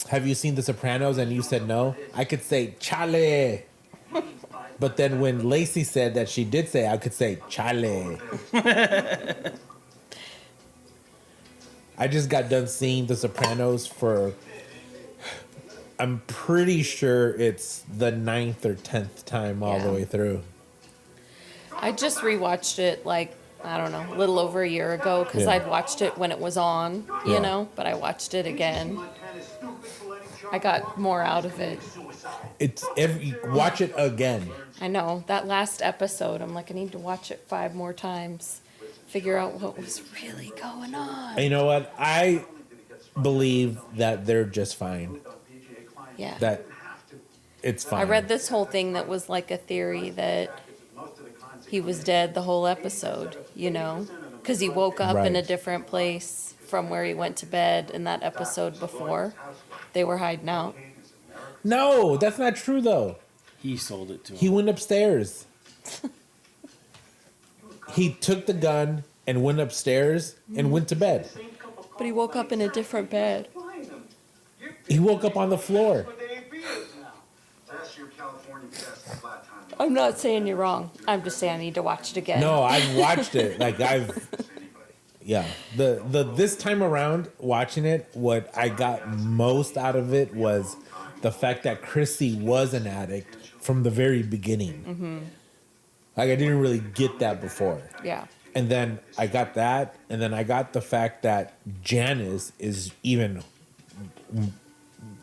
have you seen The Sopranos? And you said no, I could say chale. But then when Lacey said that she did say, I could say chale. I just got done seeing The Sopranos for, I'm pretty sure it's the 9th or 10th time all the way through. I just rewatched it like, I don't know, a little over a year ago because Yeah. I'd watched it when it was on, you Yeah. know, but I watched it again. I got more out of it. Watch it again. I know. That last episode, I'm like, I need to watch it 5 more times. Figure out what was really going on. And you know what? I believe that they're just fine. Yeah. That it's fine. I read this whole thing that was like a theory that he was dead the whole episode, you know? Because he woke up in a Right. different place from where he went to bed in that episode before. They were hiding out. No, that's not true though. He sold it to him. He went upstairs. He took the gun and went upstairs and went to bed. But he woke up in a different bed. He woke up on the floor. That's your California test flat time. I'm not saying you're wrong. I'm just saying I need to watch it again. No, I've watched it. Yeah. The this time around watching it, what I got most out of it was the fact that Chrissy was an addict from the very beginning. Mm-hmm. Like I didn't really get that before. Yeah. And then I got that, and then I got the fact that Janice is even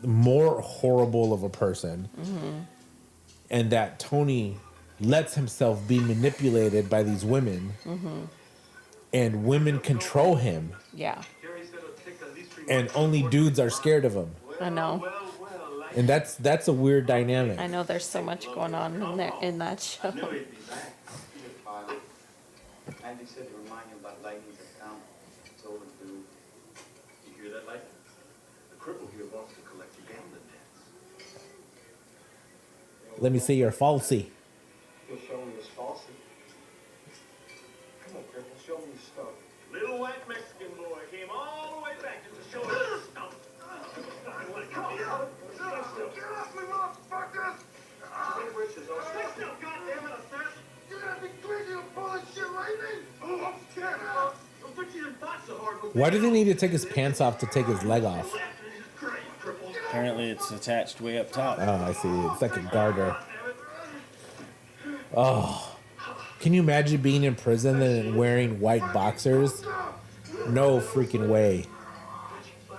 more horrible of a person, Mm-hmm. and that Tony lets himself be manipulated by these women, Mm-hmm. and women control him, Yeah. and only dudes are scared of him. I know. And that's a weird dynamic. I know there's so much going on in there in that show. Andy said to remind you about Lightning's account. It's overdue. You hear that, Lightning? The cripple here wants to collect the gambling debts. Let me see your falsy. You'll show me his falsy. Come on, cripple, show me your stuff. Little white Mexican boy came all the way back just to show us his stuff. I want to come here. Get off me, motherfuckers! Still, goddamn it, sir. You're gonna be crazy to pull this shit right me? Oh, I'm scared. Don't think you didn't fight so hard. Why do they need to take his pants off to take his leg off? Apparently, it's attached way up top. Oh, I see. It's like a garter. Oh. Can you imagine being in prison and wearing white boxers? No freaking way.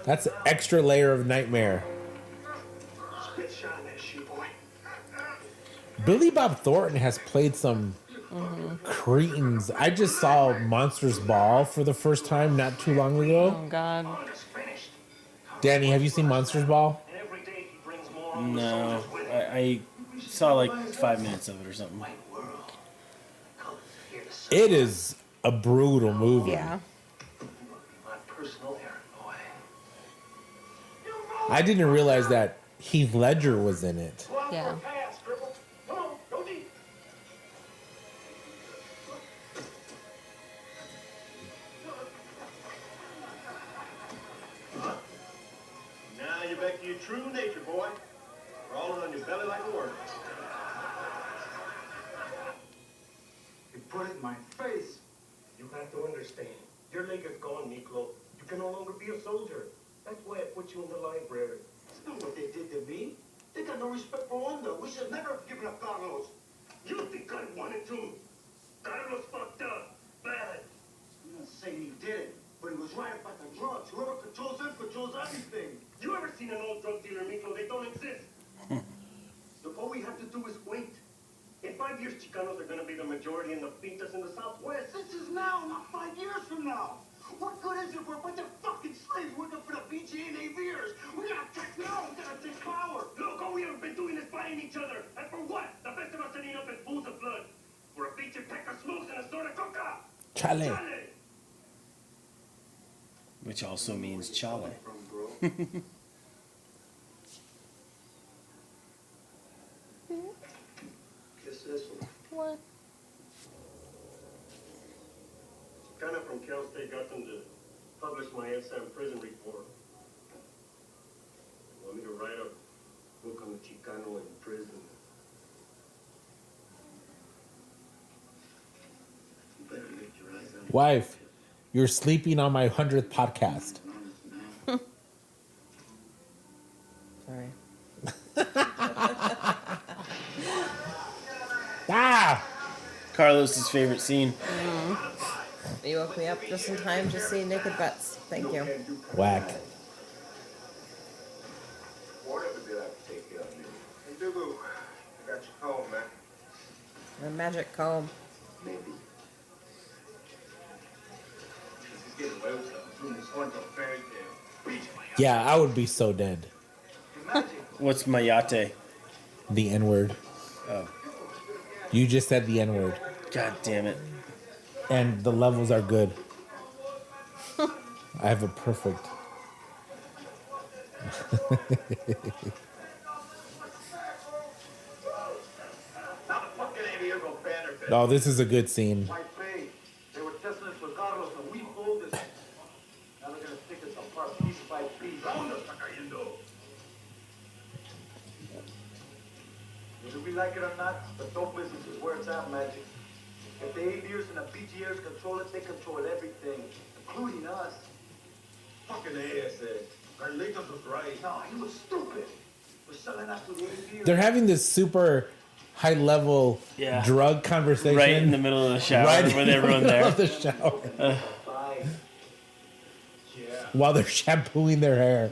That's an extra layer of nightmare. Spit shine that shit, boy. Billy Bob Thornton has played some cretins. I just saw Monsters Ball for the first time not too long ago. Oh God. Danny, have you seen Monsters Ball? No, I saw like 5 minutes of it or something. It is a brutal movie. Yeah. I didn't realize that Heath Ledger was in it. Yeah. Now you're back to your true nature, boy. Crawling on your belly like a worm. You put it in my face. You have to understand. Your leg is gone, Miklo. You can no longer be a soldier. That's why I put you in the library. That's not what they did to me. They got no should never have given up Carlos. You think I wanted to? Carlos fucked up. Bad. I'm not saying he did it, but he was right about the drugs. Whoever controls him controls everything. You ever seen an old drug dealer, Miklo? They don't exist. So all we have to do is wait. In 5 years, Chicanos are going to be the majority in the pintas in the Southwest. This is now, not 5 years from now. What good is it if we're a bunch of fucking slaves working for the BGA and aviators? We gotta take now, we gotta take power. Look, all we have been doing is fighting each other. And for what? The best of us ending up as pools of blood. For a pinche pack of smokes and a sort of coca. Chale. Which also means chale. What? Chicana from Cal State got them to publish my SM prison report. They want me to write a book on the Chicano in prison. You better lift your eyes up. Wife, you're sleeping on my 100th podcast. Sorry. Ah! Carlos's favorite scene. You woke me up just in time to see naked butts. Thank you. Whack. Whatever did I take care of you? Hey, Dugu, I got your comb, man. The magic comb. Maybe. This is getting away with something. This one's a fairy tale. Yeah, I would be so dead. What's mayate? The N-word. Oh. You just said the N-word. God damn it. And the levels are good. I have a perfect. Oh, this is a good scene. They were testing us for Carlos, and we hold this. Now they're gonna pick us apart piece by piece. Vámonos, está cayendo. Whether we like it or not, the dope business is where it's at, Magic. If the aviators and the BGAers control it, they control everything, including us. Fucking ASA. Carlitos was right. No, he was stupid. We're selling out to the aviators. They're having this super high level drug conversation. Right in the middle of the shower with everyone there. Of the shower. While they're shampooing their hair.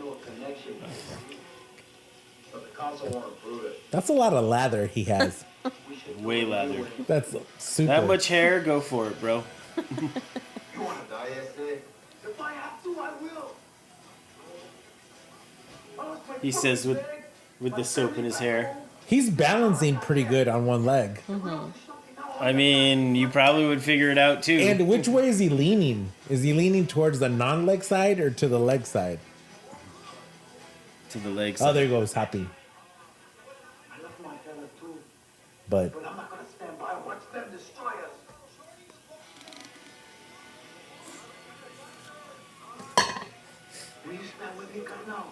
But the council won't approve it. That's a lot of lather he has. Way lather. That's super. That much hair, go for it, bro. You want to die, SA? If I have to, I will. He says with the soap in his hair. He's balancing pretty good on one leg. I mean, you probably would figure it out too. And which way is he leaning? Is he leaning towards the non-leg side or to the leg side? To the leg Oh, side. there goes Happy. I love Montana too. But But I'm not going to stand by and watch them destroy us. Will you stand with me, Carnal?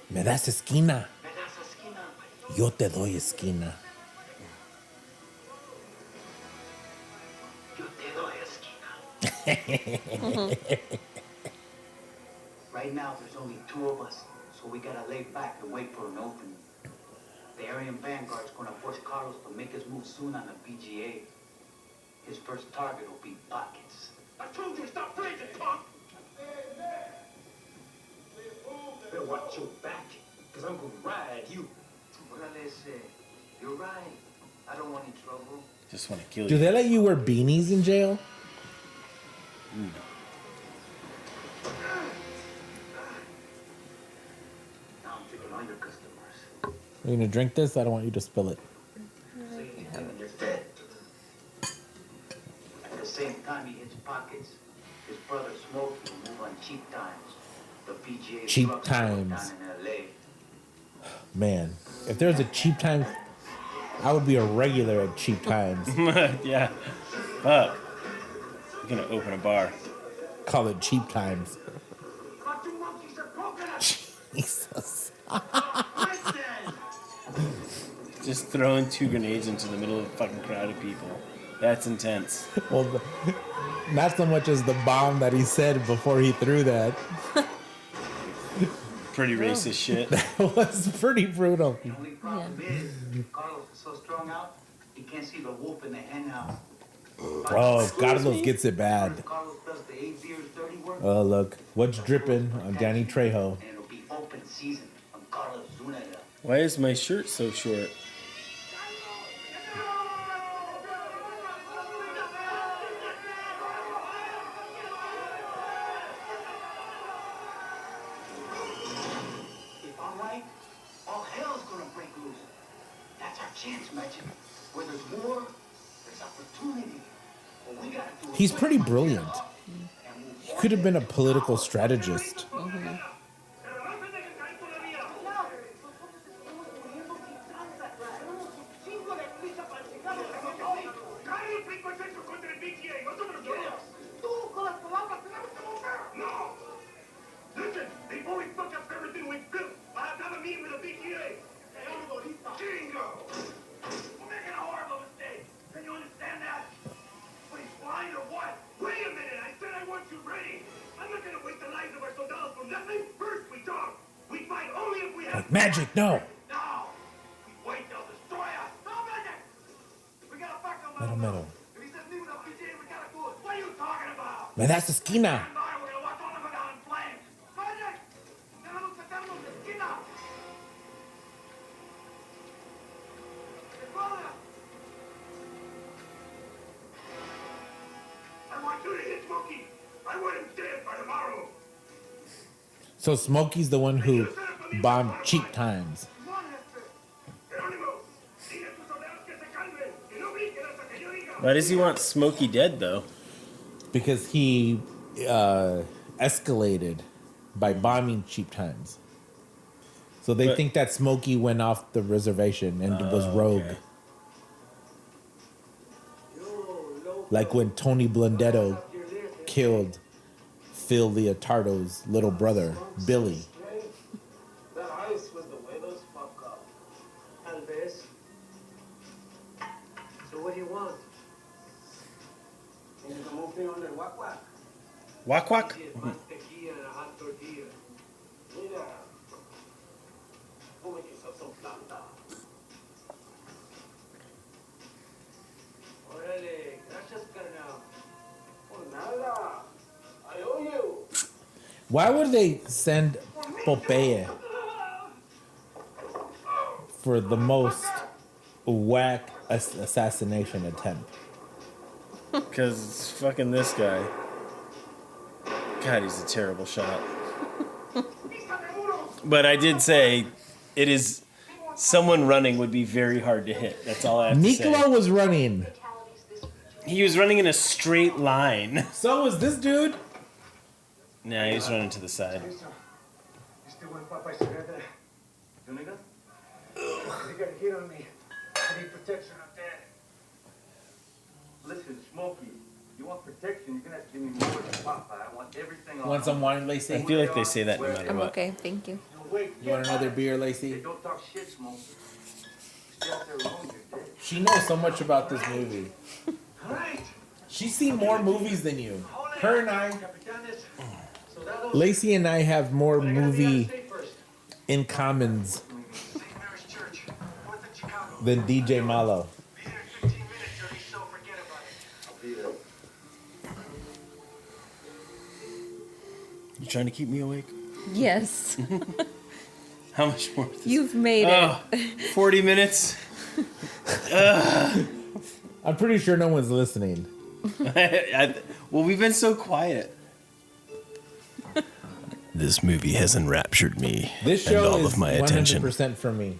me das esquina. Me das esquina. Yo te doy esquina. Yo te doy esquina. Right now, there's only two of us, so we gotta lay back and wait for an opening. The Aryan Vanguard's gonna force Carlos to make his move soon on the BGA. His first target will be Pockets. I told you to stop freezing, punk! Better watch your back, because I'm gonna ride you. Órale, you're right. I don't want any trouble. Just want to kill Do you. they let you wear beanies in jail? Now I'm taking all your customers. Are you gonna drink this? I don't want you to spill it. And you're dead. At the same time he hits Pockets, his brother Smokey will move on Cheap Times. The BGA Cheap drug store Times. down in LA. Man, if there was a Cheap Times, I would be a regular at Cheap Times. Yeah. Fuck. I'm gonna open a bar. Call it Cheap Times. Jesus. Just throwing 2 grenades into the middle of a fucking crowd of people. That's intense. Well, not so much as the bomb that he said before he threw that. pretty racist shit. That was pretty brutal. The only problem is, Carlos is so strung out, he can't see the wolf in the hen house. Oh, Carlos gets it bad. Carlos does the 8 beers dirty work, Oh, look. What's dripping on Danny Trejo? and it'll be open season on Carlos Zúñiga. Why is my shirt so short? If I'm right, all hell's gonna break loose. That's our chance, Magic. Where there's war, there's opportunity. What we gotta do is He's pretty brilliant. He could have been a political strategist. No! Listen, before we fuck up everything we've built, I have to have a meeting with the BTA. Jingo! We're making a horrible mistake. Can you understand that? But he's blind or what? Wait a minute, I said I want you ready. I'm not gonna waste the lives of our soldados for nothing. First we talk. We fight only if we have... Like magic, no. No! We wait, they'll destroy us. No, Magic! We gotta fuck them Metal, metal. If he says leave with the BTA, we gotta do it. What are you talking about? Man, that's esquina. We're gonna watch all of it down in flames. Magic! Tenemos que sacarnos de esquina. Brother! I want you to hit Smokey. I want him dead by tomorrow. So Smokey's the one who bombed Cheap Times. Why does he want Smokey dead, though? Because he escalated by bombing Cheap Times. So they But- think that Smokey went off the reservation and was rogue. okay. Like when Tony Blundetto killed Phil Leotardo's little brother, Billy. That ice was the way those fuck up. Tal vez. So what do you want? And the whole thing on the wak-wak. Wak wak? Mantequilla and a hot tortilla. Mira. Como que sos un planta. Órale, gracias, carnal. Por nada. I owe you. Why would they send Popeye for the most whack assassination attempt? Because it's fucking this guy. God, he's a terrible shot. But I did say it is someone running would be very hard to hit. That's all I have to say. Nicola was running. He was running in a straight line. So was this dude. Nah, he was running to the side. Este buen papa is together. Zúñiga? They got a hit on me. I need protection up there. Listen, Smokey, you want protection, you're gonna have to give me more than Papa. I want everything on. Want some wine, Lacey? I feel like they say that no matter I'm what. okay, thank you. You want another beer, Lacey? Don't talk shit, Smokey. Stay out there alone, you're dead. She knows so much about this movie. Right. She's seen more movies than you. Her and I, Capitanes. Soldados. Lacey and I have more But I gotta be out of movie state first. in commons St. Mary's Church, north of Chicago. than DJ Malo. Be there in 15 minutes, dirty, so forget about it. I'll be there. You trying to keep me awake? Yes, How much more? Is this? you've made Oh, it. 40 minutes? I'm pretty sure no one's listening. Well, we've been so quiet. This movie has enraptured me. This show and all is of my attention. 100% for me.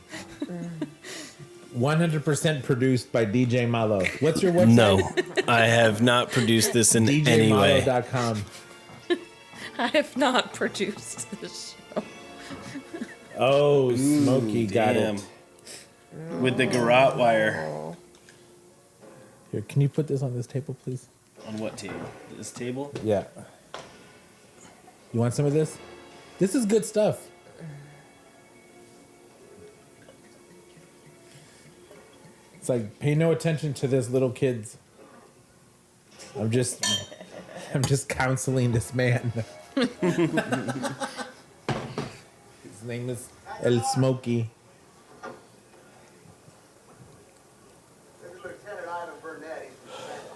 100% produced by DJ Malo. What's your website? No, I have not produced this in any way. DJMalo.com. I have not produced this show. Oh, Smokey got damn. it. With the garrote wire. Here, can you put this on this table, please? On what table? This table? Yeah. You want some of this? This is good stuff. It's like, pay no attention to this, little kids. I'm just counseling this man. name is El Smokey. This is Lieutenant Ivan Burnett. He's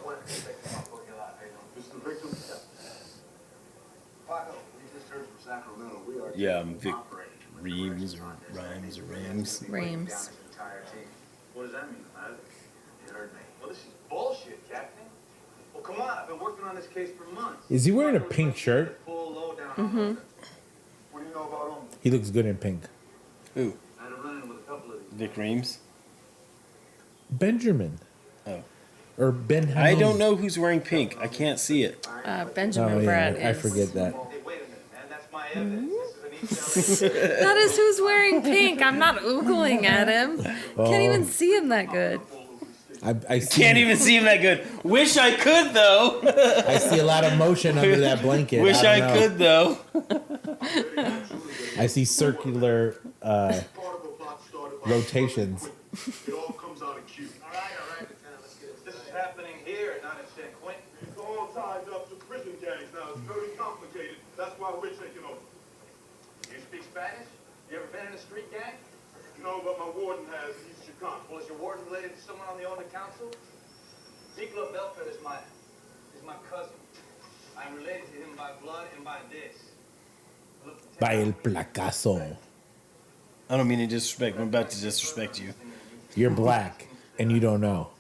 from San Juan. This is the victim? Paco, we just heard from Sacramento. We are Yeah, Vic Reams or Rhymes or Rams. Reams. What does that mean? You heard me. Well, this is bullshit, Captain. Well, come on. I've been working on this case for months. Is he wearing a pink shirt? Full lowdown. Mm-hmm. What do you know about him? He looks good in pink. Who? I had a run-in with a couple of these. Vic Reams? Benjamin. Oh. Or Ben Hamon. I don't know who's wearing pink. I can't see it. Benjamin Bratt I is. forget that. Hey, wait a minute, man. That's my evidence. This is an East That is who's wearing pink. I'm not oogling at him. Can't even see him that good. I see, Can't even see him that good. Wish I could, though. I see a lot of motion under that blanket. Wish I don't know. could, though. I see circular rotations. It all comes out of Q. All right, Lieutenant. Let's get it. This is happening here, not in San Quentin. It's all tied up to prison gangs now. It's very complicated. That's why we're taking over. You speak Spanish? You ever been in a street gang? No, but my warden has. He's Chicano. Well, is your warden related to someone on the owner council? Miklo Belford is my cousin. I'm related to him by blood and by this. Look, By el placazo. I don't mean to disrespect. I'm about to disrespect you. You're black and you don't know.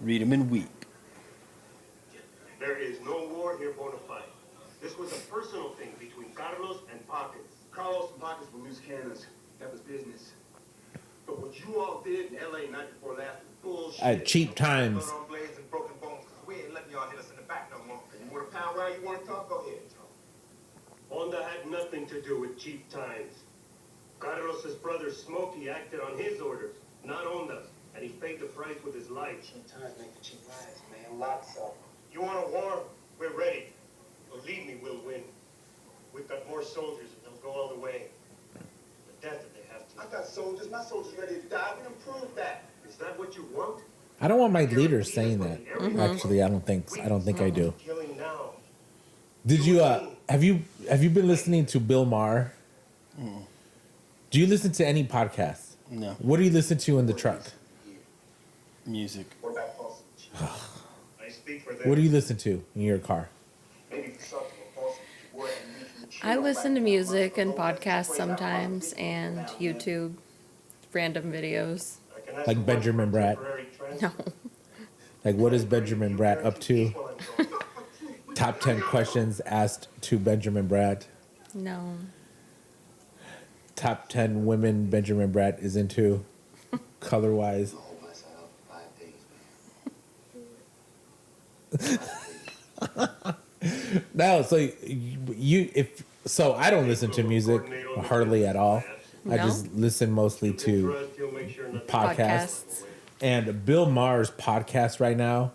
Read him and weep. There is no war here, bona fide. This was a personal thing between Carlos and Pockets. Carlos and Pockets were Musicanas. That was business. But what you all did in LA night before last was bullshit. At cheap times. blood on blades and broken bones, 'cause we ain't letting y'all hit us in the back no more. You want to pound around? You want to talk? Go ahead. Honda had nothing to do with cheap times. Carlos's brother Smokey acted on his orders, not Honda's, and he paid the price with his life. Cheap times make for cheap lives, man. Lots of them. You want a war? We're ready. Believe me, we'll win. We've got more soldiers, and they'll go all the way. The death if they have to. I got soldiers. My soldiers ready to die. We done proved that. Is that what you want? I don't want my leaders saying that. Actually, I don't think I do. Killing now. Did you have you been listening to Bill Maher? Do you listen to any podcasts? No. What do you listen to in the truck? Music. What about Paulson? I speak for them. What do you listen to in your car? Maybe something with Paulson. Word and I listen to music and podcasts sometimes and YouTube random videos. Like Benjamin Bratt. No. Like what is Benjamin Bratt up to? Top 10 questions asked to Benjamin Bratt. No. Top 10 women Benjamin Bratt is into, color-wise. No, so I don't listen to music hardly at all. I No? just listen mostly to podcasts. And Bill Maher's podcast right now,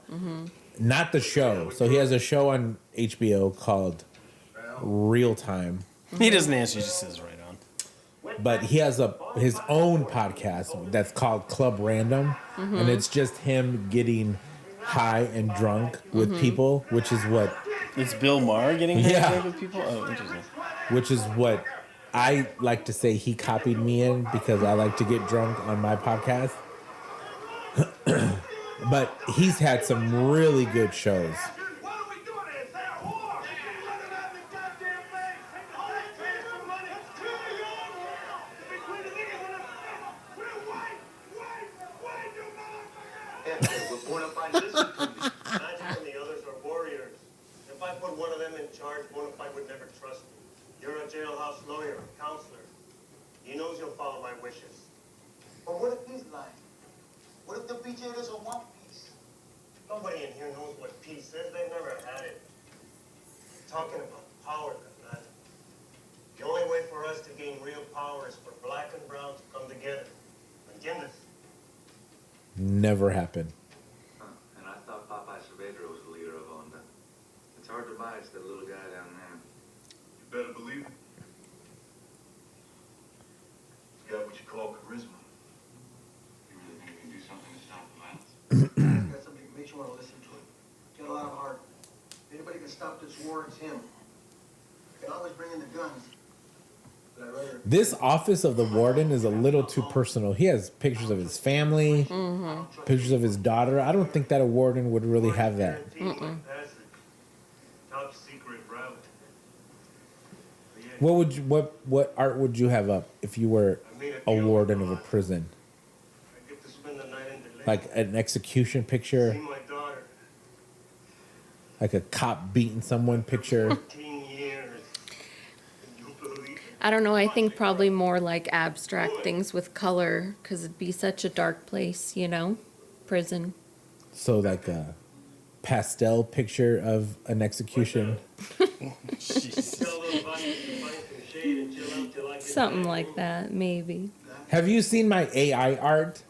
not the show. So he has a show on HBO called Real Time. He doesn't answer. He just says right on. But he has his own podcast that's called Club Random, and it's just him getting high and drunk with people, which is what It's Bill Maher getting high with people. Oh, interesting. Which is what I like to say he copied me in because I like to get drunk on my podcast. But he's had some really good shows. The others are warriors. If I put one of them in charge, Bonafide would never trust me. You're a jailhouse lawyer, counselor. He knows you'll follow my wishes. But what if he's lying? What if the BJ doesn't want peace? Nobody in here knows what peace is. They've never had it. Talking about power, man. The only way for us to gain real power is for black and brown to come together. ¿Entiendes? Never happened. And I thought Popeye Cervedra was the leader of Honda. It's hard to buy. It's that little guy down there. You better believe it. He's got what you call charisma. You really think you can do something to stop the violence? He's got something that makes you want to listen to it. Got a lot of heart. stop this war, it's him. You can always bring in the guns. But I'd rather... This office of the warden is a little too personal. He has pictures of his family, pictures of his daughter. I don't think that a warden would really have that. Top secret route. What would you, what art would you have up if you were a warden of a prison? I get to spend the night in the lake. Like an execution picture, See my daughter. like a cop beating someone picture. 15 years. I don't know. I think probably more like abstract things with color because it'd be such a dark place, you know? Prison. So like a pastel picture of an execution. Something like that, maybe. Have you seen my AI art?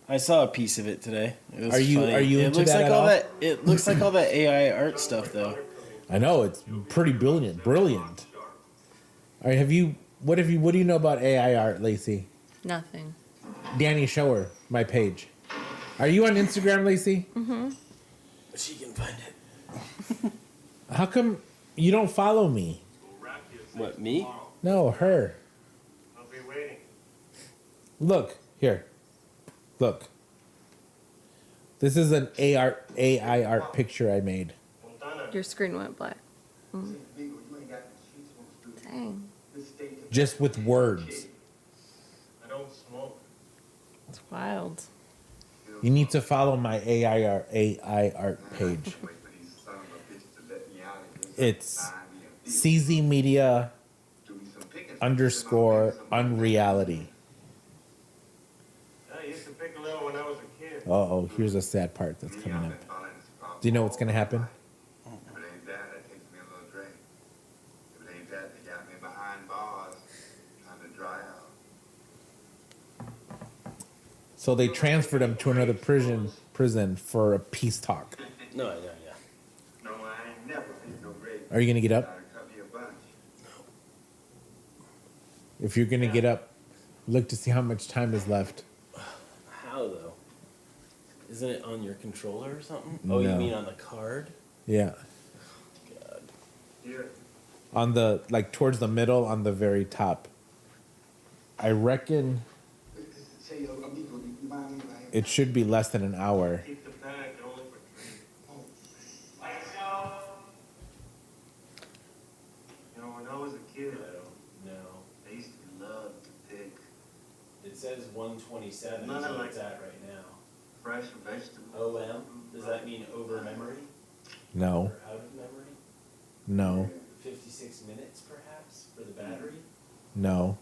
I saw a piece of it today. It was Are you funny. into looks that like at all all? that? It looks like all that AI art stuff though. I know it's pretty brilliant. All right, what do you know about AI art, Lacey? Nothing. Danny, show her my page. Are you on Instagram, Lacey? Mm-hmm. She can find it. How come you don't follow me? What, me? No, her. I'll be waiting. Look here. Look. This is an AI art picture I made. Your screen went black. Mm. Dang. Just with words. I don't smoke. It's wild. You need to follow my AI art page. It's CZ Media _unreality. I used to pick a little when I was a kid. Oh, here's a sad part that's coming up. Do you know what's gonna happen? So they transferred him to another prison for a peace talk. No, yeah. No, I ain't never been no great. Are you gonna get up? If you're gonna get up, look to see how much time is left. How though? Isn't it on your controller or something? Oh, you No. mean on the card? Yeah. God. Here. On the towards the middle, on the very top. I reckon it should be less than an hour. Keep the bag only for You know, when I was a kid, No. I used to love to pick It says 127 None is of what like- it's at right now. fresh vegetables. OM? Does that mean over memory? No. Or out of memory? No. 56 minutes perhaps for the battery? No.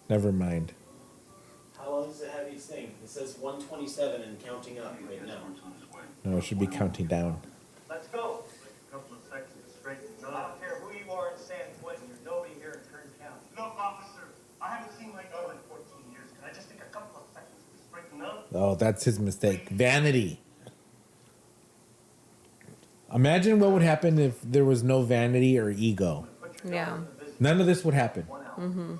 Never mind. How long does it have each thing? It says 127 and counting up right now. No, it should be counting down. Let's go. Like a couple of seconds to straighten I up. don't care who you are in San Quentin, you're nobody here in Kern County. Look, officer, I haven't seen my daughter in 14 years. Can I just take a couple of seconds to straighten up? Oh, that's his mistake. Vanity. Imagine what would happen if there was no vanity or ego. Yeah. None of this would happen. Mm-hmm.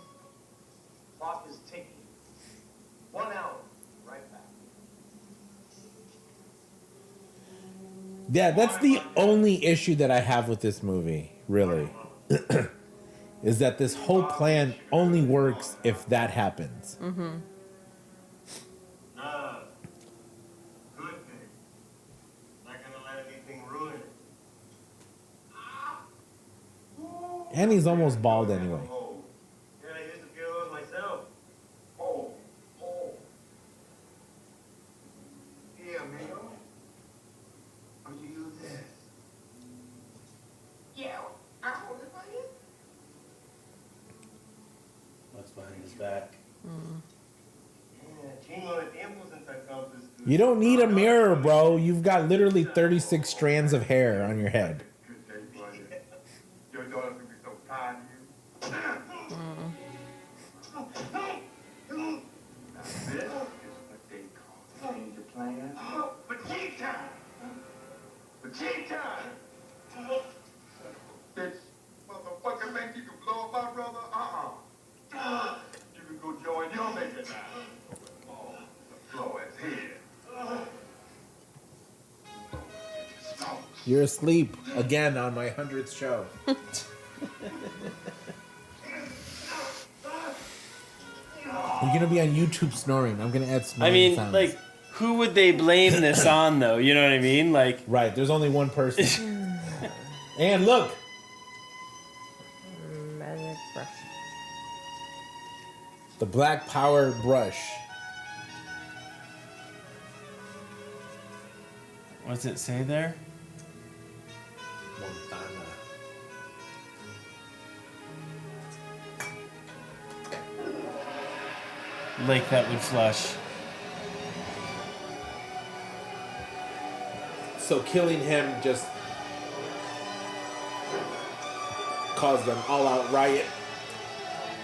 Clock is ticking. 1 hour. Right back. Yeah, that's the only issue that I have with this movie, really. Is that this whole plan only works if that happens. Mm-hmm. Nah. Good thing. Not gonna let anything ruin it. And he's almost bald anyway. Yeah, I used to feel those myself. Oh. Yeah, man. How you use this? Yeah, I hold it right here. What's behind his back? Yeah, chingo de tiempo since I felt this. You don't need a mirror, bro. You've got literally 36 strands of hair on your head. Your daughter's gonna be so proud of you. Now, this is what they call change your plan. Vegeta! Vegeta! Bitch, motherfucker think you can blow up my brother? You can go join your nigga now. Oh, blow his head. You're asleep again on my 100th show. You're gonna be on YouTube snoring. I'm gonna add snoring I mean, sounds. like, who would they blame this on, though? You know what I mean? Like, right? There's only one person. And look, Magic brush. the Black Power brush. what's it say there? Montana. Lake that would flush. So killing him just caused an all-out riot.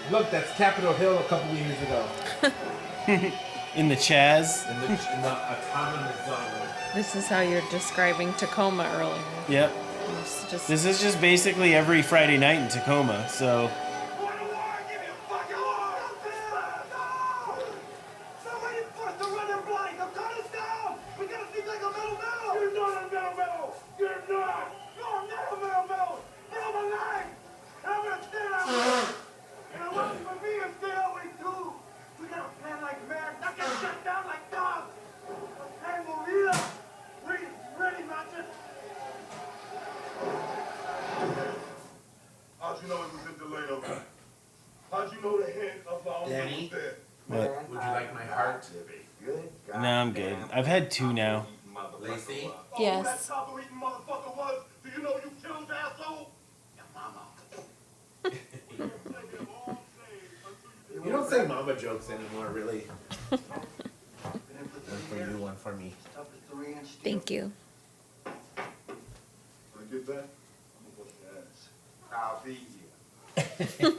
Look, that's Capitol Hill a couple of years ago. In the Chaz. In the autonomous zone. This is how you're describing Tacoma earlier. Yep. It's just This is just basically every Friday night in Tacoma, so... How'd you know it was in Delano? How'd you know the head of our Danny? was there? What? Would you like my heart? Good. No, I'm good. I've had 2 now. Lacey? Yes. Oh, that copper-eating motherfucker was. Do you know you killed asshole? You don't say mama jokes anymore, really. One for you, one for me. thank you. When I get back, I'm gonna bust your ass. I'll be here.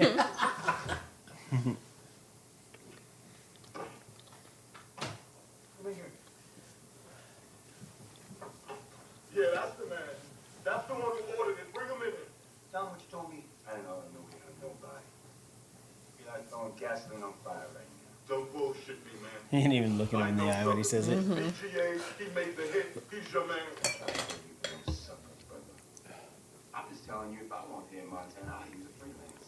Yeah, that's the man. That's the one who ordered it. Bring him in here. Tell him what you told me. I know we had nobody. Be like throwing gasoline on fire right now. Don't bullshit me, man. He ain't even looking him in the eye when he says it. PGA, he made the hit. He's your man. I'm just telling you, if I want here in Montana, I'll use a freelance.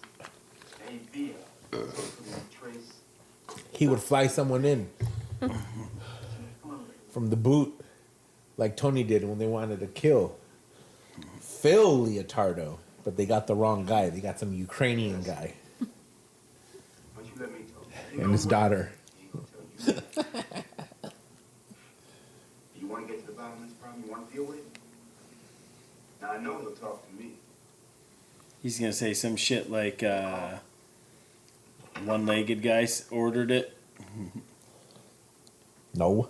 Hey, Via, Trace. He would fly someone in from the boot, like Tony did when they wanted to kill Phil Leotardo, but they got the wrong guy. They got some Ukrainian guy Don't you let me talk. and his daughter. You want to get to the bottom of this problem? You want to deal with it? Now, I know he'll talk to me. He's gonna say some shit like, one-legged guy ordered it. No.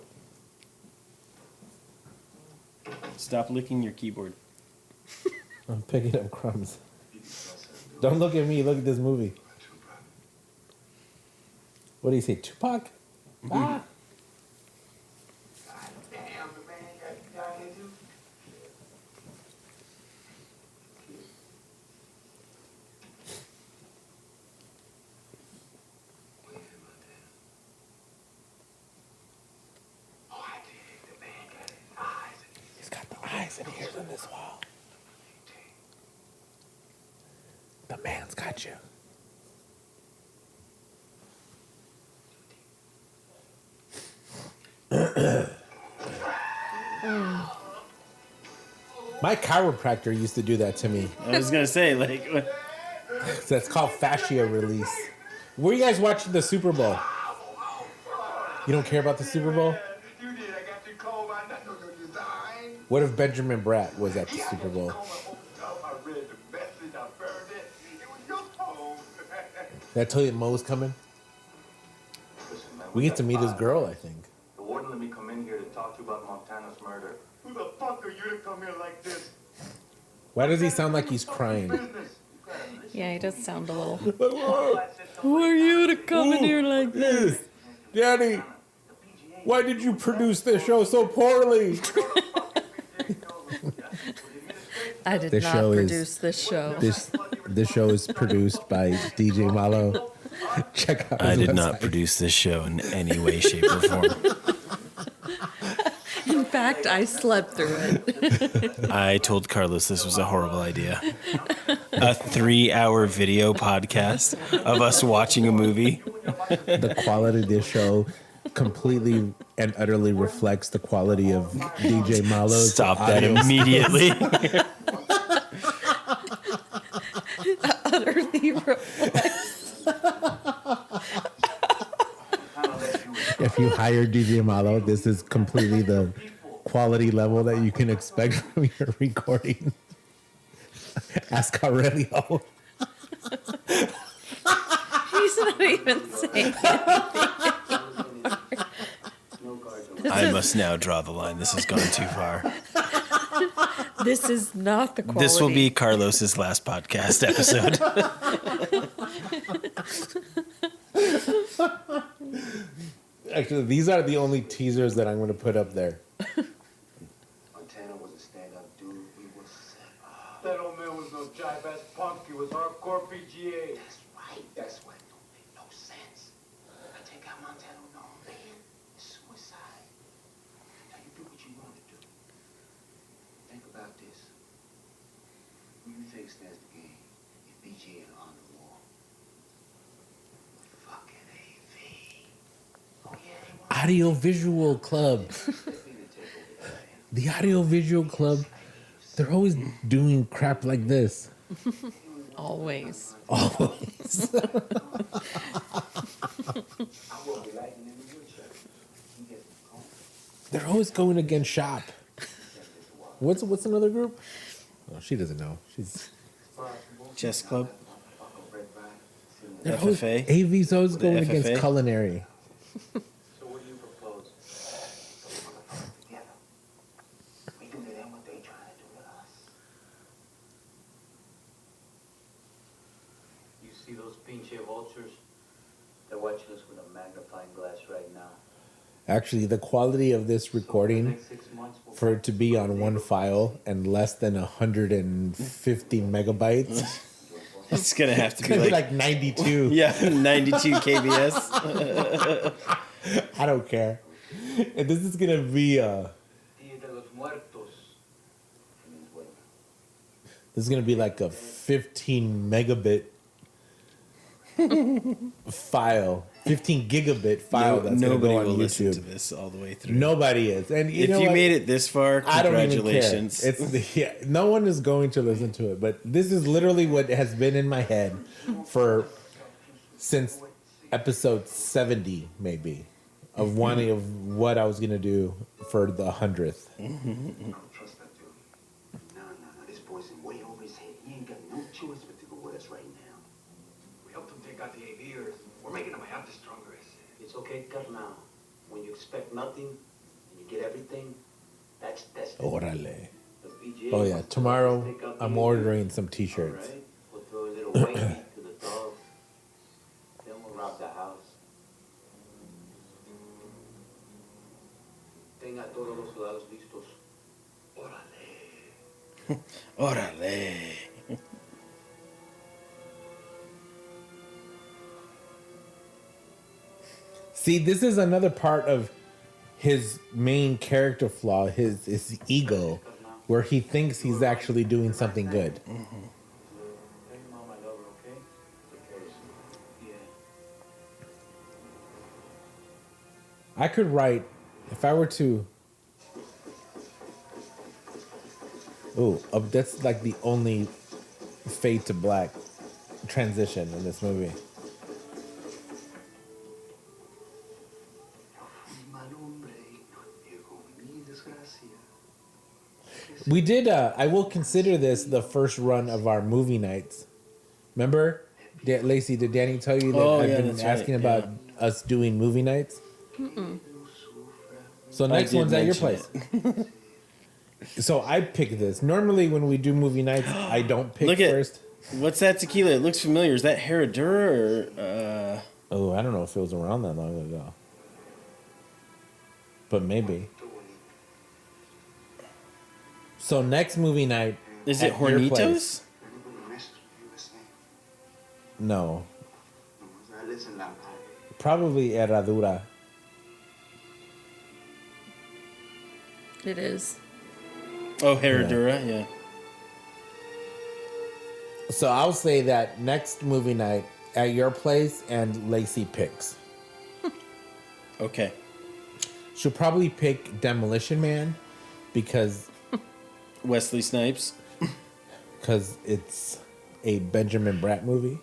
Stop licking your keyboard. I'm picking up crumbs. Don't look at me. Look at this movie. What do you say, Tupac? Ah. Damn, the man got you down here too. He's got the eyes and ears on this wall. The man's got you. My chiropractor used to do that to me. I was gonna say, like, what? That's called fascia release. Were you guys watching the Super Bowl? You don't care about the Super Bowl? You did. I got you called by nothing on your design. What if Benjamin Bratt was at the Super Bowl? I read the message. I burned it. It was your phone. Did I tell you Mo's coming? Listen, man, We get to meet his girl, I think. The warden let me come in here to talk to you about Montana's murder. Who the fuck are you to come here like this? Why does he sound like he's crying? Yeah, he does sound a little. Who are you to come in here like this? Daddy, why did you produce this show so poorly? I did This not show is- produce this show. This show is produced by DJ Malo. Check out his I did not website. produce this show in any way, shape, or form. In fact, fact, I slept through it. I told Carlos this was a horrible idea. A 3-hour video podcast of us watching a movie. The quality of this show completely and utterly reflects the quality of DJ Malo's. Stop that audio immediately. Utterly reflects. If you hire DJ Malo, this is completely the quality level that you can expect from your recording. Ask Aurelio. He's not even saying anything. I must now draw the line. This has gone too far. This is not the quality. This will be Carlos's last podcast episode. Actually, these are the only teasers that I'm going to put up there. Montana was a stand-up dude. We was set up. That old man was no jive-ass punk. He was hardcore PGA. That's right. That's what don't make no sense. I take out Montana, no man. It's suicide. Now you do what you want to do. Think about this. Who you think stands to gain if BJ and on the wall? Fucking AV. Oh yeah, they want Audio Visual Club. The Audio Visual Club, they're always doing crap like this. Always. Always. They're always going against Shop. What's another group? Oh, she doesn't know. She's Chess Club. they're always, FFA. AV's always The going FFA. against culinary. So what do you propose? Together. We do to them what they trying to do to us. You see those pinche vultures? They're watching us with a magnifying glass right now. Actually, the quality of this recording, for it to be on one file and less than 150 megabytes, It's going to have to it's be gonna like, be like 92. yeah, 92 KBS. I don't care. And this is gonna be Dia de los Muertos. this is gonna be like a 15 megabit file, 15 gigabit file that's gonna Nobody go on will listen to YouTube. this all the way through. Nobody is, and If know you what? made it this far, I don't even care. congratulations. No one is going to listen to it, but this is literally what has been in my head since episode 70, maybe, of wanting of what I was gonna do for the 100th. I don't trust that dude. No. This boy's in way over his head. He ain't got no choice but to go with us right now. We helped him take out the aviators. We're making him have the strongest. It's okay, carnal. When you expect nothing and you get everything, that's destiny. Órale. The PGA Oh yeah, wants to tomorrow take out the I'm aviators. ordering some t-shirts. Alright, we'll throw a little weight to the dogs. Then we'll rob the house. Tenga todos los soldados listos. Órale. Órale. See, this is another part of his main character flaw, his ego, where he thinks he's actually doing something good. Hey, mama, lover, okay? Yeah. I could write, if I were to. Oh, that's like the only fade to black transition in this movie. We did. I will consider this the first run of our movie nights. Remember, Lacey? Did Danny tell you that I've been that's asking right, about us doing movie nights? Mm-mm. So I next did one's at your mention place. So I pick this. Normally, when we do movie nights, I don't pick Look at first. What's that tequila? It looks familiar. Is that Herradura or? Oh, I don't know if it was around that long ago, but maybe. So next movie night. Is it at your Hornitos? place. No, probably Herradura. It is. Oh, Herradura, yeah. So I'll say that next movie night at your place and Lacey picks. Okay. She'll probably pick Demolition Man because Wesley Snipes. Because it's a Benjamin Bratt movie.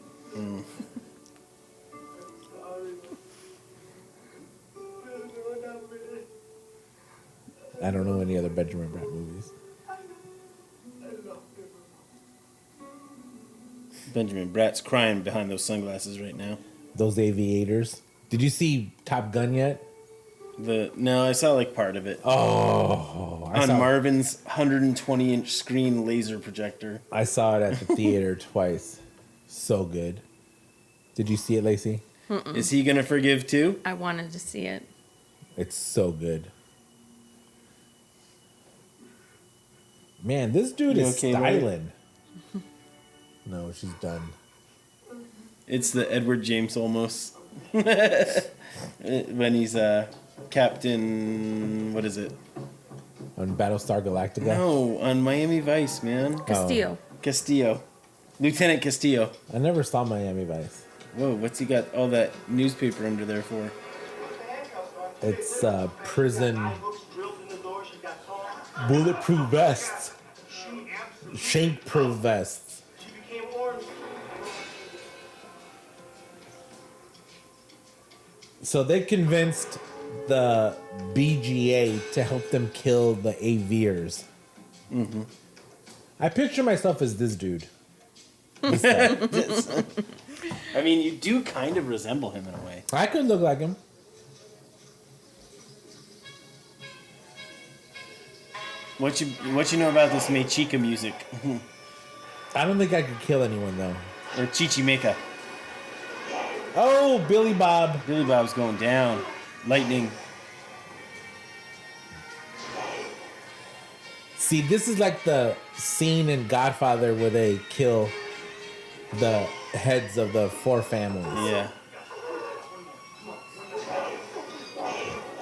I don't know any other Benjamin Bratt movies. Benjamin Bratt's crying behind those sunglasses right now. Those aviators. Did you see Top Gun yet? No, I saw like part of it. Oh, on Marvin's 120-inch screen laser projector. I saw it at the theater twice. So good. Did you see it, Lacey? Mm-mm. Is he gonna forgive too? I wanted to see it. It's so good. Man, this dude You is okay, styling. No, she's done. It's the Edward James Olmos. When he's Captain, what is it? On Battlestar Galactica? No, on Miami Vice, man. Castillo. Castillo. Lieutenant Castillo. I never saw Miami Vice. Whoa, what's he got all that newspaper under there for? It's prison bulletproof vests. Shank-proof vests. So they convinced the BGA to help them kill the Aviers. Mm-hmm. I picture myself as this dude. This guy. I mean, you do kind of resemble him in a way. I could look like him. What you know about this Mexica music? I don't think I could kill anyone though. Or Chichimeca. Oh, Billy Bob. Billy Bob's going down. Lightning. See, this is like the scene in Godfather where they kill the heads of the four families. Yeah.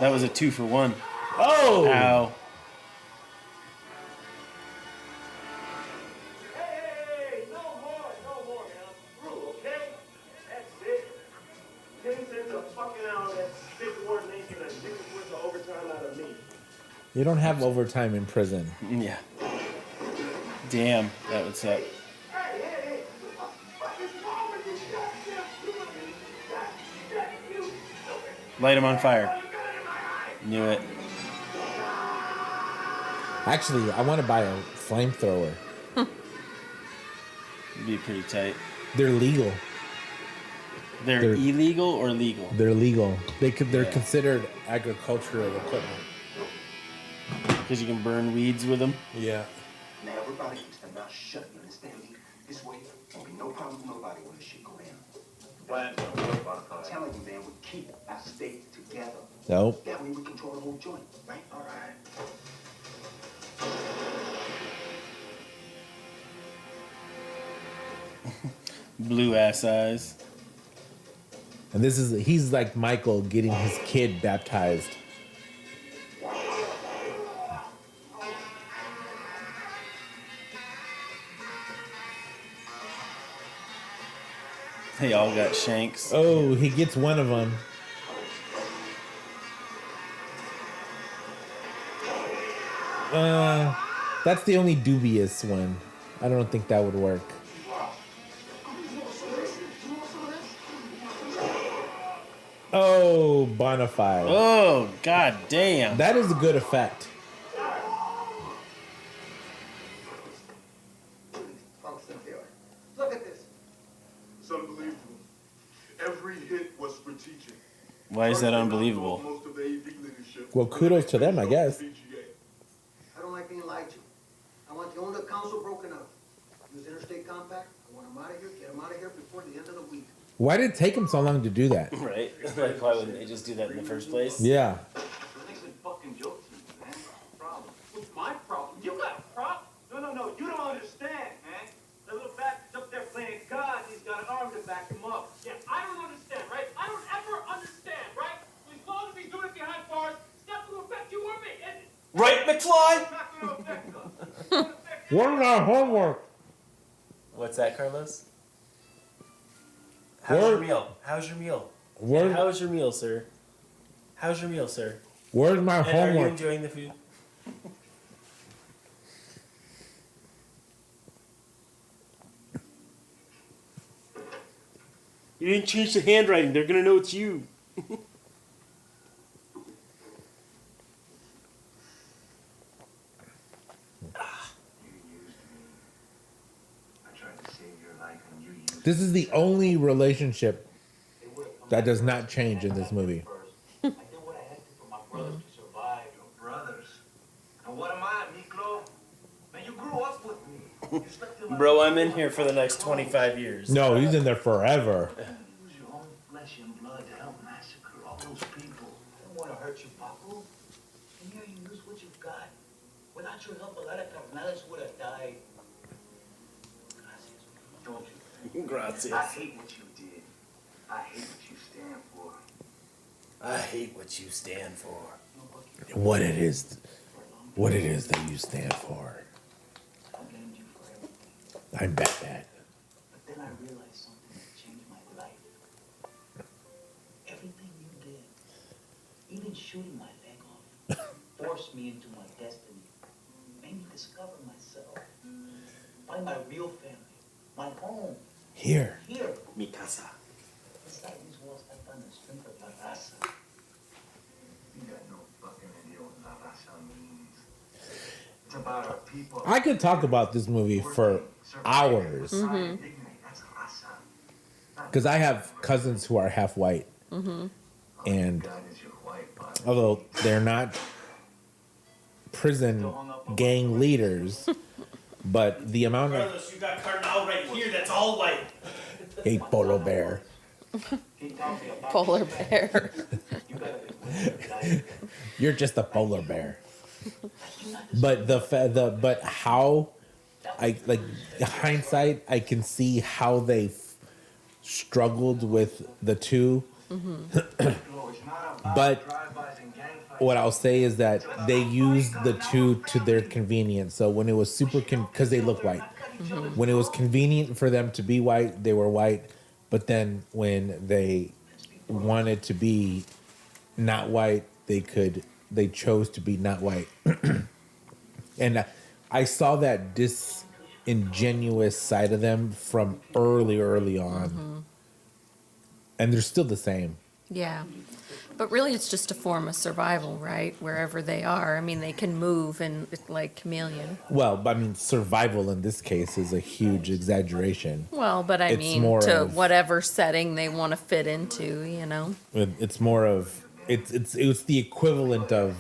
That was a 2-for-1. Oh! Ow. Hey, no more, man. I'm through, okay? That's it. 10 cents a fucking hour, that's 6 coordination and 6 worth of overtime out of me. You don't have overtime in prison. Yeah. Damn, that would suck. Light him on fire. Knew it. Actually, I want to buy a flamethrower. It'd be pretty tight. They're legal. They're illegal or legal? They're legal. They're Yeah. considered agricultural equipment. Because you can burn weeds with them? Yeah. Now everybody keeps their mouth shut, you understand me? This way, there'll be no problem with nobody when this shit go down. I'm telling you, man, we keep our state together. Nope. That way we control the whole joint, right? All right. Blue ass eyes. And he's like Michael getting his kid baptized. They all got shanks. Oh, he gets one of them. That's the only dubious one. I don't think that would work. Oh, Bonafide. Oh, god damn. That is a good effect. Look at this. It's unbelievable. Every hit was strategic. Why is that unbelievable? Most of the AV leadership. Well, kudos to them, I guess. I don't like being lied to. I want the owner council broken up. Use interstate compact. I want them out of here. Get them out of here before the end of the week. Why did it take him so long to do that? Right? Like, why wouldn't they just do that in the first place? Yeah. What's my problem? You got a problem? No, you don't understand, man. That little bastard's up there playing God, he's got an arm to back him up. Yeah, I don't understand, right? I don't ever understand, right? As long as he's doing it behind bars, it's not going to affect you or me, is it? Right, fly? Where's my homework? What's that, Carlos? Where- How's your meal? How's your meal? Where- How's your meal, sir? How's your meal, sir? Where's my And are you homework? enjoying the food? You didn't change the handwriting. They're gonna know it's you. This is the only relationship that does not change in this movie. I did what I had to for my brothers to survive. Your brothers? And what am I, Miklo? Man, you grew up with me. You slept in my Bro, I'm in here for the next 25 years. No, he's in there forever. Use your own flesh and blood to help massacre all those people. I don't want to hurt you, Paco. And here you use what you've got. Without your help, a lot of carnales would have died. Gracias. Don't you? Gracias. I hate what you did. I hate what you stand for. I hate what you stand for. What it is that you stand for. I blamed you for everything. I'm Batman. But then I realized something that changed my life. Everything you did, even shooting my leg off, forced me into my destiny. Made me discover myself. Find my real family. My home. Here. Here. Mi casa. Inside these walls, I found the strength of La Raza. You got no fucking idea what La Raza means. It's about our people. I could talk about this movie for hours. Mm-hmm. That's Raza. Because I have cousins who are half white. Mm-hmm. And although they're not prison gang leaders, but the amount of Carlos, you got Cardinal right here. That's all white. a polo bear. Polar bear. You're just a polar bear. But but how I like hindsight, I can see how they struggled with the two. But what I'll say is that they used the two to their convenience. So when it was because they look white. When it was convenient for them to be white, they were white. But then when they wanted to be not white, they chose to be not white. And I saw that disingenuous side of them from early on. Mm-hmm. And they're still the same. Yeah. But really, it's just a form of survival, right? Wherever they are. I mean, they can move and like chameleon. Well, I mean, survival in this case is a huge exaggeration. Well, but I It's mean, more to of- whatever setting they want to fit into, you know? It's more of it's the equivalent of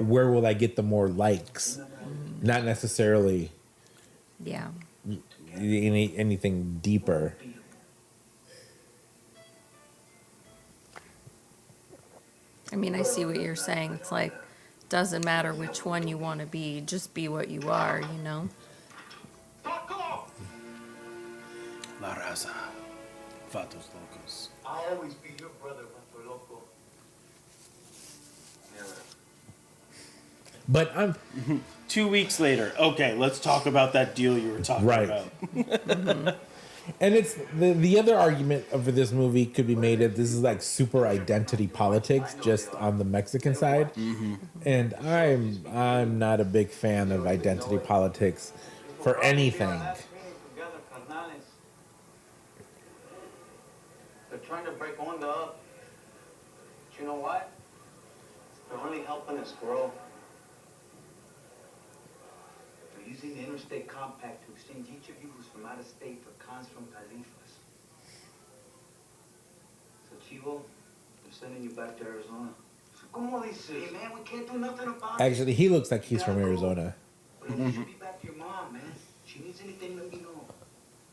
where will I get the more likes, not necessarily Yeah. anything deeper. I mean, I see what you're saying. It's like, doesn't matter which one you want to be, just be what you are, you know? La raza. Fatos locos. I'll always be your brother, Vato Loco. Never. But I'm 2 weeks later. Okay, let's talk about that deal you were talking Right. about. And it's the other argument over this movie could be made that this is like super identity politics just on the Mexican side. And I'm not a big fan of identity politics for anything. Together, carnales. They're trying to break Onda up. But you know what? They're only helping us grow. They're using the interstate compact to exchange each of you who's from out of state for cons from Califas. So, Chivo, they're sending you back to Arizona. So, como dices? Hey, man, we can't do nothing about it. Actually, he looks like he's from Arizona. But you should be back to your mom, man. She needs anything, let me know.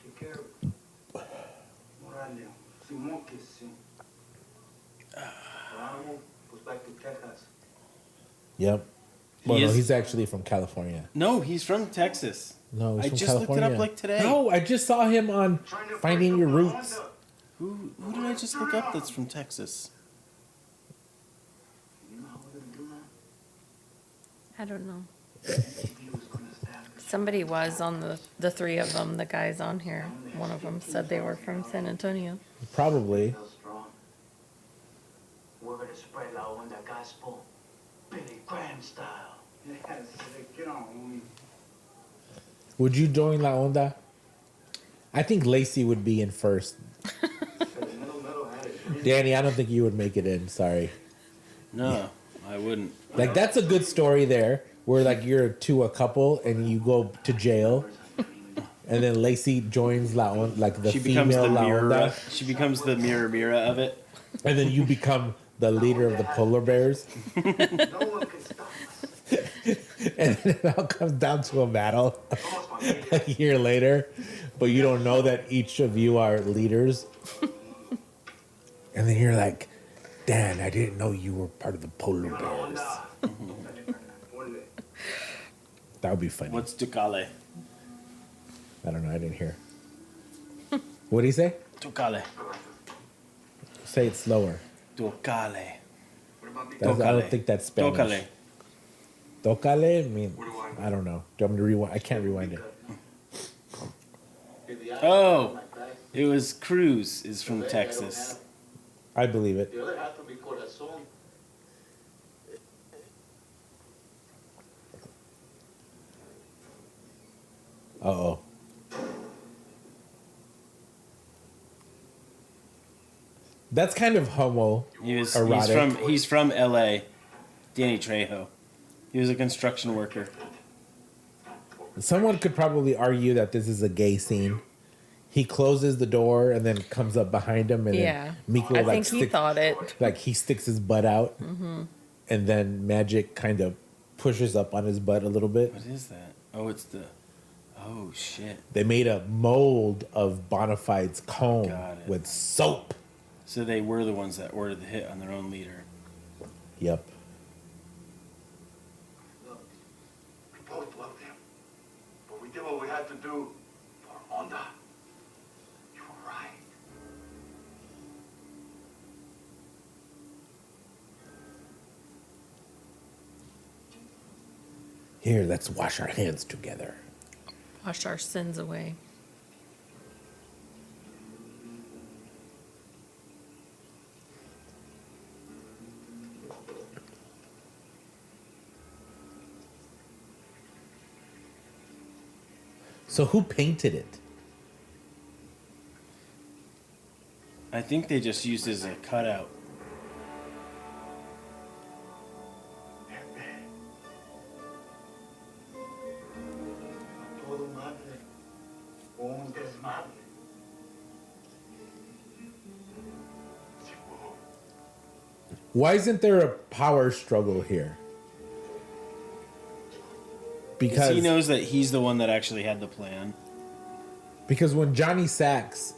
Take care of her. Morale. Simón que sí. Bravo, pues back to Texas. Yep. Well, He no, is- he's actually from California. No, he's from Texas. No, he's I from just California. looked it up like today. No, I just saw him on Finding Your Roots. Who did I just look up that's from Texas? You know how we're gonna do that? I don't know. Somebody was on the three of them, the guys on here. One of them said they were from San Antonio. Probably. We're gonna spread La Onda gospel, Billy Graham style. Yes, get on, homie. Would you join La Onda? I think Lacey would be in first. Danny, I don't think you would make it in. Sorry. No, I wouldn't. Like, that's a good story there, where like you're a couple and you go to jail, and then Lacey joins La Onda, like the She becomes female the La Mira. Onda, She becomes the Mira of it. and then you become the leader of the polar bears. And then it all comes down to a battle a year later, but you don't know that each of you are leaders. And then you're like, Dan, I didn't know you were part of the polar bears. That would be funny. What's Tukale? I don't know. I didn't hear. What do you say? Tukale. Say it slower. Tukale. I don't think that's Spanish. Tocale. Tocale? I mean, I don't know. Do you want me to rewind? I can't rewind it. Oh, it was Cruz is from Texas. I believe it. The other half will be corazón. Uh-oh. That's kind of He's erotic. from LA. Danny Trejo. He was a construction worker. Someone could probably argue that this is a gay scene. He closes the door and then comes up behind him, and Yeah. then Miklo I think he thought it. Like he sticks his butt out, and then Magic kind of pushes up on his butt a little bit. What is that? Oh, it's the. Oh shit. They made a mold of Bonafide's comb Got it. with soap. So they were the ones that ordered the hit on their own leader. Yep. We both loved him. But we did what we had to do for Onda. You were right. Here, let's wash our hands together. Wash our sins away. So who painted it? I think they just used it as a cutout. Todo madre. Un desmadre. Why isn't there a power struggle here? Because he knows that he's the one that actually had the plan. Because when Johnny Sacks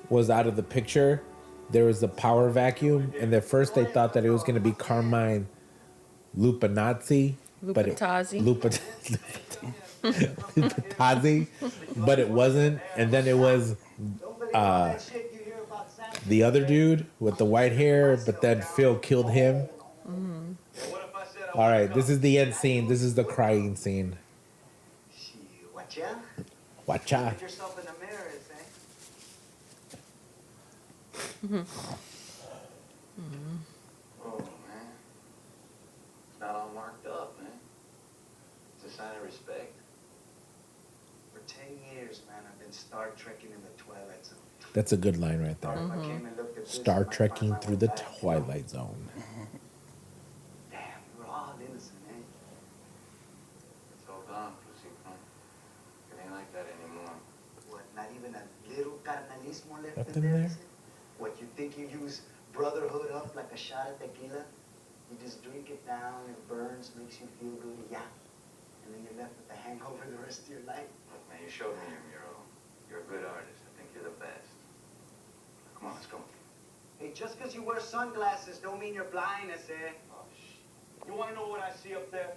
was out of the picture, there was a power vacuum, and at first they thought that it was going to be Carmine Lupinazzi. Lupatazzi. Lupatazzi, but it wasn't. And then it was the other dude with the white hair, but then Phil killed him. All right, this is the end scene. This is the crying scene. Watcha? Watcha. Look yourself in the mirror, Oh, man. It's not all marked up, man. It's a sign of respect. For 10 years, man, I've been Star Trekking in the Twilight Zone. That's a good line right there. I came and looked at this, Star my Trekking mind through the went back. Twilight Zone. Damn, we were all innocent, eh? It's all gone, Crucito. It ain't like that anymore. What, not even a little carnalismo left Left in in there? there? What, you think you use brotherhood up like a shot of tequila? You just drink it down, it burns, makes you feel good, yeah. And then you're left with the hangover the rest of your life. Look, man, you showed me your mural. You're a good artist. I think you're the best. Come on, let's go. Hey, just because you wear sunglasses don't mean you're blind, eh? You want to know what I see up there?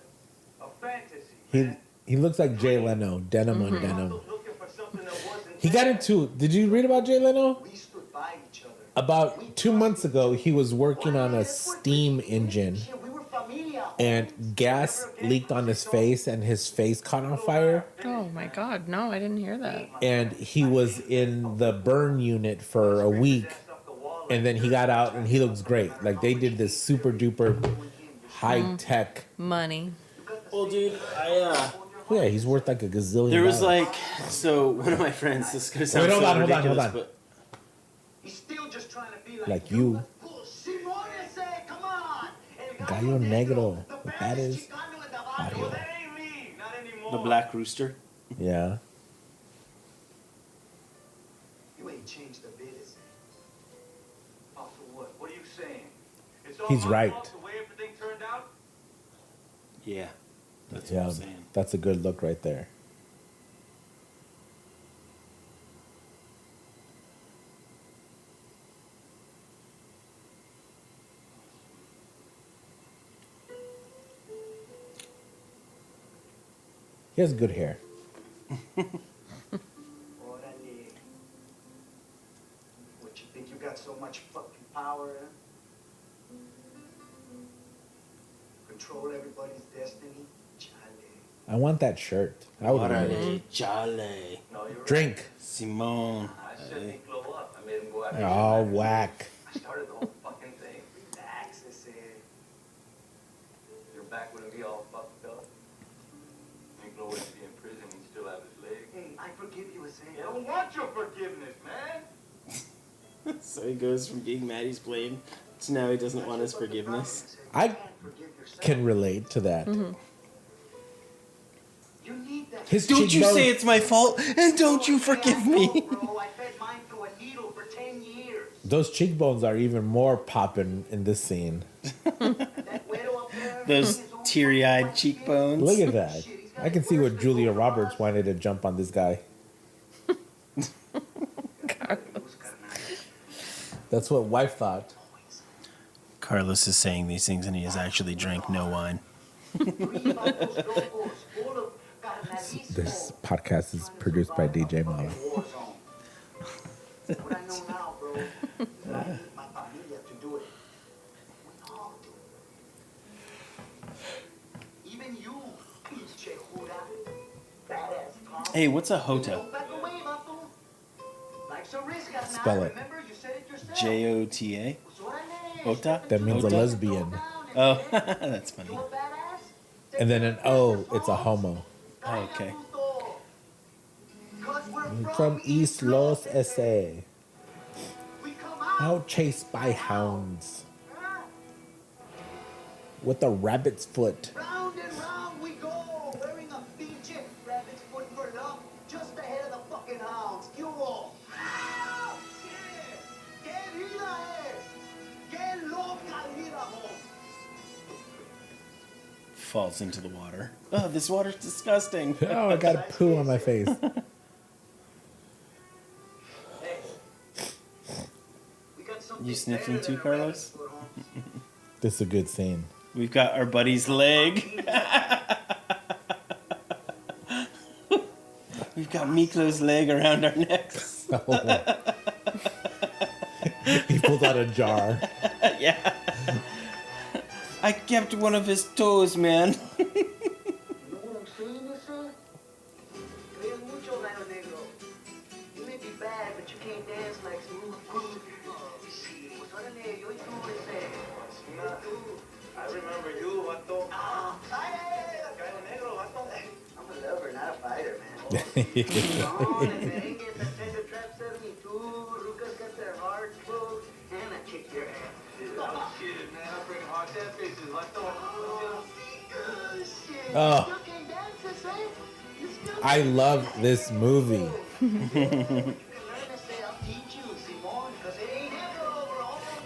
A fantasy. He looks like Jay Leno, denim on denim. Looking for something that wasn't He got into. Did you read about Jay Leno? We stood by each other. About 2 months ago, he was working on a steam engine, We were familia. and gas leaked on his face, and his face caught on fire. Oh my God, no, I didn't hear that. And he was in the burn unit for a week, and then he got out, and he looks great. Like, they did this super duper high tech money. Well, dude, yeah, he's worth like a gazillion. There was dollars. like, so one of my friends. This is gonna sound Wait, hold so on, ridiculous, but He's still just trying to be like you, Simone, say, come on. Gallo Negro. That is audio. The Black Rooster. Yeah. You ain't changed a bit, is it? Oh, for what? What are you saying? It's all He's my right. fault the way everything turned out? Yeah, that's what Yeah, I'm saying. that's a good look right there. He has good hair. Orale. What, you think you got so much fucking power, huh? Control everybody's destiny? Chale. I want that shirt. I would wear it. Orale, chale. No, you're right. Drink. Simone. I said he blow up. I made him go after Oh, you. whack. I started the whole fucking thing. Relax, I said. Your back wouldn't be all fucked up. Miklo wouldn't be in prison. He'd still have his leg. Hey, I forgive you, Isaiah. I don't want your forgiveness, man. So he goes from being mad he's played to now he doesn't want his forgiveness. I can relate to that. You need that. His Don't you cheekbone- say it's my fault, and don't you forgive me. Bro, I fed mine through a needle for 10 years. Those cheekbones are even more popping in this scene. Those teary-eyed cheekbones. Look at that. I can see what Julia Roberts wanted to jump on this guy. That's what wife thought. Carlos is saying these things, and he has actually drank no wine. This podcast is produced by DJ Mo. What I know now, bro, is that I need my familia to do it. We all do it. Even you, pinche Jura, badass Tom. Hey, what's a Jota? Back away, vato. Life's a risk at night. Spell it. Remember, you said it yourself. Jota? Jota? That means a Jota? lesbian. Oh, that's funny. And then an O, it's a homo. Oh, okay. I'm from East Los SA. Now chased by hounds. With a rabbit's foot. Round and round we go, wearing a pinche rabbit's foot for love, just ahead of the fucking hounds. You all. ¡Qué vida es! ¡Qué loca vida, home! Falls into the water. Oh, this water's disgusting. Oh, I got a poo on my face. You sniffing too, Carlos? This is a good scene. We've got our buddy's leg. We've got Miklo's leg around our necks. He pulled out a jar. Yeah. I kept one of his toes, man. You know what I'm saying, Issa? Crees mucho, Gallo Negro. You may be bad, but you can't dance like smooth groove. Pues órale, yo y tú, I remember you, vato. Ay, Gallo Negro, vato. I'm a lover, not a fighter, man. Merengue, the Tender Trap 72, Rucas got their heart closed, and I kick your ass. Oh, shit, man. I'm bringing hard death faces. Vato. Oh, I love this movie.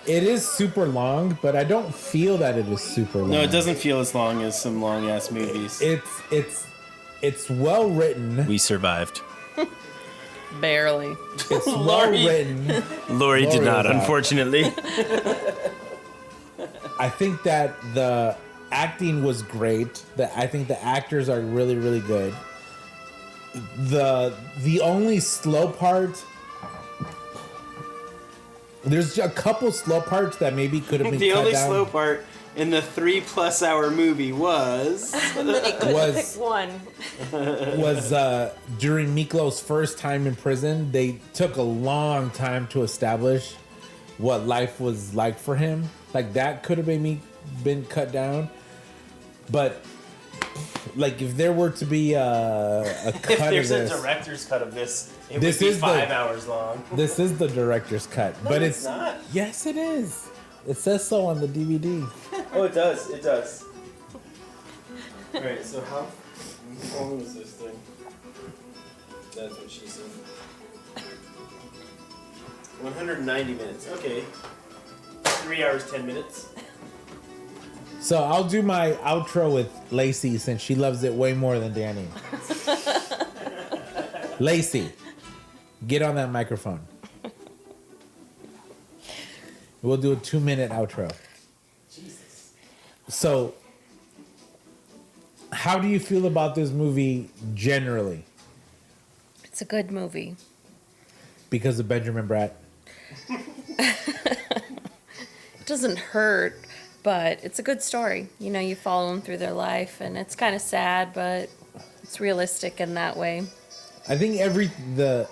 It is super long, but I don't feel that it is super long. No, it doesn't feel as long as some long ass movies. It's well written. We survived. Barely. It's well written. Lori did not, was out. unfortunately. I think that the acting was great. I think the actors are really, really good. The only slow part. There's a couple slow parts that maybe could have been The cut only down. slow part in the 3+ hour movie was Was- pick one. was during Miklo's first time in prison. They took a long time to establish what life was like for him. Like that could have been cut down, but like if there were to be a cut If of there's this, a director's cut of this, it This would be is the- 5 hours long. this is the director's cut. No, but it's not. Yes, it is. It says so on the DVD. Oh, it does. It does. Alright, so how long was this thing? That's what she said. 190 minutes. Okay. 3 hours, 10 minutes. So I'll do my outro with Lacey since she loves it way more than Danny. Lacey, get on that microphone. We'll do a 2-minute outro. Jesus. So, how do you feel about this movie generally? It's a good movie. Because of Benjamin Bratt? It doesn't hurt, but it's a good story. You know, you follow them through their life, and it's kind of sad, but it's realistic in that way. I think the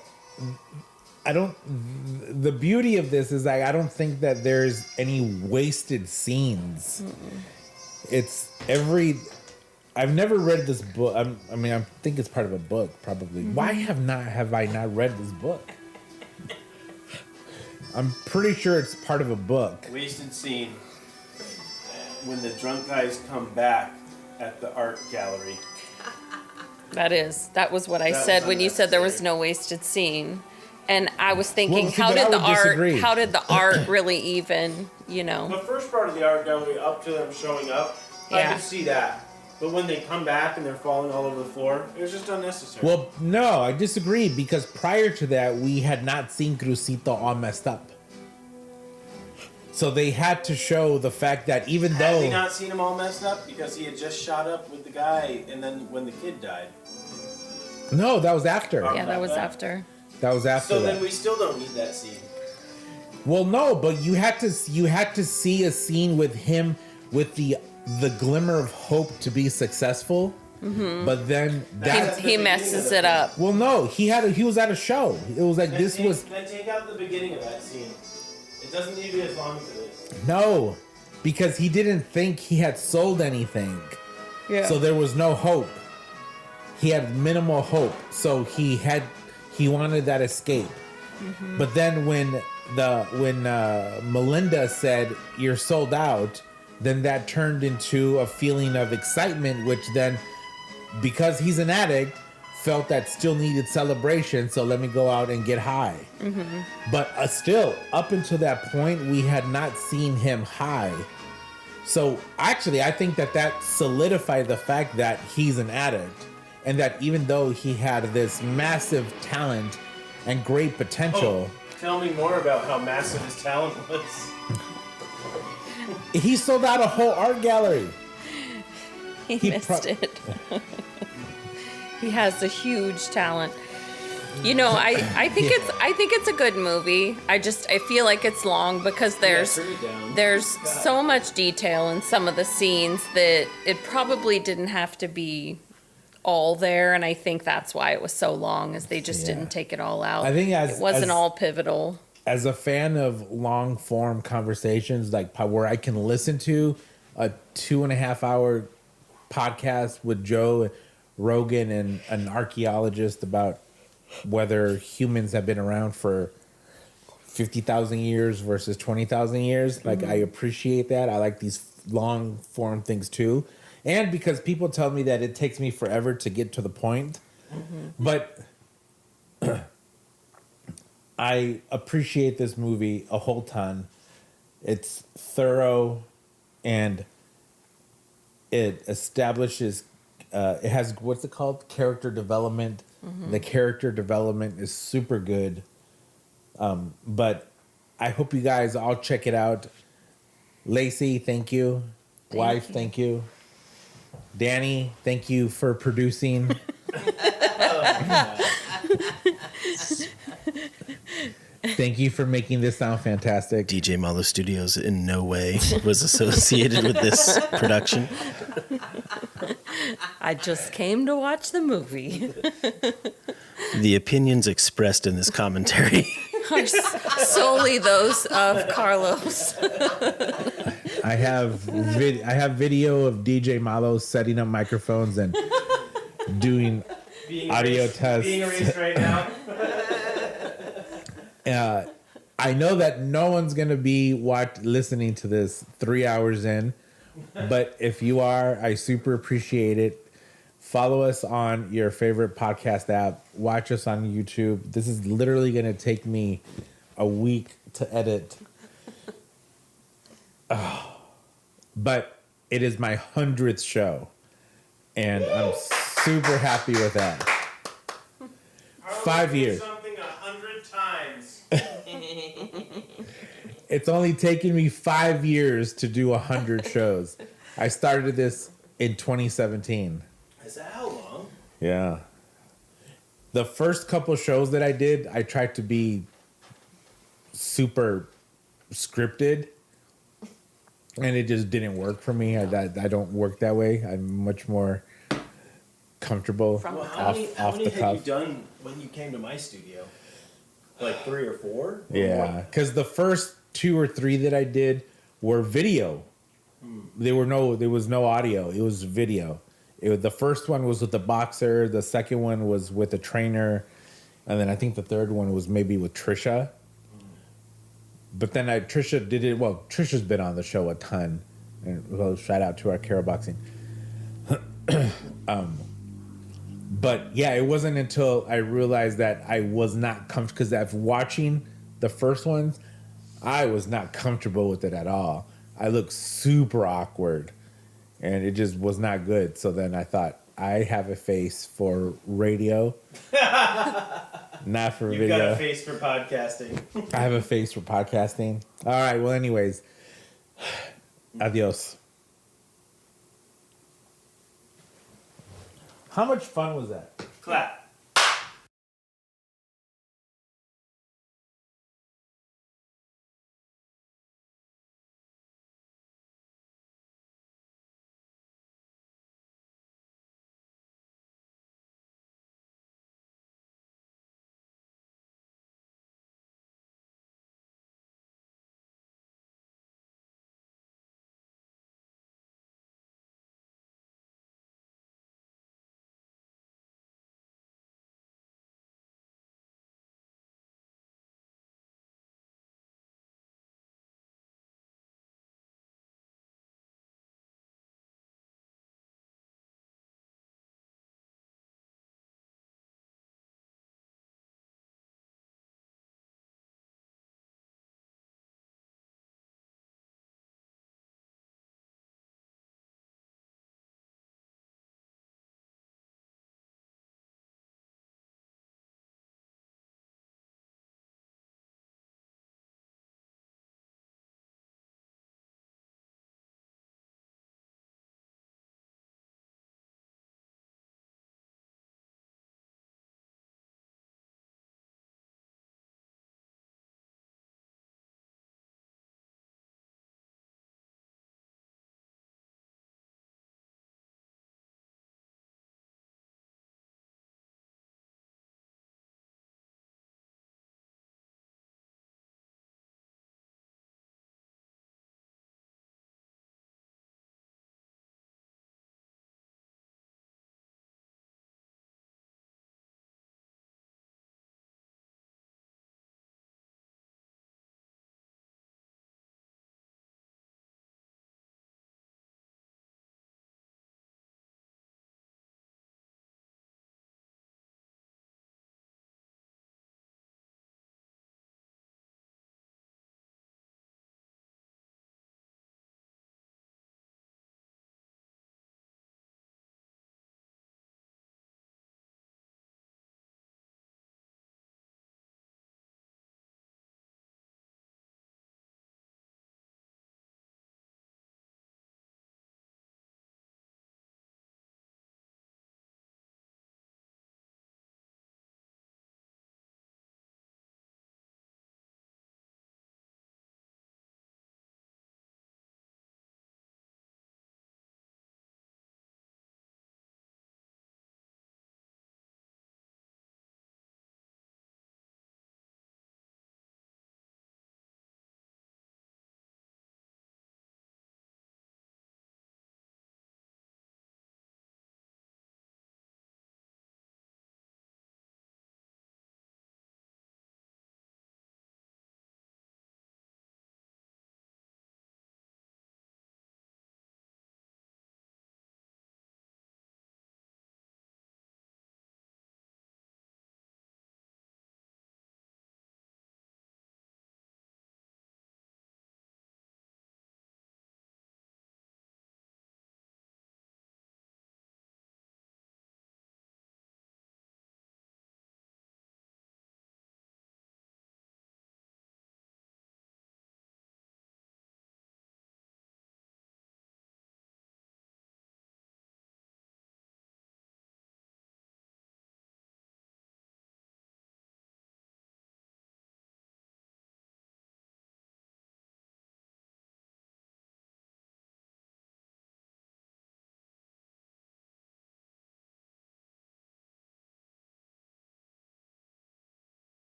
beauty of this is like I don't think that there's any wasted scenes. It's I've never read this book. I think it's part of a book probably. Why have I not read this book? I'm pretty sure it's part of a book. Wasted scene when the drunk guys come back at the art gallery. That was what I That said was when you said there was no wasted scene. And I was thinking, Well, see, but I would disagree. how did the art really even, you know? The first part of the art gallery up to them showing up, I Yeah. could see that. But when they come back and they're falling all over the floor, it was just unnecessary. Well, no, I disagree because prior to that, we had not seen Crucito all messed up. So they had to show the fact that even Had though we not seen him all messed up because he had just shot up with the guy, and then when the kid died. no, that was after. Yeah, that was after. That was after. So that. then we still don't need that scene. Well, no, but you had to see a scene with him with the glimmer of hope to be successful. Mhm. But then He messes it up. Well, no, he was at a show. It was like Then this was Then take out the beginning of that scene. It doesn't need to be as long as it is. no, because he didn't think he had sold anything. Yeah. So there was no hope. He had minimal hope. So he wanted that escape. Mhm. But then when Melinda said you're sold out, then that turned into a feeling of excitement, which then, because he's an addict, felt that still needed celebration. So let me go out and get high. Mm-hmm. But still, up until that point, we had not seen him high. So actually, I think that solidified the fact that he's an addict, and that even though he had this massive talent and great potential, Tell me more about how massive his talent was. he sold out a whole art gallery. He missed it. He has a huge talent. You know, I think it's a good movie. I feel like it's long because there's so much detail in some of the scenes that it probably didn't have to be all there, and I think that's why it was so long, is they just didn't take it all out. I think it wasn't all pivotal. As a fan of long form conversations, like where I can listen to a 2.5 hour podcast with Joe Rogan and an archaeologist about whether humans have been around for 50,000 years versus 20,000 years. Like, I appreciate that. I like these long form things too. And because people tell me that it takes me forever to get to the point. But I appreciate this movie a whole ton. It's thorough and it establishes, it has, what's it called? Character development. The character development is super good. But I hope you guys all check it out. Lacey, thank you. Wife, thank you. Danny, thank you for producing. Thank you for making this sound fantastic. DJ Malo Studios in no way was associated with this production. I just came to watch the movie. The opinions expressed in this commentary Are solely those of Carlos. I have video of DJ Malo setting up microphones and doing audio tests. Being erased right now. I know that no one's gonna be listening to this 3 hours in, but if you are, I super appreciate it. Follow us on your favorite podcast app. Watch us on YouTube. This is literally gonna take me a week to edit. But it is my 100th show, and I'm super happy with that. 5 years. Something 100 times. It's only taken me 5 years to do 100 shows. I started this in 2017. Is that how long? Yeah. The first couple shows that I did, I tried to be super scripted, and it just didn't work for me. I don't work that way. I'm much more comfortable Well, off how the many had cuff. you done when you came to my studio? Like 3 or 4? Yeah, because the first 2 or 3 that I did were video. There was no audio. It was video. The first one was with the boxer. The second one was with a trainer, and then I think the third one was maybe with Trisha. But then Trisha did it. Well, Trisha's been on the show a ton, and well, shout out to our Carol Boxing. But yeah, it wasn't until I realized that I was not comfortable, because after watching the first ones, I was not comfortable with it at all. I looked super awkward, and it just was not good. So then I thought, I have a face for radio, not for You've video. got a face for podcasting. I have a face for podcasting. All right, well, anyways, adios. How much fun was that? Clap.